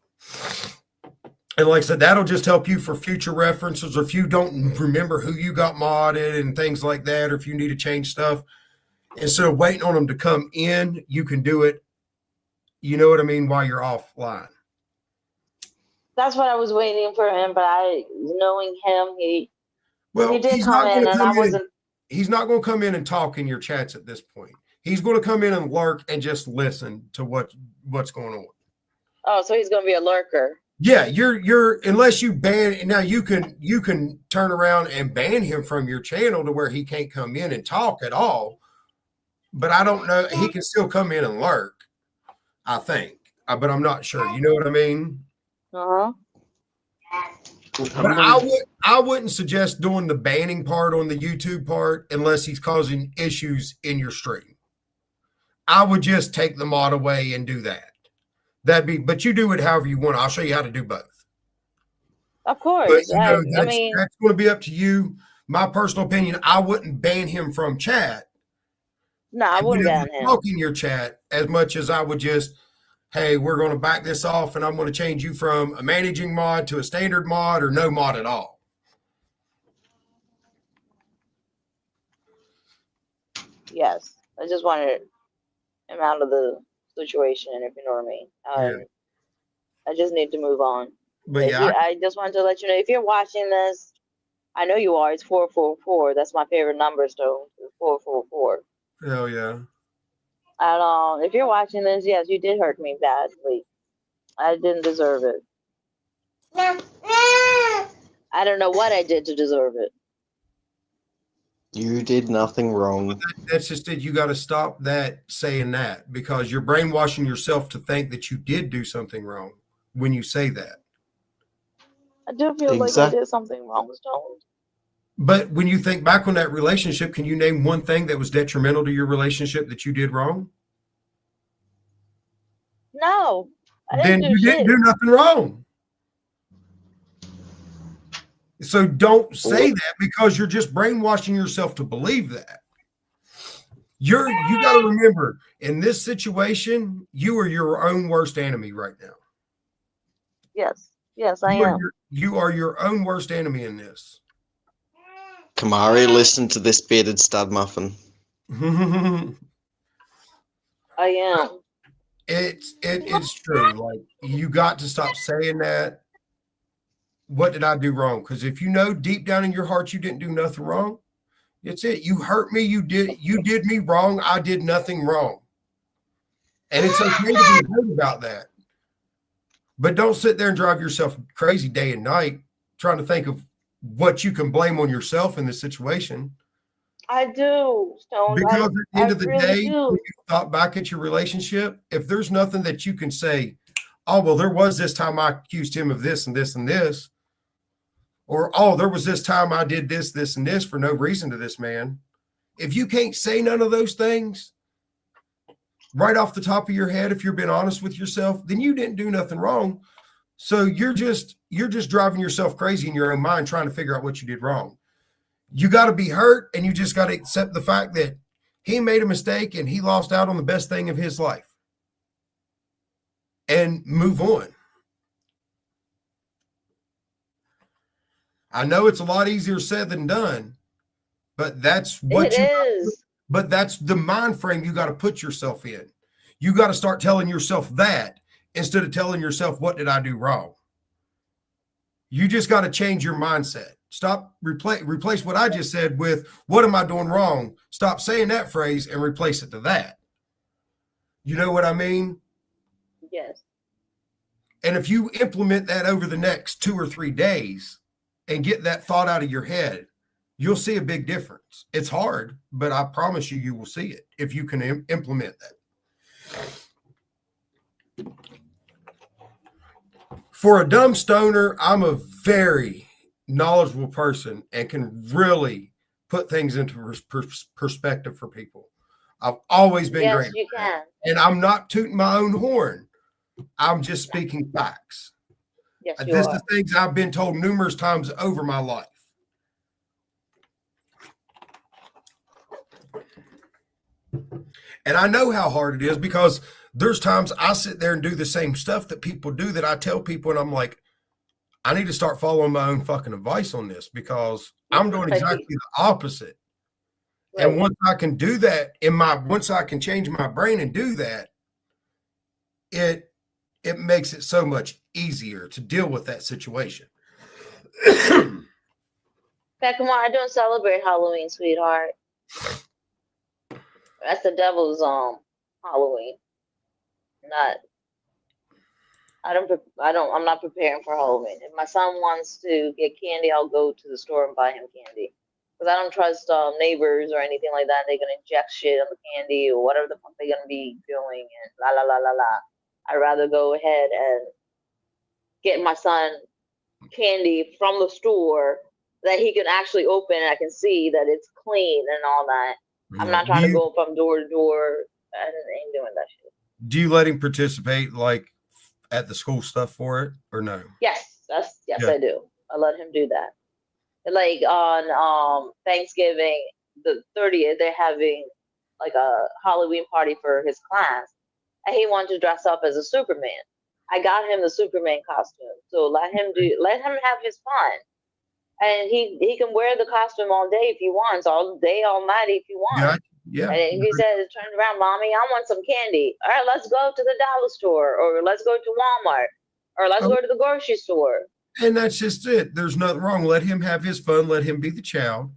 And like I said, that'll just help you for future references, or if you don't remember who you got modded and things like that, or if you need to change stuff, instead of waiting on them to come in, you can do it, you know what I mean, while you're offline. That's what I was waiting for him, but knowing him, he did he's come not in, going to and come I in. wasn't. He's not going to come in and talk in your chats at this point. He's going to come in and lurk and just listen to what's going on. Oh, so he's going to be a lurker. Yeah, you're unless you ban, now you can turn around and ban him from your channel to where he can't come in and talk at all. But I don't know, he can still come in and lurk, I think. But I'm not sure. You know what I mean? Uh-huh. But I wouldn't suggest doing the banning part on the YouTube part unless he's causing issues in your stream. I would just take the mod away and do that. But you do it however you want. I'll show you how to do both. Of course. But, you know, I mean, that's going to be up to you. My personal opinion, I wouldn't ban him from chat. no, I wouldn't ban him. Talk in your chat as much as I would just, hey, we're going to back this off and I'm going to change you from a managing mod to a standard mod or no mod at all. Yes. I just wanted him out of the situation, if you know what I mean. Yeah. I just need to move on. But yeah, I just wanted to let you know, if you're watching this, I know you are. It's 444. That's my favorite number, so 444. hell yeah. And if you're watching this, yes, you did hurt me badly. I didn't deserve it. I don't know what I did to deserve it. You did nothing wrong. That's just it. You got to stop saying that, because you're brainwashing yourself to think that you did do something wrong when you say that. I do feel like I did something wrong, Stone. But when you think back on that relationship, can you name one thing that was detrimental to your relationship that you did wrong? No. Then you didn't do nothing wrong. So don't say that, because you're just brainwashing yourself to believe that. You got to remember, in this situation, you are your own worst enemy right now. Yes, I am. You are your own worst enemy in this. Kamari, listen to this bearded stud muffin. I am. It's true. Like, you got to stop saying that. What did I do wrong? Because if you know deep down in your heart you didn't do nothing wrong, it's it. You hurt me. You did me wrong. I did nothing wrong. And it's okay to be hurt about that. But don't sit there and drive yourself crazy day and night trying to think of what you can blame on yourself in this situation. I do, Stone. Because at the end I of the really day, do. when you thought back at your relationship, if there's nothing that you can say, oh, well, there was this time I accused him of this and this and this, or, oh, there was this time I did this, this, and this for no reason to this man. If you can't say none of those things right off the top of your head, if you're being honest with yourself, then you didn't do nothing wrong. So you're just driving yourself crazy in your own mind trying to figure out what you did wrong. You got to be hurt, and you just got to accept the fact that he made a mistake and he lost out on the best thing of his life and move on. I know it's a lot easier said than done, but that's what It is. But that's the mind frame you got to put yourself in. You got to start telling yourself that instead of telling yourself, what did I do wrong? You just got to change your mindset. Stop, replace what I just said with, what am I doing wrong? Stop saying that phrase and replace it to that. You know what I mean? Yes. And if you implement that over the next 2 or 3 days and get that thought out of your head, you'll see a big difference. It's hard, but I promise you, you will see it if you can implement that. For a dumb stoner, I'm a very knowledgeable person and can really put things into perspective for people. I've always been Yes, great. you can. And I'm not tooting my own horn. I'm just speaking facts. Yes, you This are. is things I've been told numerous times over my life. And I know how hard it is because there's times I sit there and do the same stuff that people do that I tell people, and I'm like, I need to start following my own fucking advice on this because I'm doing exactly the opposite. Right. And once I can do that once I can change my brain and do that, it makes it so much easier to deal with that situation. Come on, I don't celebrate Halloween, sweetheart. That's the devil's Halloween. I'm not preparing for Halloween. If my son wants to get candy, I'll go to the store and buy him candy. Because I don't trust neighbors or anything like that. They're gonna inject shit on the candy or whatever the fuck they're gonna be doing and la la la la la. I'd rather go ahead and get my son candy from the store that he can actually open and I can see that it's clean and all that. I'm not trying to go from door to door. I ain't doing that shit. Do you let him participate like at the school stuff for it or no? Yes, I do. I let him do that. Like on Thanksgiving, the 30th, they're having like a Halloween party for his class, and he wanted to dress up as a Superman. I got him the Superman costume, so let him have his fun, and he can wear the costume all day if he wants, all day, all night if he wants. Yeah. And if he says, "Turn around, mommy, I want some candy." All right, let's go to the dollar store, or let's go to Walmart, or let's go to the grocery store. And that's just it. There's nothing wrong. Let him have his fun. Let him be the child.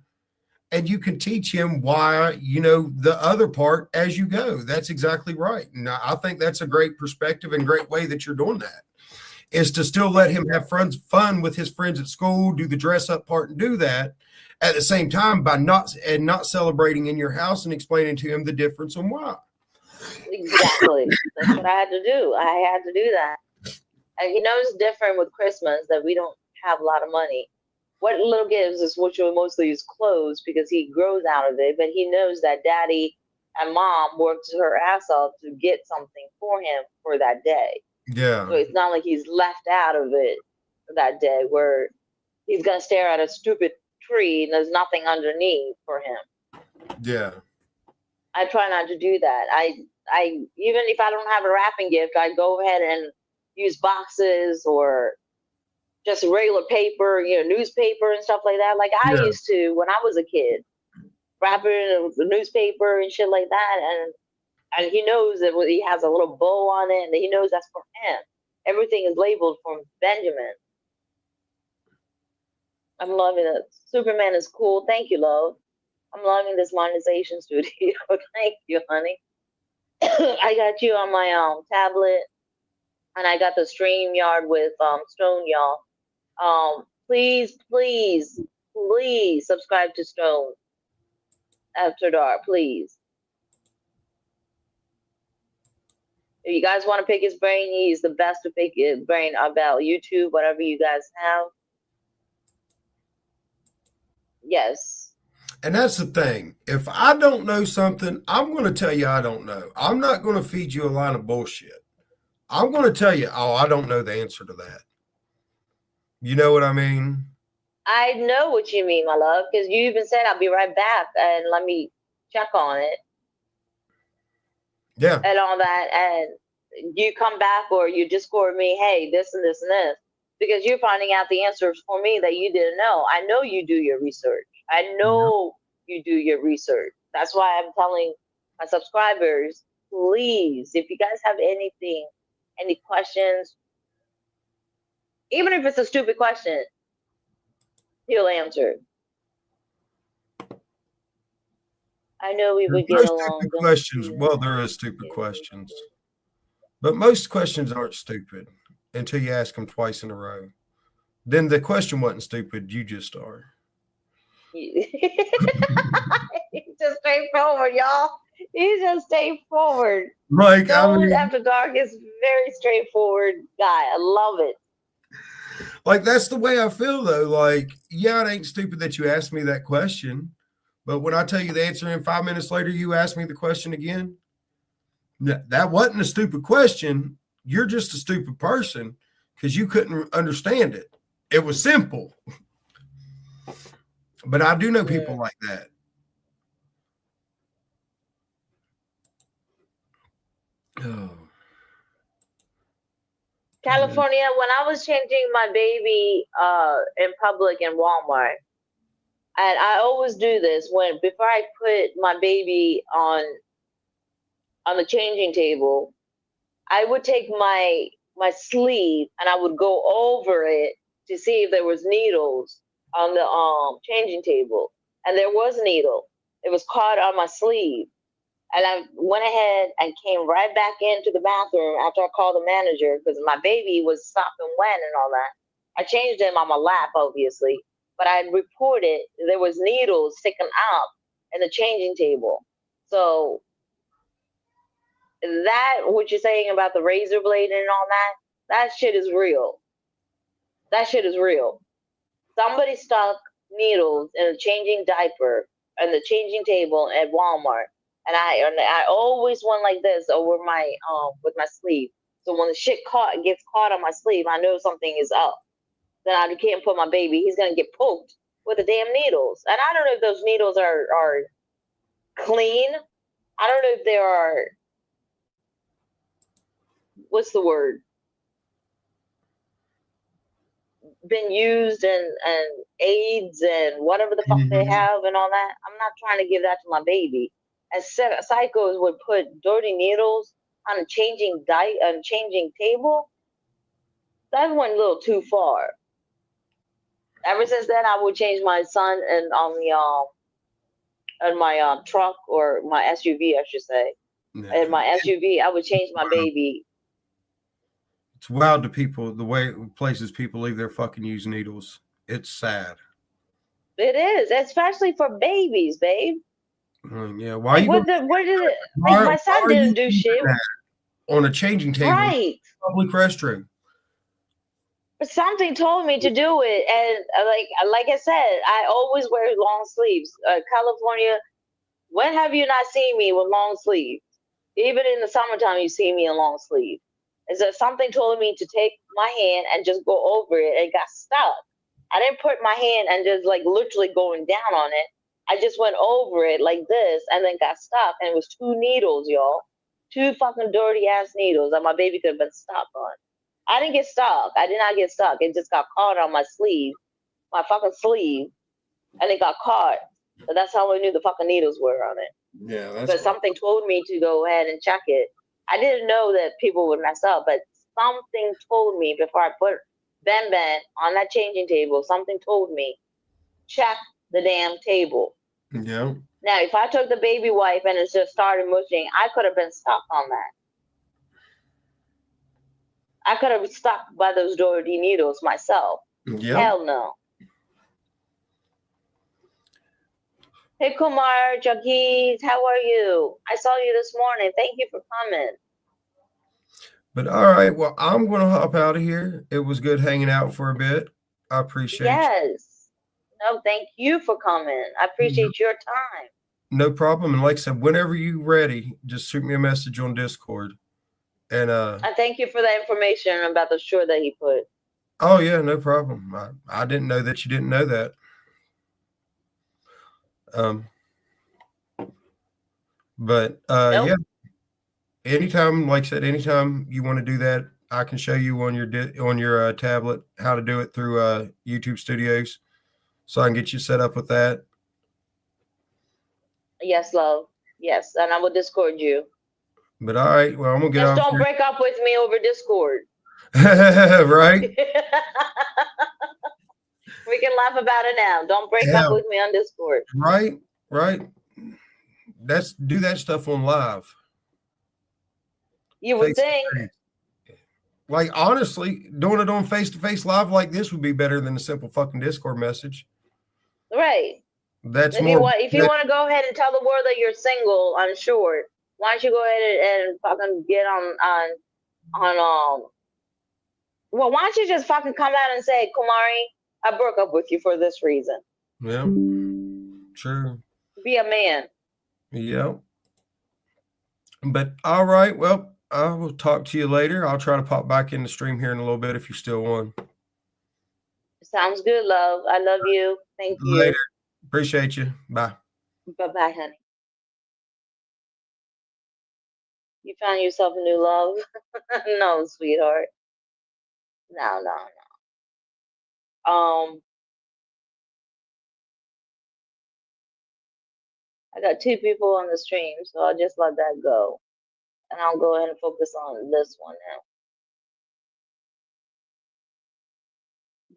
And you can teach him why, the other part as you go. That's exactly right. And I think that's a great perspective and great way that you're doing that, is to still let him have fun with his friends at school, do the dress up part and do that at the same time by not celebrating in your house and explaining to him the difference and why. Exactly. That's what I had to do. I had to do that. And it's different with Christmas that we don't have a lot of money. What little gives is what you mostly use clothes because he grows out of it, but he knows that daddy and mom worked her ass off to get something for him for that day. Yeah. So it's not like he's left out of it that day where he's going to stare at a stupid tree and there's nothing underneath for him. Yeah. I try not to do that. I even if I don't have a wrapping gift, I go ahead and use boxes or just regular paper, newspaper and stuff like that. Like I used to when I was a kid, wrap it in the newspaper and shit like that. And he knows that he has a little bow on it and he knows that's for him. Everything is labeled from Benjamin. I'm loving it. Superman is cool. Thank you, love. I'm loving this monetization studio. Thank you, honey. I got you on my tablet. And I got the StreamYard with Stone, y'all. Please, please, please subscribe to Stone After Dark, please. If you guys want to pick his brain, he's the best to pick his brain about YouTube, whatever you guys have. Yes. And that's the thing. If I don't know something, I'm going to tell you I don't know. I'm not going to feed you a line of bullshit. I'm going to tell you, oh, I don't know the answer to that. You know what I mean? I know what you mean, my love, because you even said I'll be right back and let me check on it. Yeah. And all that. And you come back or you Discord me, hey, this and this and this. Because you're finding out the answers for me that you didn't know. I know you do your research. I know you do your research. That's why I'm telling my subscribers, please, if you guys have anything, any questions, even if it's a stupid question, he'll answer. I know we would get along. Stupid questions. Well, there are stupid questions. But most questions aren't stupid until you ask them twice in a row. Then the question wasn't stupid. You just are. He's just straightforward, y'all. He's just straightforward. Like, Stone After Dark is very straightforward guy. I love it. Like, that's the way I feel, though. Like, yeah, it ain't stupid that you asked me that question. But when I tell you the answer and 5 minutes later, you ask me the question again, that wasn't a stupid question. You're just a stupid person because you couldn't understand it. It was simple. But I do know people like that. Oh. California, when I was changing my baby in public in Walmart, and I always do this before I put my baby on the changing table, I would take my sleeve and I would go over it to see if there was needles on the changing table, and there was a needle. It was caught on my sleeve, and I went ahead and came right back into the bathroom after I called the manager because my baby was sopping wet and all that. I changed him on my lap, obviously, but I reported there was needles sticking out in the changing table. So that, what you're saying about the razor blade and all that shit is real. That shit is real. Somebody stuck needles in a changing diaper and the changing table at Walmart, and I always went like this over my with my sleeve. So when the shit gets caught on my sleeve, I know something is up. Then I can't put my baby. He's gonna get poked with the damn needles, and I don't know if those needles are clean. I don't know if they are. What's the word? Been used and AIDS and whatever the fuck they have and all that. I'm not trying to give that to my baby. And psychos would put dirty needles on a changing table. That went a little too far. Ever since then, I would change my son and on my truck or my SUV, I should say. Yeah. In my SUV, I would change my baby. It's wild to people, the way places people leave their fucking used needles. It's sad. It is, especially for babies, babe. Yeah, why you? Where did it? Like my son didn't do shit on a changing table, right? Public restroom. But something told me to do it, and like I said, I always wear long sleeves. California, when have you not seen me with long sleeves? Even in the summertime, you see me in long sleeves. Is that something told me to take my hand and just go over it and got stuck. I didn't put my hand and just like literally going down on it. I just went over it like this and then got stuck. And it was 2 needles, y'all. 2 fucking dirty ass needles that my baby could have been stuck on. I didn't get stuck. I did not get stuck. It just got caught on my sleeve, my fucking sleeve, and it got caught. So that's how I knew the fucking needles were on it. Yeah, that's. But something told me to go ahead and check it. I didn't know that people would mess up, but something told me before I put Ben on that changing table, something told me, check the damn table. Yeah. Now, if I took the baby wipe and it just started mushing, I could have been stuck on that. I could have been stuck by those dirty needles myself. Yep. Hell no. Hey Kumar, Jaggees, how are you? I saw you this morning. Thank you for coming. But all right, well, I'm gonna hop out of here. It was good hanging out for a bit. I appreciate you. Yes. No, thank you for coming. I appreciate your time. No problem. And like I said, whenever you ready, just shoot me a message on Discord. And I thank you for the information about the shore that he put. oh yeah, no problem. I didn't know that you didn't know that. But Nope. yeah, anytime, like I said, anytime you want to do that, I can show you on your tablet how to do it through YouTube Studios, so I can get you set up with that. Yes, love. Yes, and I will Discord you. But all right, well, I'm gonna get Just off don't break up with me over Discord. right? We can laugh about it now. Don't break Yeah. up with me on Discord. Right. Do that stuff on live. You would Face-to-face. think. Like honestly, doing it on face-to-face live like this would be better than a simple fucking Discord message. Right. That's If more. you want to go ahead and tell the world that you're single on short, why don't you go ahead and fucking get on well, why don't you just fucking come out and say, Kumari, I broke up with you for this reason. Yeah. True. Be a man. Yeah. But all right, well, I will talk to you later. I'll try to pop back in the stream here in a little bit if you're still on. Sounds good, love. I love you. Thank you. Later. Appreciate you. Bye. Bye-bye, honey. You found yourself a new love? No, sweetheart. No. I got 2 people on the stream, so I'll just let that go. And I'll go ahead and focus on this one now.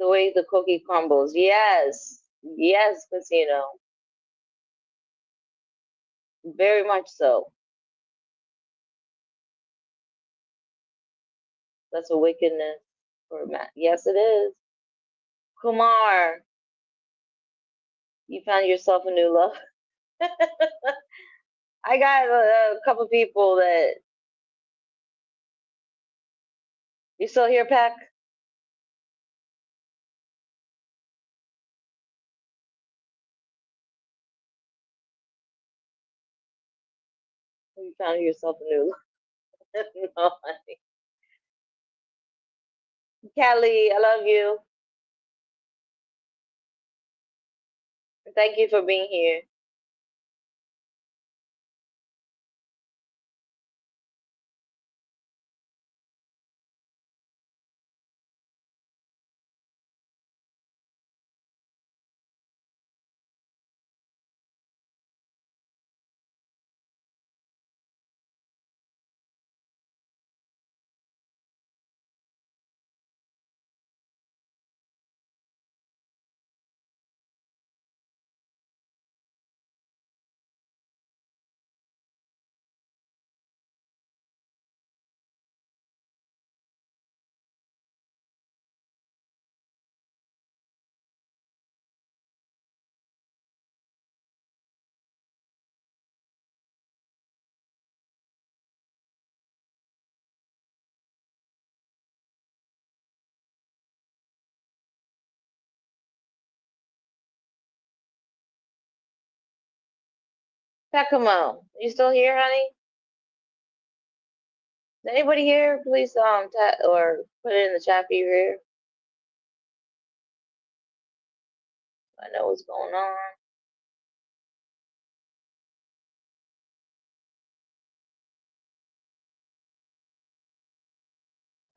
The way the cookie crumbles. Yes. Yes, Casino. Very much so. That's a wickedness for Matt. Yes, it is. Kumar, you found yourself a new love. I got a couple people that. You still here, Peck? You found yourself a new love. No, honey. Kelly, I love you. Thank you for being here. Pekamo, you still here, honey? Is anybody here? Please or put it in the chat if you're here. I know what's going on.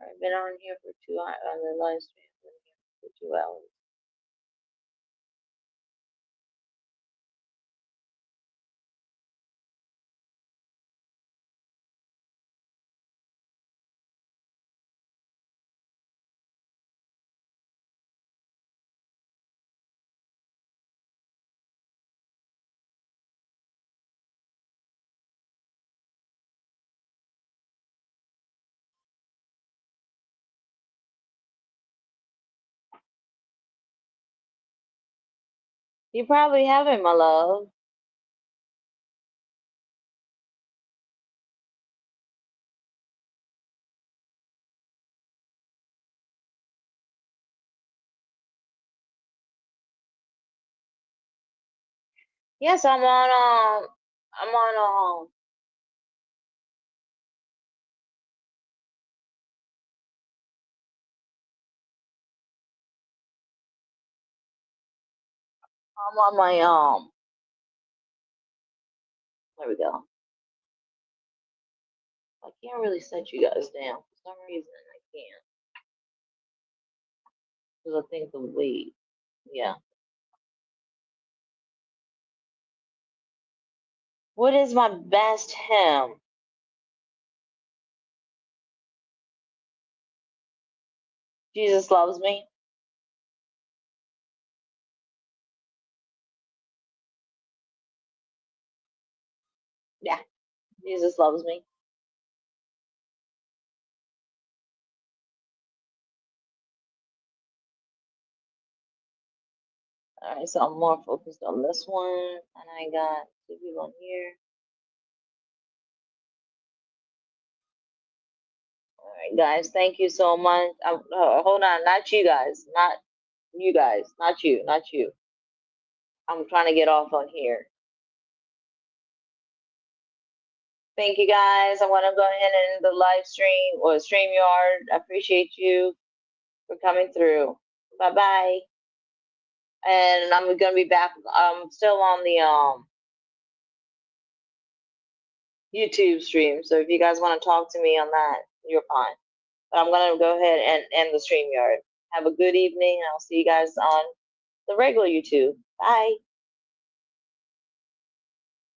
I've been on here for 2 hours on the live stream. Been here for 2 hours. You probably haven't, my love. Yes, I'm on I'm on my there we go. I can't really set you guys down for some reason. I can't because I think the weight. Yeah. What is my best hymn? Jesus loves me. Yeah, Jesus loves me. All right, so I'm more focused on this one, and I got two people on here. All right, guys, thank you so much. Hold on, not you guys, not you guys, not you, not you. I'm trying to get off on here. Thank you guys. I want to go ahead and end the live stream or StreamYard. I appreciate you for coming through. Bye bye. And I'm gonna be back. I'm still on the YouTube stream. So if you guys want to talk to me on that, you're fine. But I'm gonna go ahead and end the StreamYard. Have a good evening, and I'll see you guys on the regular YouTube. Bye.